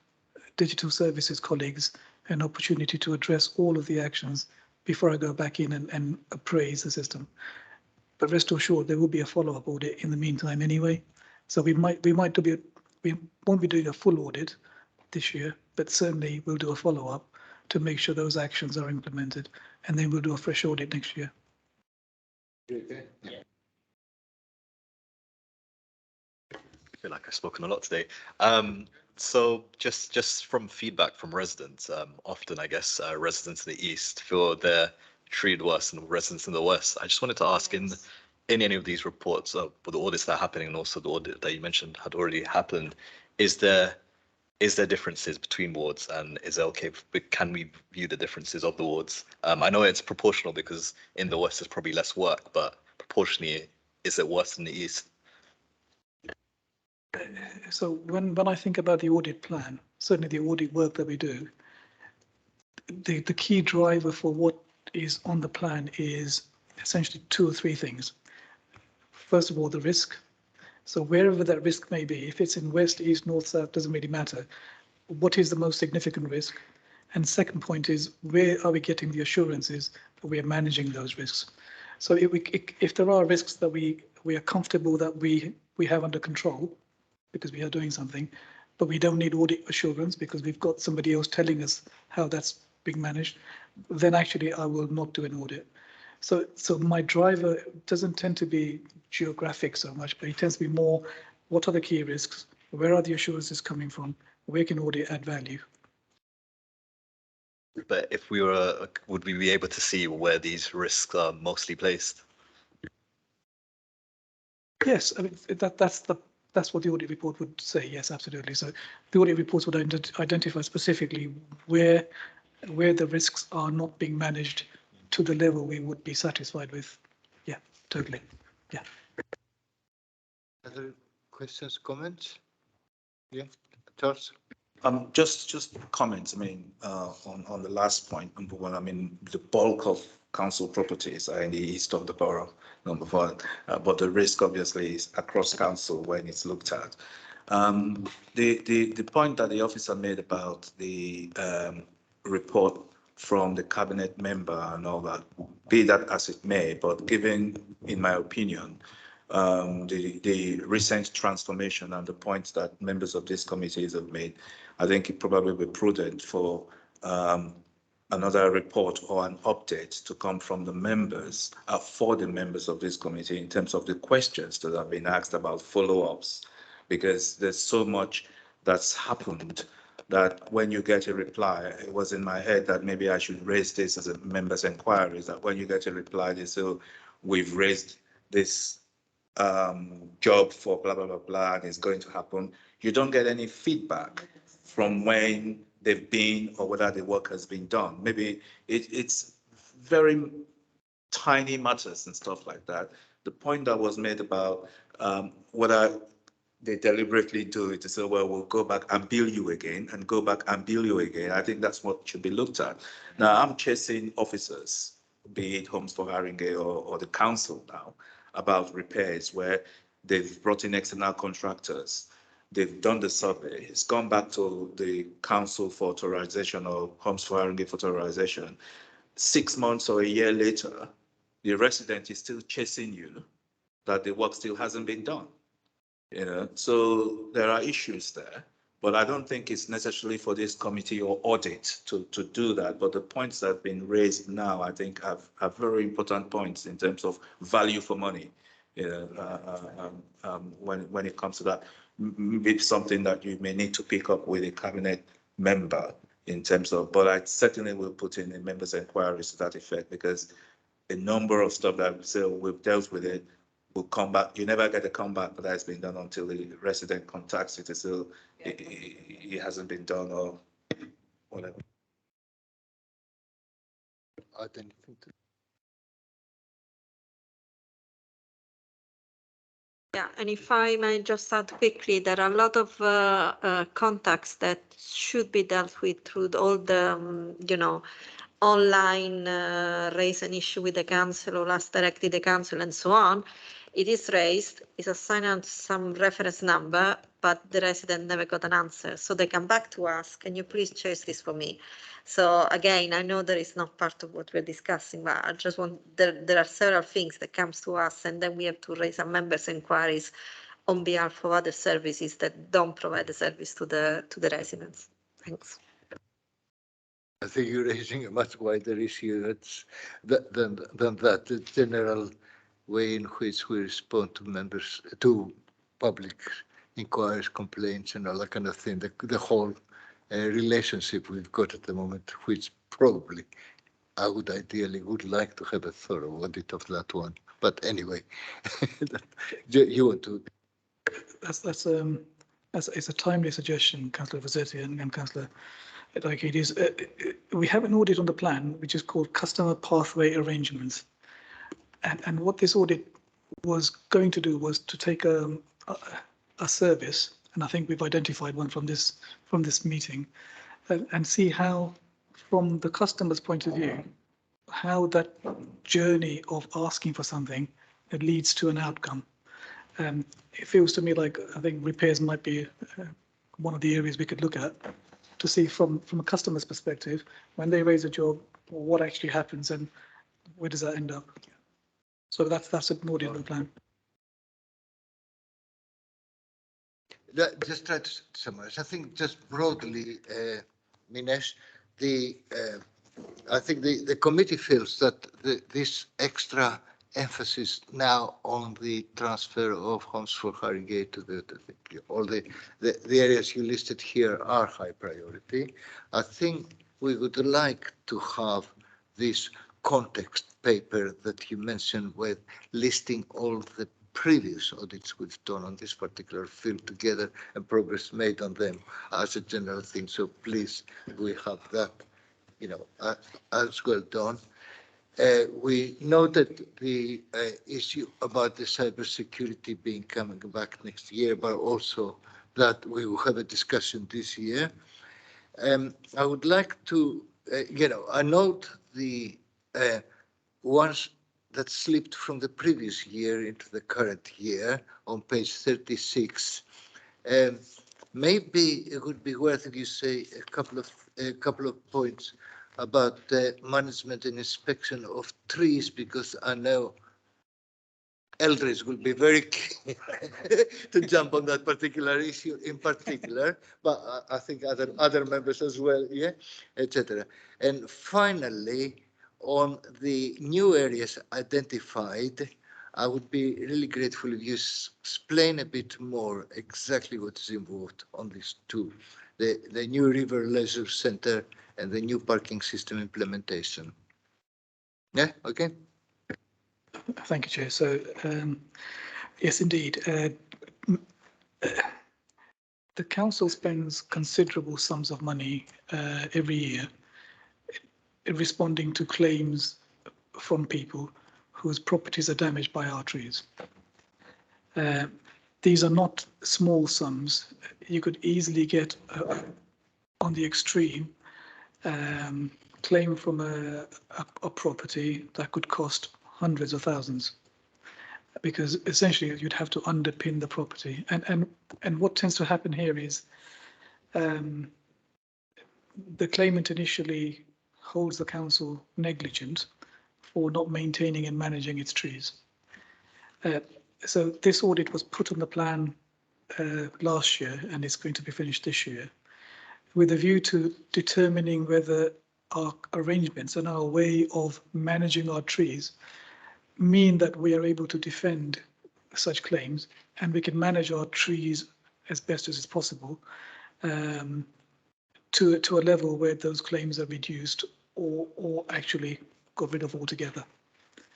digital services colleagues an opportunity to address all of the actions before I go back in and appraise the system. But rest assured, there will be a follow-up audit in the meantime anyway. So we won't be doing a full audit this year, but certainly we'll do a follow-up to make sure those actions are implemented, and then we'll do a fresh audit next year. I feel like I've spoken a lot today. So just from feedback from residents, often I guess residents in the East feel they're treated worse than residents in the West. I just wanted to ask in any of these reports, for the audits that are happening and also the audit that you mentioned had already happened, is there differences between wards, and is it okay? Can we view the differences of the wards? I know it's proportional because in the West there's probably less work, but proportionally, is it worse than the East? So when I think about the audit plan, certainly the audit work that we do, the key driver for what is on the plan is essentially 2 or 3 things. First of all, the risk. So wherever that risk may be, if it's in west, east, north, south, doesn't really matter. What is the most significant risk? And second point is, where are we getting the assurances that we are managing those risks? So if there are risks that we are comfortable that we have under control, because we are doing something, but we don't need audit assurance because we've got somebody else telling us how that's being managed, then actually I will not do an audit. So my driver doesn't tend to be geographic so much, but it tends to be more what are the key risks? Where are the assurances coming from? Where can audit add value? But if we were, would we be able to see where these risks are mostly placed? Yes, I mean, that's what the audit report would say. Yes, absolutely. So the audit reports would identify specifically where the risks are not being managed to the level we would be satisfied with. Yeah, totally. Yeah. Other questions, comments? Yeah, Charles? Just comments. I mean, on the last point, number one, I mean, the bulk of council properties are in the east of the borough, number one, but the risk obviously is across council when it's looked at. The point that the officer made about the report from the cabinet member and all that, be that as it may, but given, in my opinion, the recent transformation and the points that members of this committees have made, I think it probably would be prudent for another report or an update to come from the members, for the members of this committee in terms of the questions that have been asked about follow-ups, because there's so much that's happened that when you get a reply, it was in my head that maybe I should raise this as a members' inquiries, that when you get a reply, they say, oh, we've raised this job for blah, blah, blah, blah, and it's going to happen. You don't get any feedback from when they've been or whether the work has been done. Maybe it's very tiny matters and stuff like that. The point that was made about whether they deliberately do it to say, well, we'll go back and bill you again and go back and bill you again. I think that's what should be looked at. Now, I'm chasing officers, be it Homes for Haringey or the council now, about repairs where they've brought in external contractors. They've done the survey. It's gone back to the council for authorization or Homes for Haringey for authorization. 6 months or a year later, the resident is still chasing you that the work still hasn't been done. You know, so there are issues there, but I don't think it's necessarily for this committee or audit to do that. But the points that have been raised now, I think, have very important points in terms of value for money. You know, when it comes to that, maybe something that you may need to pick up with a cabinet member in terms of. But I certainly will put in a members' inquiries to that effect, because a number of stuff that say we've dealt with it will come back. You never get a comeback that has been done until the resident contacts you to say it hasn't been done or whatever. Yeah, and if I may just add quickly, there are a lot of contacts that should be dealt with through all the, you know, online raise an issue with the council or ask directly the council and so on. It is raised, is assigned out some reference number, but the resident never got an answer. So they come back to us, can you please chase this for me? So again, I know that it's not part of what we're discussing, but I just want, there are several things that comes to us, and then we have to raise our members' inquiries on behalf of other services that don't provide the service to the residents. Thanks. I think you're raising a much wider issue than that. The general way in which we respond to members, to public inquiries, complaints, and all that kind of thing. The whole relationship we've got at the moment, which probably I would ideally like to have a thorough audit of that one. But anyway, you want to? That's it's a timely suggestion, Councillor Vazetti and Councillor. Like it is, we have an audit on the plan which is called Customer Pathway Arrangements, and what this audit was going to do was to take a service, and I think we've identified one from this meeting, and see how, from the customer's point of view, how that journey of asking for something leads to an outcome. It feels to me like I think repairs might be one of the areas we could look at to see from a customer's perspective, when they raise a job, what actually happens and where does that end up? So that's an audit of the plan. Just try to summarize. I think just broadly, Minesh, I think the committee feels that this extra emphasis now on the transfer of homes for Harrogate to all the areas you listed here are high priority. I think we would like to have this context paper that you mentioned with listing all the previous audits we've done on this particular field together and progress made on them as a general thing. So please, we have that, as well done. We noted the issue about the cybersecurity being coming back next year, but also that we will have a discussion this year. I would like to, I note the ones that slipped from the previous year into the current year on page 36. Maybe it would be worth if you say a couple of points about the management and inspection of trees, because I know Eldridge will be very keen to jump on that particular issue in particular, but I think other members as well, yeah, etc. And finally, on the new areas identified, I would be really grateful if you explain a bit more exactly what is involved on these two, the new River Leisure Center and the new parking system implementation. Yeah, okay. Thank you, Chair. So, yes, indeed. The council spends considerable sums of money every year responding to claims from people whose properties are damaged by our trees. These are not small sums. You could easily get, on the extreme, claim from a property that could cost hundreds of thousands, because essentially you'd have to underpin the property. And what tends to happen here is the claimant initially holds the council negligent for not maintaining and managing its trees. So this audit was put on the plan last year and is going to be finished this year, with a view to determining whether our arrangements and our way of managing our trees mean that we are able to defend such claims and we can manage our trees as best as is possible to a level where those claims are reduced or actually got rid of altogether.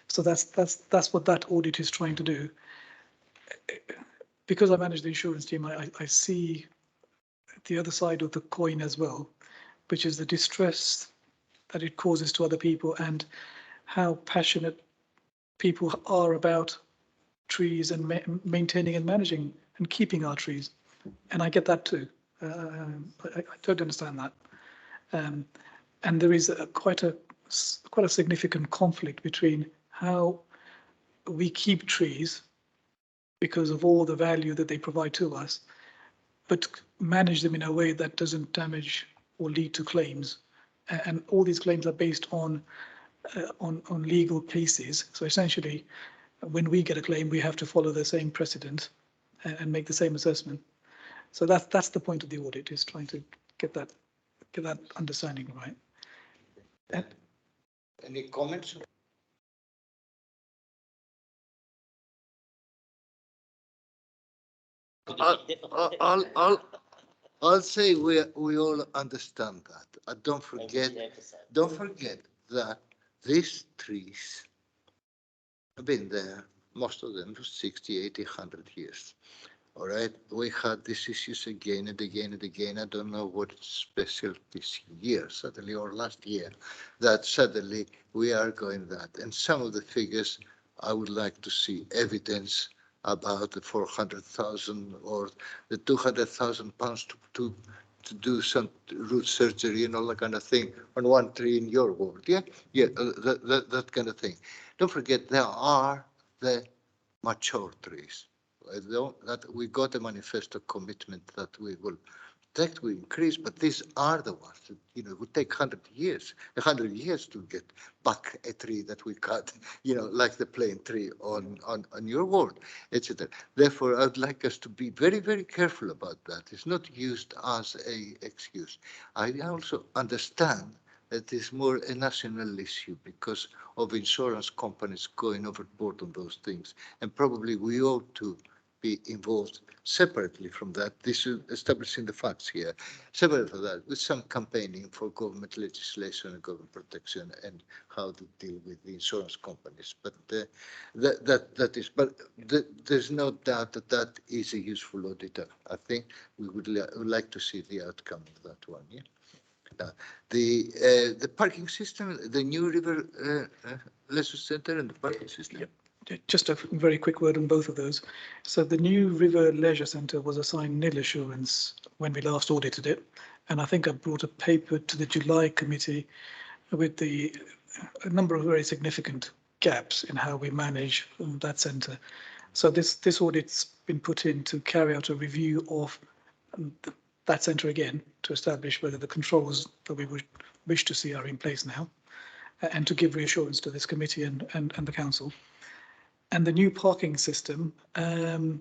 So that's what that audit is trying to do. Because I manage the insurance team, I see the other side of the coin as well, which is the distress that it causes to other people and how passionate people are about trees and maintaining and managing and keeping our trees. And I get that too. I totally understand that. And there is quite a significant conflict between how we keep trees because of all the value that they provide to us, but manage them in a way that doesn't damage or lead to claims. And all these claims are based on legal cases. So essentially, when we get a claim, we have to follow the same precedent and make the same assessment. So that's the point of the audit, is trying to get that understanding right. And any comments? I'll say we all understand that. Don't forget that these trees have been there, most of them for 60, 80, 100 years. All right, we had these issues again and again and again. I don't know what's special this year, suddenly, or last year, that suddenly we are going that. And some of the figures, I would like to see evidence about the 400,000 or the 200,000 pounds to do some root surgery and all that kind of thing on one tree in your ward. Yeah, that kind of thing. Don't forget, there are the mature trees. That we got a manifesto commitment that we will protect, we increase, but these are the ones that, it would take 100 years to get back a tree that we cut, like the plane tree on your ward, etc. Therefore, I would like us to be very, very careful about that. It's not used as a excuse. I also understand it is more a national issue because of insurance companies going overboard on those things. And probably we ought to be involved separately from that. This is establishing the facts here. Separate from that, with some campaigning for government legislation and government protection and how to deal with the insurance companies. But there's no doubt that that is a useful auditor. I think we would like to see the outcome of that one. Yeah. The parking system, the new River Leicester Centre and the parking system. Yep. Just a very quick word on both of those. So the new River Leisure Centre was assigned nil assurance when we last audited it. And I think I brought a paper to the July committee with a number of very significant gaps in how we manage that centre. So this audit's been put in to carry out a review of that centre again to establish whether the controls that we would wish to see are in place now and to give reassurance to this committee and the council. And the new parking system, so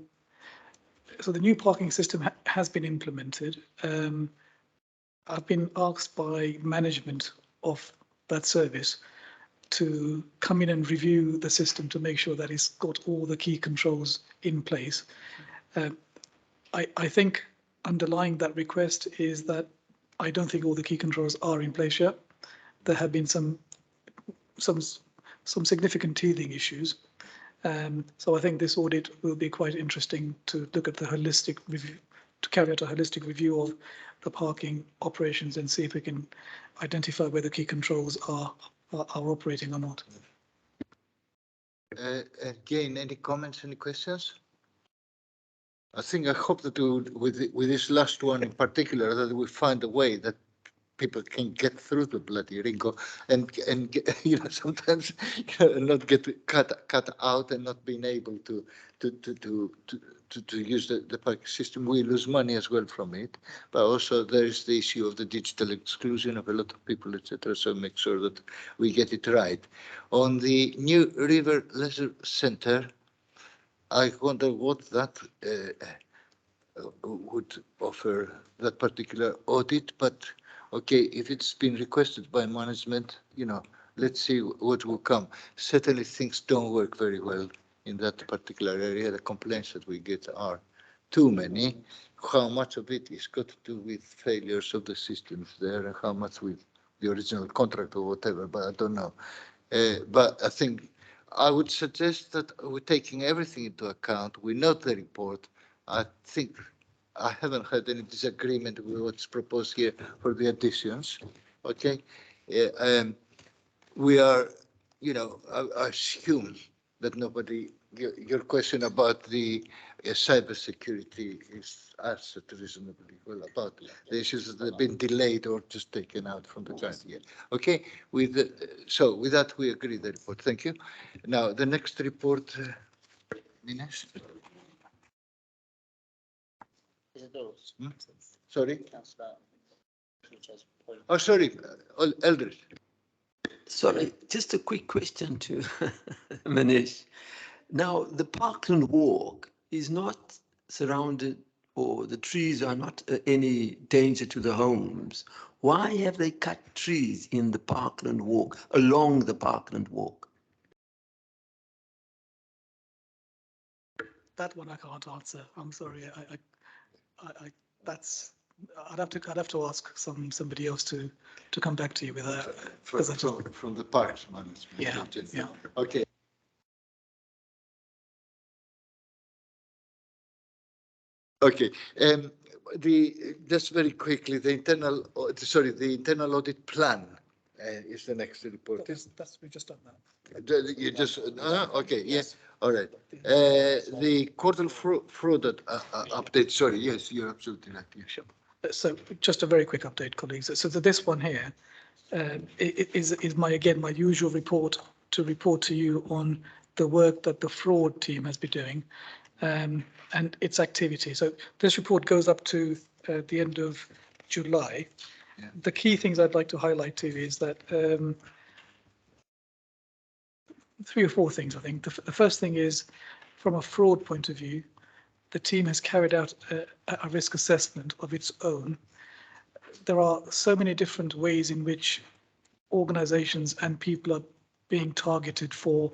the new parking system has been implemented. I've been asked by management of that service to come in and review the system to make sure that it's got all the key controls in place. I think underlying that request is that I don't think all the key controls are in place yet. There have been some significant teething issues. So I think this audit will be quite interesting to look at the holistic review, to carry out a holistic review of the parking operations and see if we can identify whether key controls are operating or not. Again, any comments, any questions? I hope that with this last one in particular, that we find a way that people can get through the bloody Ringo and sometimes not get cut out and not being able to use the parking system. We lose money as well from it, but also there is the issue of the digital exclusion of a lot of people, etc. So make sure that we get it right. On the new River Leisure Centre, I wonder what that would offer, that particular audit, but okay, if it's been requested by management, let's see what will come. Certainly things don't work very well in that particular area. The complaints that we get are too many. How much of it is got to do with failures of the systems there and how much with the original contract or whatever, but I don't know. But I think I would suggest that we're taking everything into account. We note the report. I think I haven't had any disagreement with what's proposed here for the additions. Okay. We are, I assume that nobody, your question about the cyber security is answered reasonably well about the issues that have been delayed or just taken out from the current year. Okay, so with that we agree the report. Thank you. Now the next report, Ines. Sorry. Oh, sorry, Eldridge. Sorry, just a quick question to Manish. Now, the Parkland Walk is not surrounded, or the trees are not any danger to the homes. Why have they cut trees in the Parkland Walk, along the Parkland Walk? That one I can't answer. I'm sorry. I'd have to ask somebody else to come back to you with that. From the parks management. Yeah. Okay. Okay. Just very quickly, the internal audit plan is the next report. We've just done that. You just okay. Yes. All right. The quarterly fraud update. Sorry. Yes, you're absolutely right. Yeah. Sure. So just a very quick update, colleagues. So this one here is my usual report to you on the work that the fraud team has been doing and its activity. So this report goes up to the end of July. Yeah. The key things I'd like to highlight to you is that 3 or 4 things, I think. The first thing is, from a fraud point of view, the team has carried out a risk assessment of its own. There are so many different ways in which organizations and people are being targeted for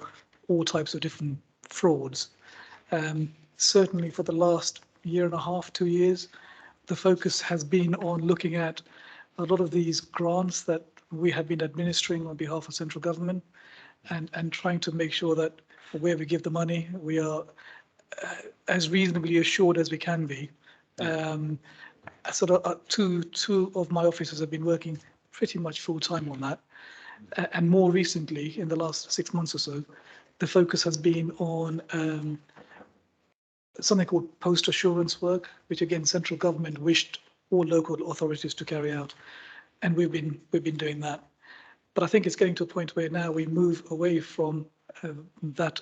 all types of different frauds. Certainly for the last year and a half, 2 years, the focus has been on looking at a lot of these grants that we have been administering on behalf of central government and trying to make sure that where we give the money, we are as reasonably assured as we can be. Sort of two of my officers have been working pretty much full time on that. And more recently, in the last 6 months or so, the focus has been on something called post assurance work, which again, central government wished all local authorities to carry out. And we've been doing that. But I think it's getting to a point where now we move away from that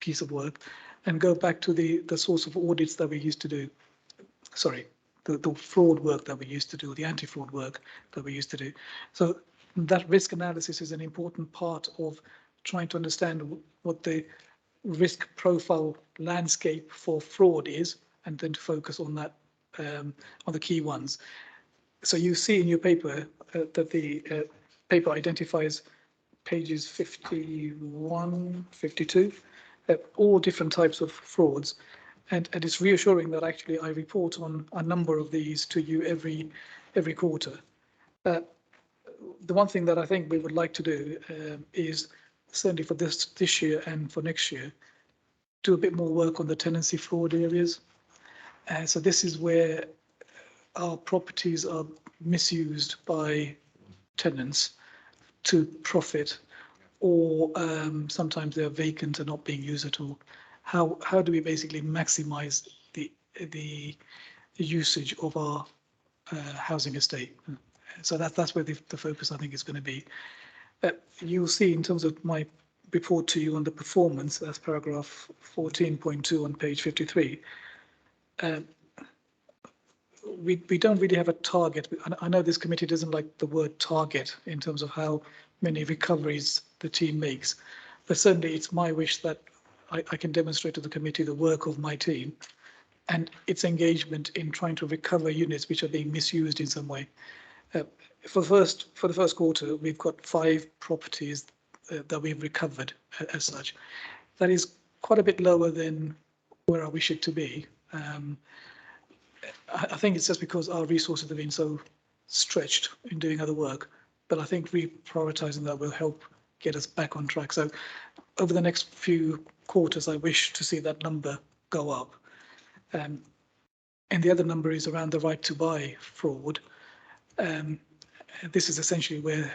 piece of work and go back to the source of audits that we used to do. Sorry, the fraud work that we used to do, the anti-fraud work that we used to do. So that risk analysis is an important part of trying to understand what the risk profile landscape for fraud is, and then to focus on that, on the key ones. So you see in your paper that the paper identifies pages 51, 52, all different types of frauds. And it's reassuring that actually I report on a number of these to you every quarter. The one thing that I think we would like to do is, certainly for this year and for next year, do a bit more work on the tenancy fraud areas. So this is where our properties are misused by tenants to profit, or sometimes they're vacant and not being used at all. How do we basically maximize the usage of our housing estate? So that's where the focus, I think, is going to be. You'll see in terms of my report to you on the performance, that's paragraph 14.2 on page 53. We don't really have a target. I know this committee doesn't like the word target in terms of how many recoveries the team makes, but certainly it's my wish that I can demonstrate to the committee the work of my team and its engagement in trying to recover units which are being misused in some way. For the first quarter, we've got 5 properties that we've recovered as such. That is quite a bit lower than where I wish it to be. I think it's just because our resources have been so stretched in doing other work, but I think reprioritizing that will help get us back on track. So over the next few quarters, I wish to see that number go up. And the other number is around the right to buy fraud. This is essentially where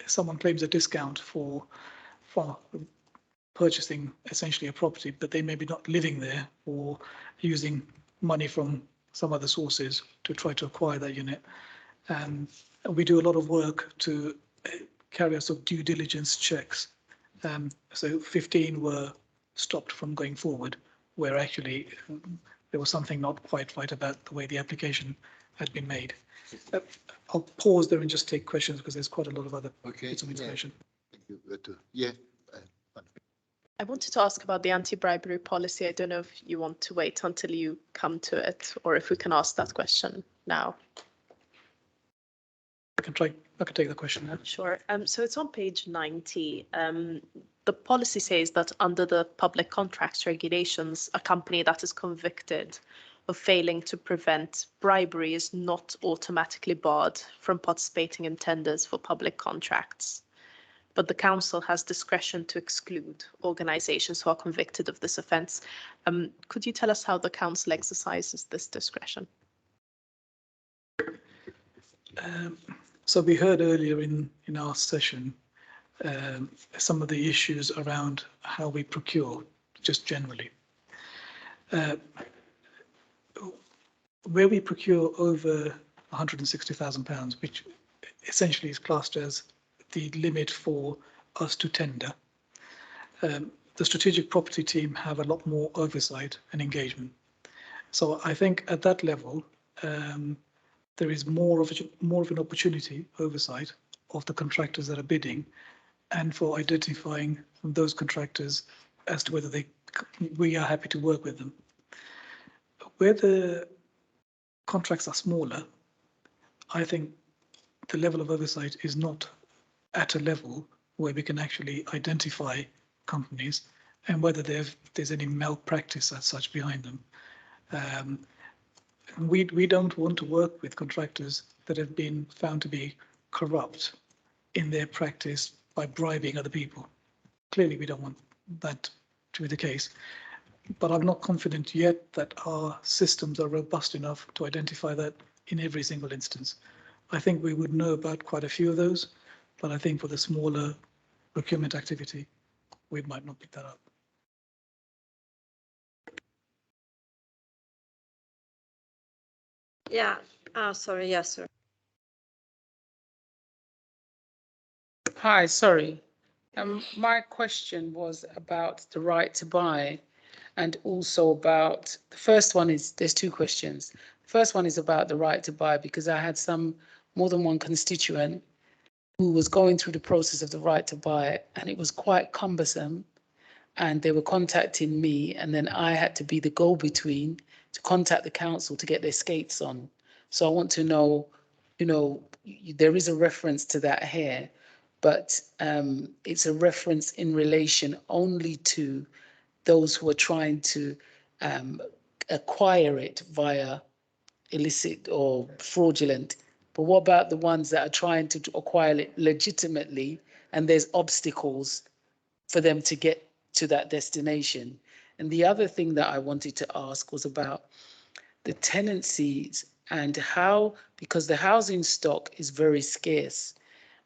someone claims a discount for purchasing essentially a property, but they may be not living there or using money from some other sources to try to acquire that unit. And we do a lot of work to carry out some due diligence checks. So 15 were stopped from going forward, where actually there was something not quite right about the way the application had been made. I'll pause there and just take questions because there's quite a lot of other bits of information. Thank you. Yeah. I wanted to ask about the anti-bribery policy. I don't know if you want to wait until you come to it, or if we can ask that question now. I can take the question now. Sure. So it's on page 90. The policy says that under the public contracts regulations, a company that is convicted of failing to prevent bribery is not automatically barred from participating in tenders for public contracts. But the council has discretion to exclude organisations who are convicted of this offence. Could you tell us how the council exercises this discretion? So we heard earlier in our session some of the issues around how we procure, just generally. Where we procure over £160,000, which essentially is classed as the limit for us to tender, the strategic property team have a lot more oversight and engagement. So I think at that level, there is more of an opportunity oversight of the contractors that are bidding, and for identifying those contractors as to whether we are happy to work with them. Where the contracts are smaller, I think the level of oversight is not at a level where we can actually identify companies and whether there's any malpractice as such behind them. We don't want to work with contractors that have been found to be corrupt in their practice by bribing other people. Clearly, we don't want that to be the case. But I'm not confident yet that our systems are robust enough to identify that in every single instance. I think we would know about quite a few of those, but I think for the smaller procurement activity, we might not pick that up. Yeah, sorry, yes, sir. Hi, sorry. My question was about the right to buy and also about, the first one is, there's two questions. The first one is about the right to buy because I had more than one constituent who was going through the process of the right to buy and it was quite cumbersome and they were contacting me and then I had to be the go-between to contact the council to get their skates on. So I want to know, there is a reference to that here, but it's a reference in relation only to those who are trying to acquire it via illicit or fraudulent. But what about the ones that are trying to acquire it legitimately and there's obstacles for them to get to that destination? And the other thing that I wanted to ask was about the tenancies and how, because the housing stock is very scarce.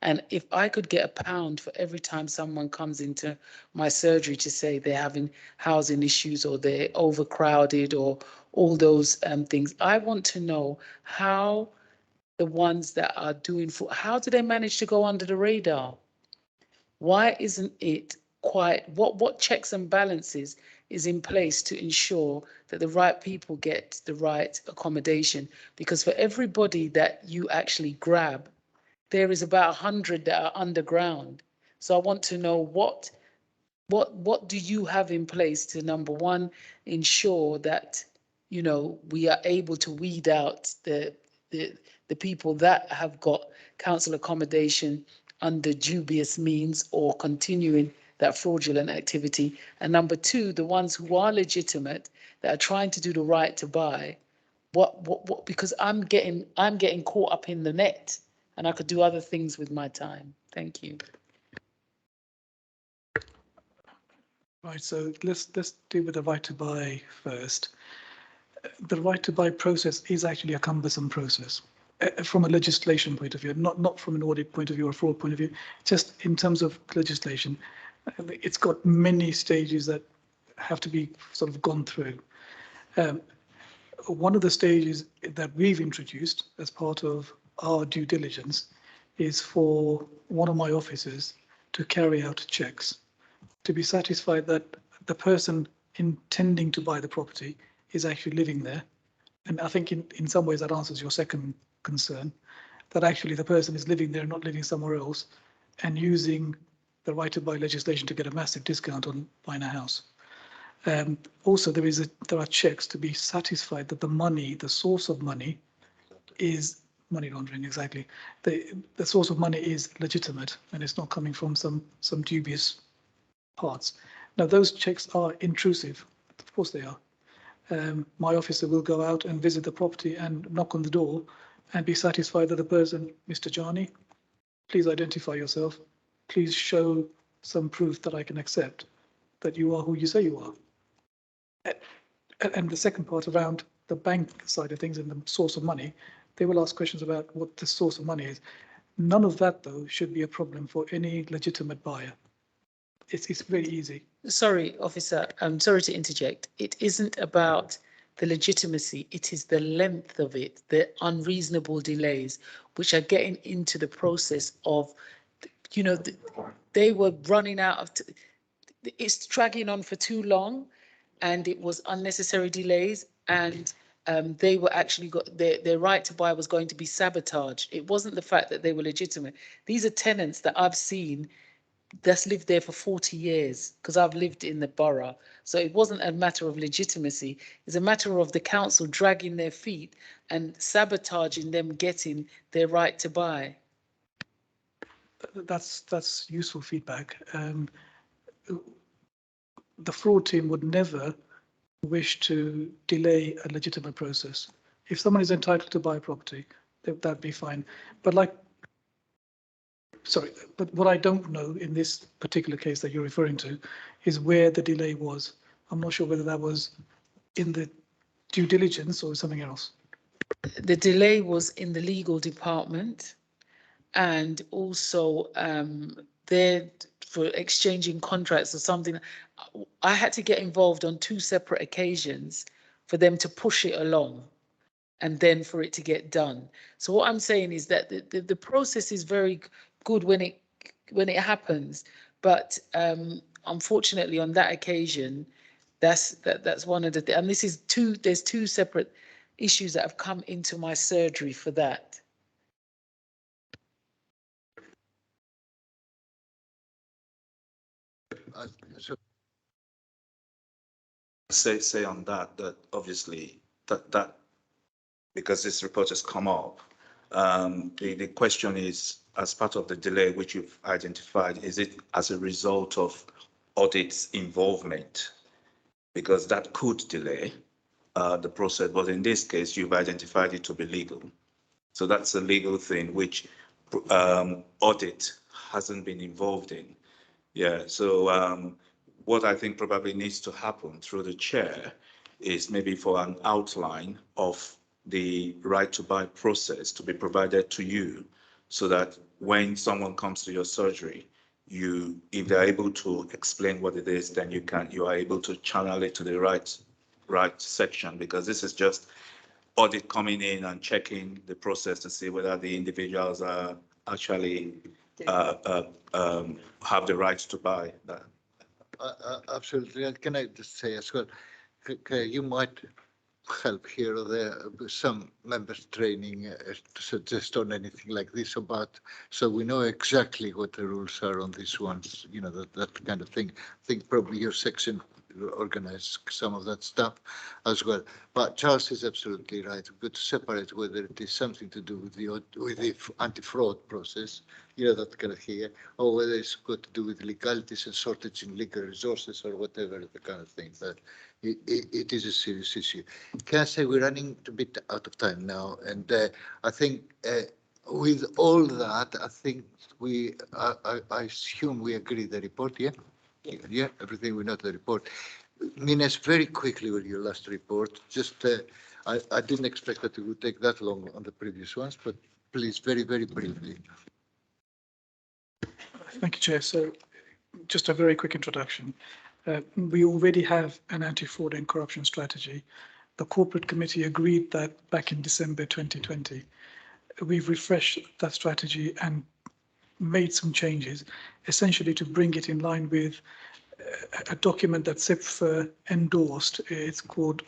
And if I could get £1 for every time someone comes into my surgery to say they're having housing issues or they're overcrowded or all those things, I want to know how the ones that are doing, how do they manage to go under the radar? Why isn't it quite, what checks and balances is in place to ensure that the right people get the right accommodation? Because for everybody that you actually grab, there is about 100 that are underground. So I want to know what do you have in place to, number one, ensure that, we are able to weed out the people that have got council accommodation under dubious means or continuing that fraudulent activity. And number two, the ones who are legitimate, that are trying to do the right to buy, what because I'm getting caught up in the net and I could do other things with my time. Thank you. Right, so let's deal with the right to buy first. The right to buy process is actually a cumbersome process from a legislation point of view, not from an audit point of view or a fraud point of view, just in terms of legislation. It's got many stages that have to be sort of gone through. One of the stages that we've introduced as part of our due diligence is for one of my officers to carry out checks to be satisfied that the person intending to buy the property is actually living there. And I think in some ways that answers your second concern, that actually the person is living there, not living somewhere else, and using the right to buy legislation to get a massive discount on buying a house. Also, there are checks to be satisfied that the source of money is money laundering, exactly. The source of money is legitimate and it's not coming from some dubious parts. Now, those checks are intrusive. Of course they are. My officer will go out and visit the property and knock on the door and be satisfied that the person, Mr. Jani, please identify yourself. Please show some proof that I can accept that you are who you say you are. And the second part around the bank side of things and the source of money, they will ask questions about what the source of money is. None of that, though, should be a problem for any legitimate buyer. It's very easy. Sorry, officer, I'm sorry to interject. It isn't about the legitimacy, it is the length of it, the unreasonable delays, which are getting into the process of, they were running out of, it's dragging on for too long and it was unnecessary delays and they were actually their right to buy was going to be sabotaged. It wasn't the fact that they were legitimate. These are tenants that I've seen that's lived there for 40 years because I've lived in the borough. So it wasn't a matter of legitimacy. It's a matter of the council dragging their feet and sabotaging them getting their right to buy. That's useful feedback. The fraud team would never wish to delay a legitimate process. If someone is entitled to buy property, that'd be fine. But but what I don't know in this particular case that you're referring to is where the delay was. I'm not sure whether that was in the due diligence or something else. The delay was in the legal department, and also there for exchanging contracts or something. I had to get involved on 2 separate occasions for them to push it along and then for it to get done. So what I'm saying is that the process is very good when it happens, but unfortunately on that occasion, that's one of the, and this is there's 2 separate issues that have come into my surgery for that. Say on that obviously that because this report has come up, the question is, as part of the delay which you've identified, is it as a result of audit's involvement? Because that could delay the process, but in this case, you've identified it to be legal. So that's a legal thing which audit hasn't been involved in. Yeah, so what I think probably needs to happen through the chair is maybe for an outline of the right to buy process to be provided to you, so that when someone comes to your surgery, if they're able to explain what it is, then you are able to channel it to the right section, because this is just audit coming in and checking the process to see whether the individuals are actually have the right to buy that. Absolutely. And can I just say as well, you might help here or there with some members training to suggest on anything like this so we know exactly what the rules are on these ones, that kind of thing. I think probably your section organize some of that stuff as well. But Charles is absolutely right. We've got to separate whether it is something to do with the anti-fraud process, that kind of here, or whether it's got to do with legalities and shortage in legal resources or whatever, the kind of thing. But it is a serious issue. Can I say we're running a bit out of time now, and I think with all that, I think I assume we agree the report, yeah? Yeah, everything we know the report. Nines, very quickly with your last report, just I didn't expect that it would take that long on the previous ones, but please, very, very briefly. Thank you, Chair. So just a very quick introduction. We already have an anti-fraud and corruption strategy. The corporate committee agreed that back in December 2020. We've refreshed that strategy and made some changes, essentially to bring it in line with a document that CIPFA endorsed. It's called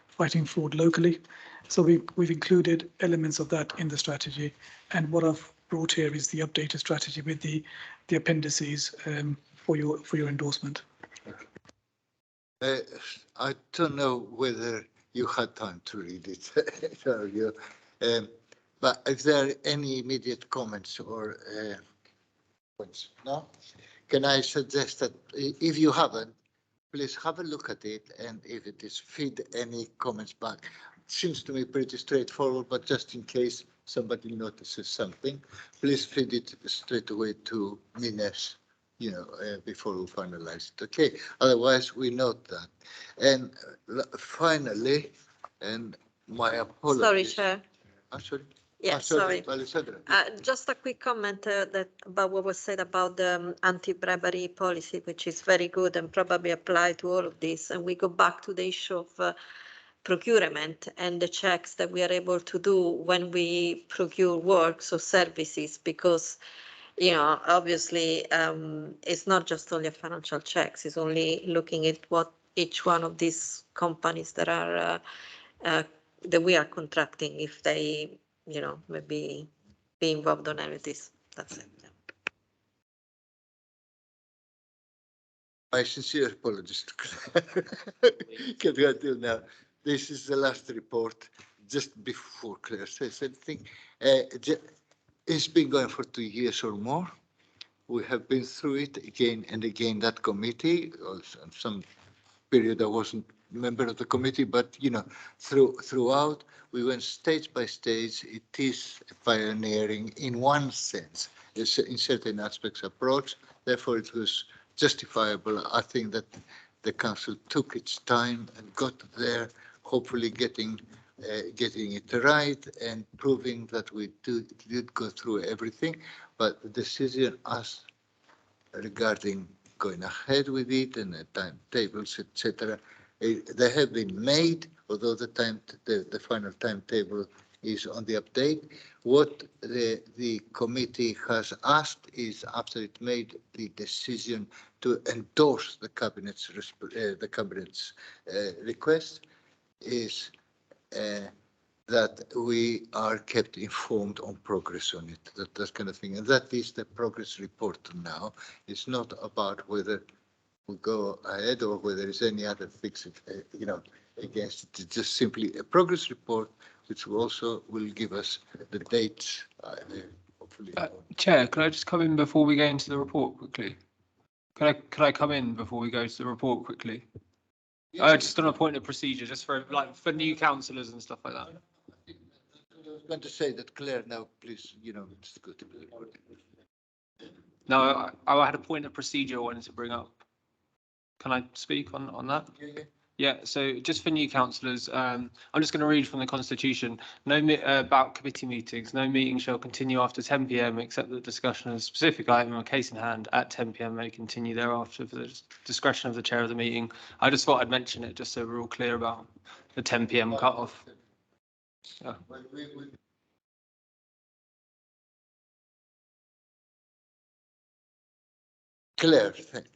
Fighting Fraud Locally. So we've included elements of that in the strategy. And what I've brought here is the updated strategy with the appendices for your endorsement. I don't know whether you had time to read it, but if there are any immediate comments or points, no? Can I suggest that if you haven't, please have a look at it, and if it is, feed any comments back. It seems to me pretty straightforward, but just in case somebody notices something, please feed it straight away to Nines, before we finalize it. Okay, otherwise we note that. And finally, and my apologies. Sorry, Chair. Sorry. Yeah, sorry. Alessandra. Just a quick comment about what was said about the anti-bribery policy, which is very good and probably apply to all of this. And we go back to the issue of procurement and the checks that we are able to do when we procure works or services, because obviously it's not just only a financial checks, it's only looking at what each one of these companies that are that we are contracting, if they maybe be involved on any of this. That's it. Yeah. My sincere apologies to Claire. Can't go until now. This is the last report. Just before Claire says anything, It's been going for 2 years or more. We have been through it again and again, that committee, some period I wasn't member of the committee, but throughout we went stage by stage. It is pioneering in one sense, it's in certain aspects approach. Therefore, it was justifiable. I think that the council took its time and got there, hopefully getting it right and proving that we did go through everything. But the decision as regarding going ahead with it and the timetables, etc., they have been made, although the final timetable is on the update. What the committee has asked is, after it made the decision to endorse the cabinet's request, is that we are kept informed on progress on it, that kind of thing. And that is the progress report now. It's not about whether we go ahead or whether there's any other fix, against it. It's just simply a progress report, which also will give us the dates, hopefully. Chair, could I just come in before we go into the report quickly? Could I come in before we go to the report quickly? Just on a point of procedure, just for new councillors and stuff like that. I was going to say that, Claire, now please, it's good. No, I had a point of procedure I wanted to bring up. Can I speak on that? Yeah, so just for new councillors, I'm just going to read from the Constitution. About committee meetings. No meeting shall continue after 10 p.m. except the discussion of a specific item or case in hand at 10 p.m. may continue thereafter for the discretion of the chair of the meeting. I just thought I'd mention it just so we're all clear about the 10 p.m. cut-off. Yeah. Claire, thank you.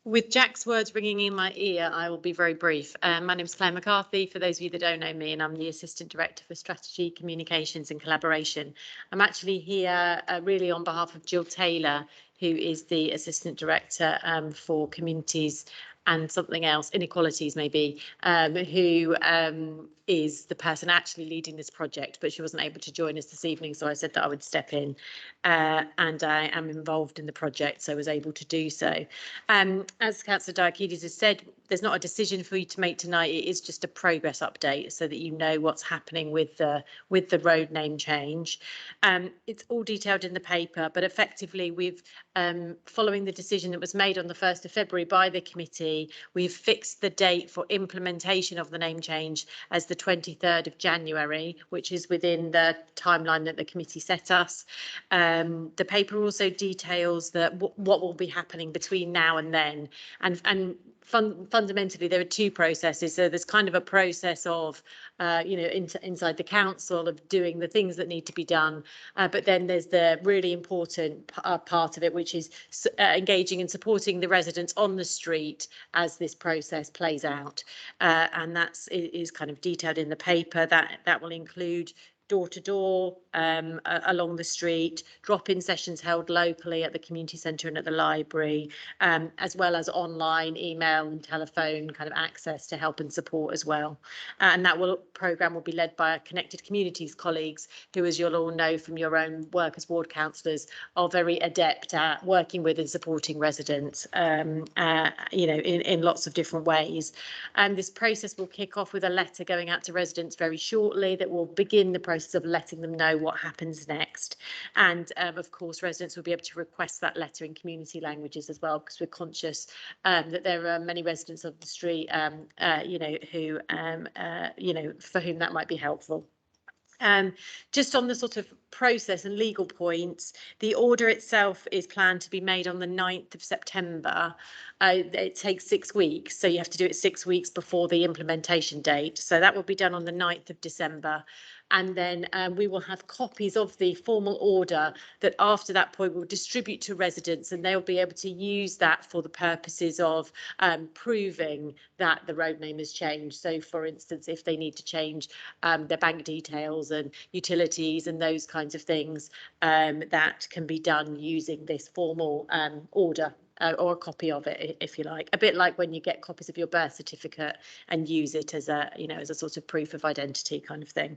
With Jack's words ringing in my ear, I will be very brief. My name is Claire McCarthy, for those of you that don't know me, and I'm the Assistant Director for Strategy, Communications and Collaboration. I'm actually here really on behalf of Jill Taylor, who is the Assistant Director for Communities and something else, inequalities maybe, who is the person actually leading this project, but she wasn't able to join us this evening, so I said that I would step in, and I am involved in the project, so I was able to do so. As Councillor Diakides has said, there's not a decision for you to make tonight. It is just a progress update so that you know what's happening with the road name change. It's all detailed in the paper, but effectively we've, following the decision that was made on the 1st of February by the committee, we've fixed the date for implementation of the name change as the 23rd of January, which is within the timeline that the committee set us. The paper also details that what will be happening between now and then, and fundamentally there are two processes. So there's kind of a process of inside the council of doing the things that need to be done, but then there's the really important part of it, which is engaging and supporting the residents on the street as this process plays out, and that is kind of detailed in the paper. That will include door-to-door along the street, drop-in sessions held locally at the community centre and at the library, as well as online, email and telephone kind of access to help and support as well. And that programme will be led by our Connected Communities colleagues, who, as you'll all know from your own work as ward councillors, are very adept at working with and supporting residents, in lots of different ways. And this process will kick off with a letter going out to residents very shortly that will begin the process of letting them know what happens next. And of course, residents will be able to request that letter in community languages as well, because we're conscious that there are many residents of the street, who, for whom that might be helpful. Just on the sort of process and legal points, the order itself is planned to be made on the 9th of September. It takes 6 weeks, so you have to do it 6 weeks before the implementation date. So that will be done on the 9th of December. And then we will have copies of the formal order that after that point we'll distribute to residents, and they'll be able to use that for the purposes of proving that the road name has changed. So for instance, if they need to change their bank details and utilities and those kinds of things, that can be done using this formal order. Or a copy of it, if you like, a bit like when you get copies of your birth certificate and use it as a, as a sort of proof of identity kind of thing.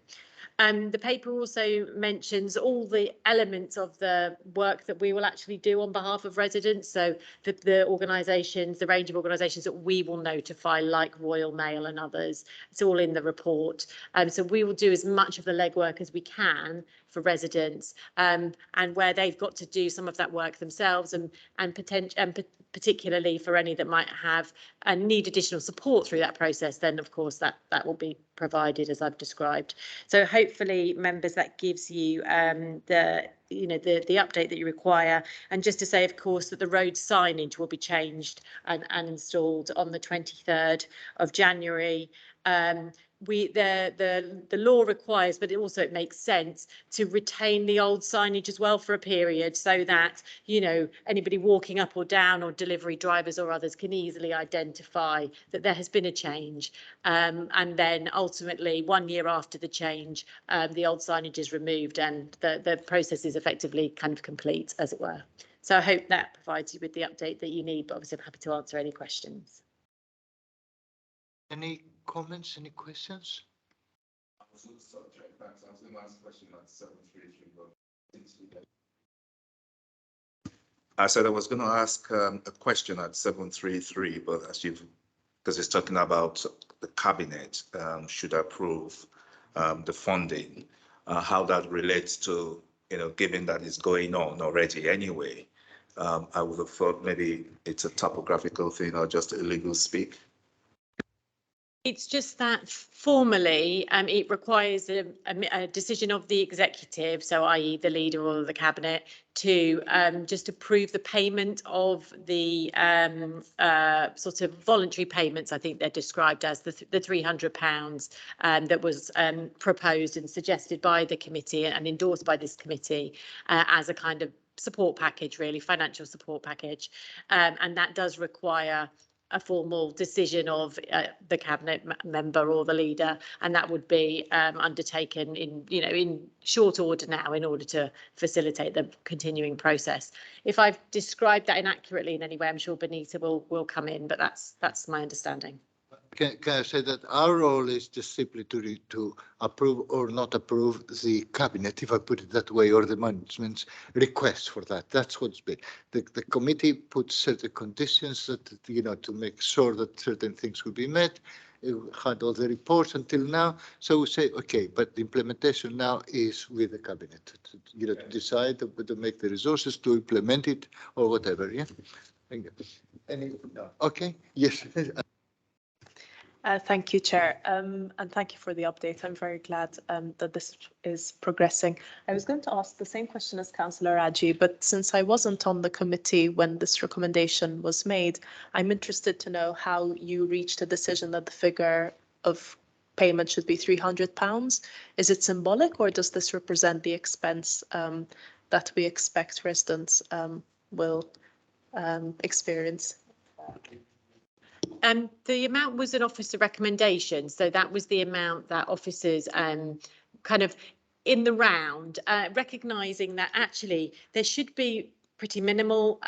The paper also mentions all the elements of the work that we will actually do on behalf of residents. So the organisations, the range of organisations that we will notify, like Royal Mail and others, it's all in the report. So we will do as much of the legwork as we can for residents, and where they've got to do some of that work themselves, and particularly for any that might have and need additional support through that process, then of course that will be provided as I've described. So hopefully, members, that gives you the update that you require. And just to say, of course, that the road signage will be changed and installed on the 23rd of January. The law requires, but it makes sense to retain the old signage as well for a period, so that anybody walking up or down, or delivery drivers or others, can easily identify that there has been a change, and then ultimately 1 year after the change, the old signage is removed and the process is effectively kind of complete, as it were. So I hope that provides you with the update that you need, but obviously I'm happy to answer any questions. Any comments, any questions? I said I was going to ask a question at 733, but because it's talking about the cabinet should approve the funding, how that relates to, given that it's going on already anyway. I would have thought maybe it's a topographical thing or just a legal speak. It's just that formally, it requires a decision of the executive, so i.e. the leader or the cabinet, to just approve the payment of the sort of voluntary payments. I think they're described as the £300 that was proposed and suggested by the committee and endorsed by this committee as a kind of support package, really, financial support package. And that does require a formal decision of the cabinet member or the leader, and that would be undertaken in short order now, in order to facilitate the continuing process. If I've described that inaccurately in any way, I'm sure Benita will come in, but that's my understanding. Can I say that our role is just simply to approve or not approve the cabinet, if I put it that way, or the management's request for that. That's what's been. The committee puts certain conditions that, to make sure that certain things will be met. It had all the reports until now. So we say, okay, but the implementation now is with the cabinet, to decide to make the resources to implement it or whatever. Yeah. Thank you. No. Okay. Yes. Thank you, Chair, and thank you for the update. I'm very glad that this is progressing. I was going to ask the same question as Councillor Raji, but since I wasn't on the committee when this recommendation was made, I'm interested to know how you reached a decision that the figure of payment should be £300. Is it symbolic, or does this represent the expense that we expect residents will experience? The amount was an officer recommendation, so that was the amount that officers kind of in the round, recognising that actually there should be pretty minimal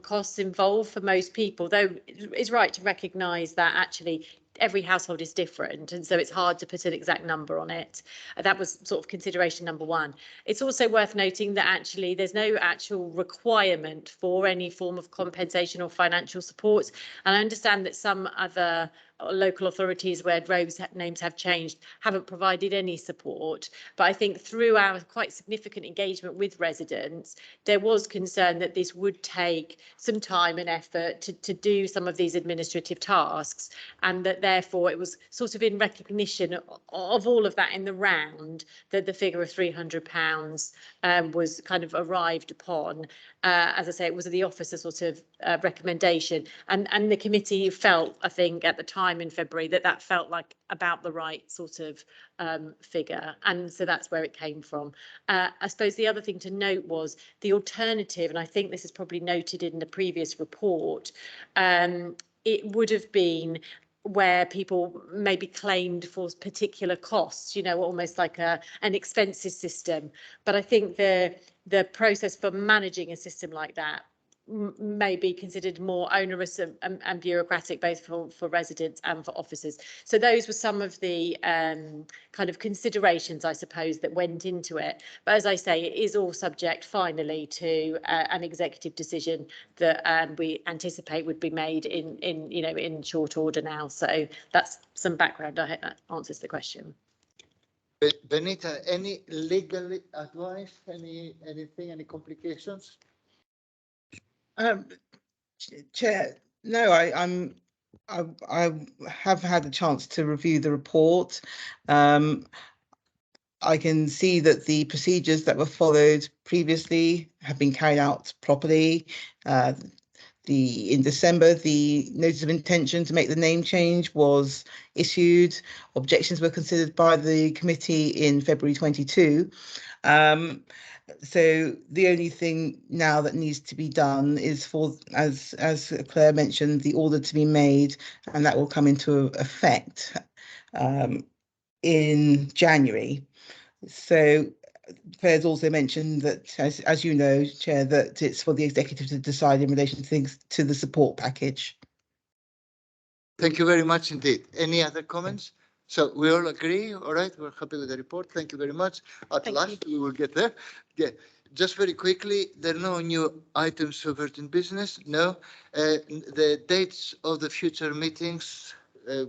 costs involved for most people, though it's right to recognise that actually every household is different, and so it's hard to put an exact number on it. That was sort of consideration number one. It's also worth noting that actually there's no actual requirement for any form of compensation or financial support, and I understand that some other local authorities where road names have changed haven't provided any support, but I think through our quite significant engagement with residents, there was concern that this would take some time and effort to do some of these administrative tasks, and that therefore it was sort of in recognition of all of that in the round that the figure of £300 was kind of arrived upon. As I say, it was the officer sort of recommendation, and the committee felt, I think, at the time in February that felt like about the right sort of figure, and so that's where it came from. I suppose the other thing to note was the alternative, and I think this is probably noted in the previous report, it would have been where people maybe claimed for particular costs, almost like an expenses system. But I think the process for managing a system like that may be considered more onerous and bureaucratic, both for residents and for officers. So those were some of the kind of considerations, I suppose, that went into it. But as I say, it is all subject finally to an executive decision that we anticipate would be made in short order now. So that's some background. I hope that answers the question. Benita, any legal advice? Anything? Any complications? Chair, no, I have had a chance to review the report. I can see that the procedures that were followed previously have been carried out properly. In December, the notice of intention to make the name change was issued. Objections were considered by the committee in February 22. So the only thing now that needs to be done is for, as Claire mentioned, the order to be made, and that will come into effect in January. So Claire's also mentioned that, as you know, Chair, that it's for the executive to decide in relation to things to the support package. Thank you very much indeed. Any other comments? So we all agree, all right? We're happy with the report. Thank you very much. At last, we will get there. Yeah. Just very quickly, there are no new items of urgent business. No. The dates of the future meetings,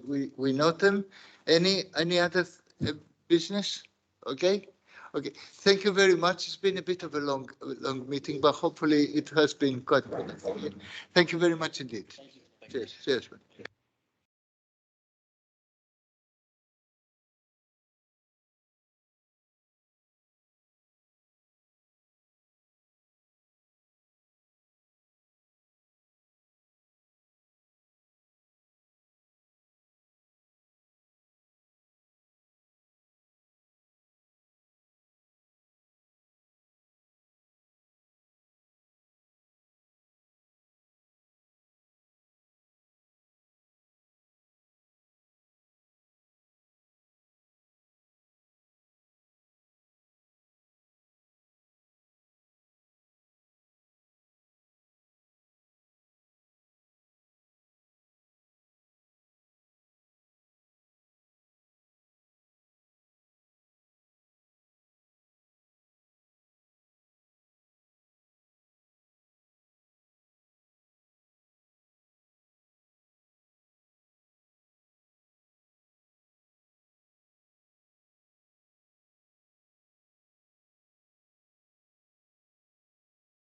we note them. Any other business? Okay. Okay. Thank you very much. It's been a bit of a long meeting, but hopefully it has been quite productive. Thank you very much indeed. Cheers. Cheers.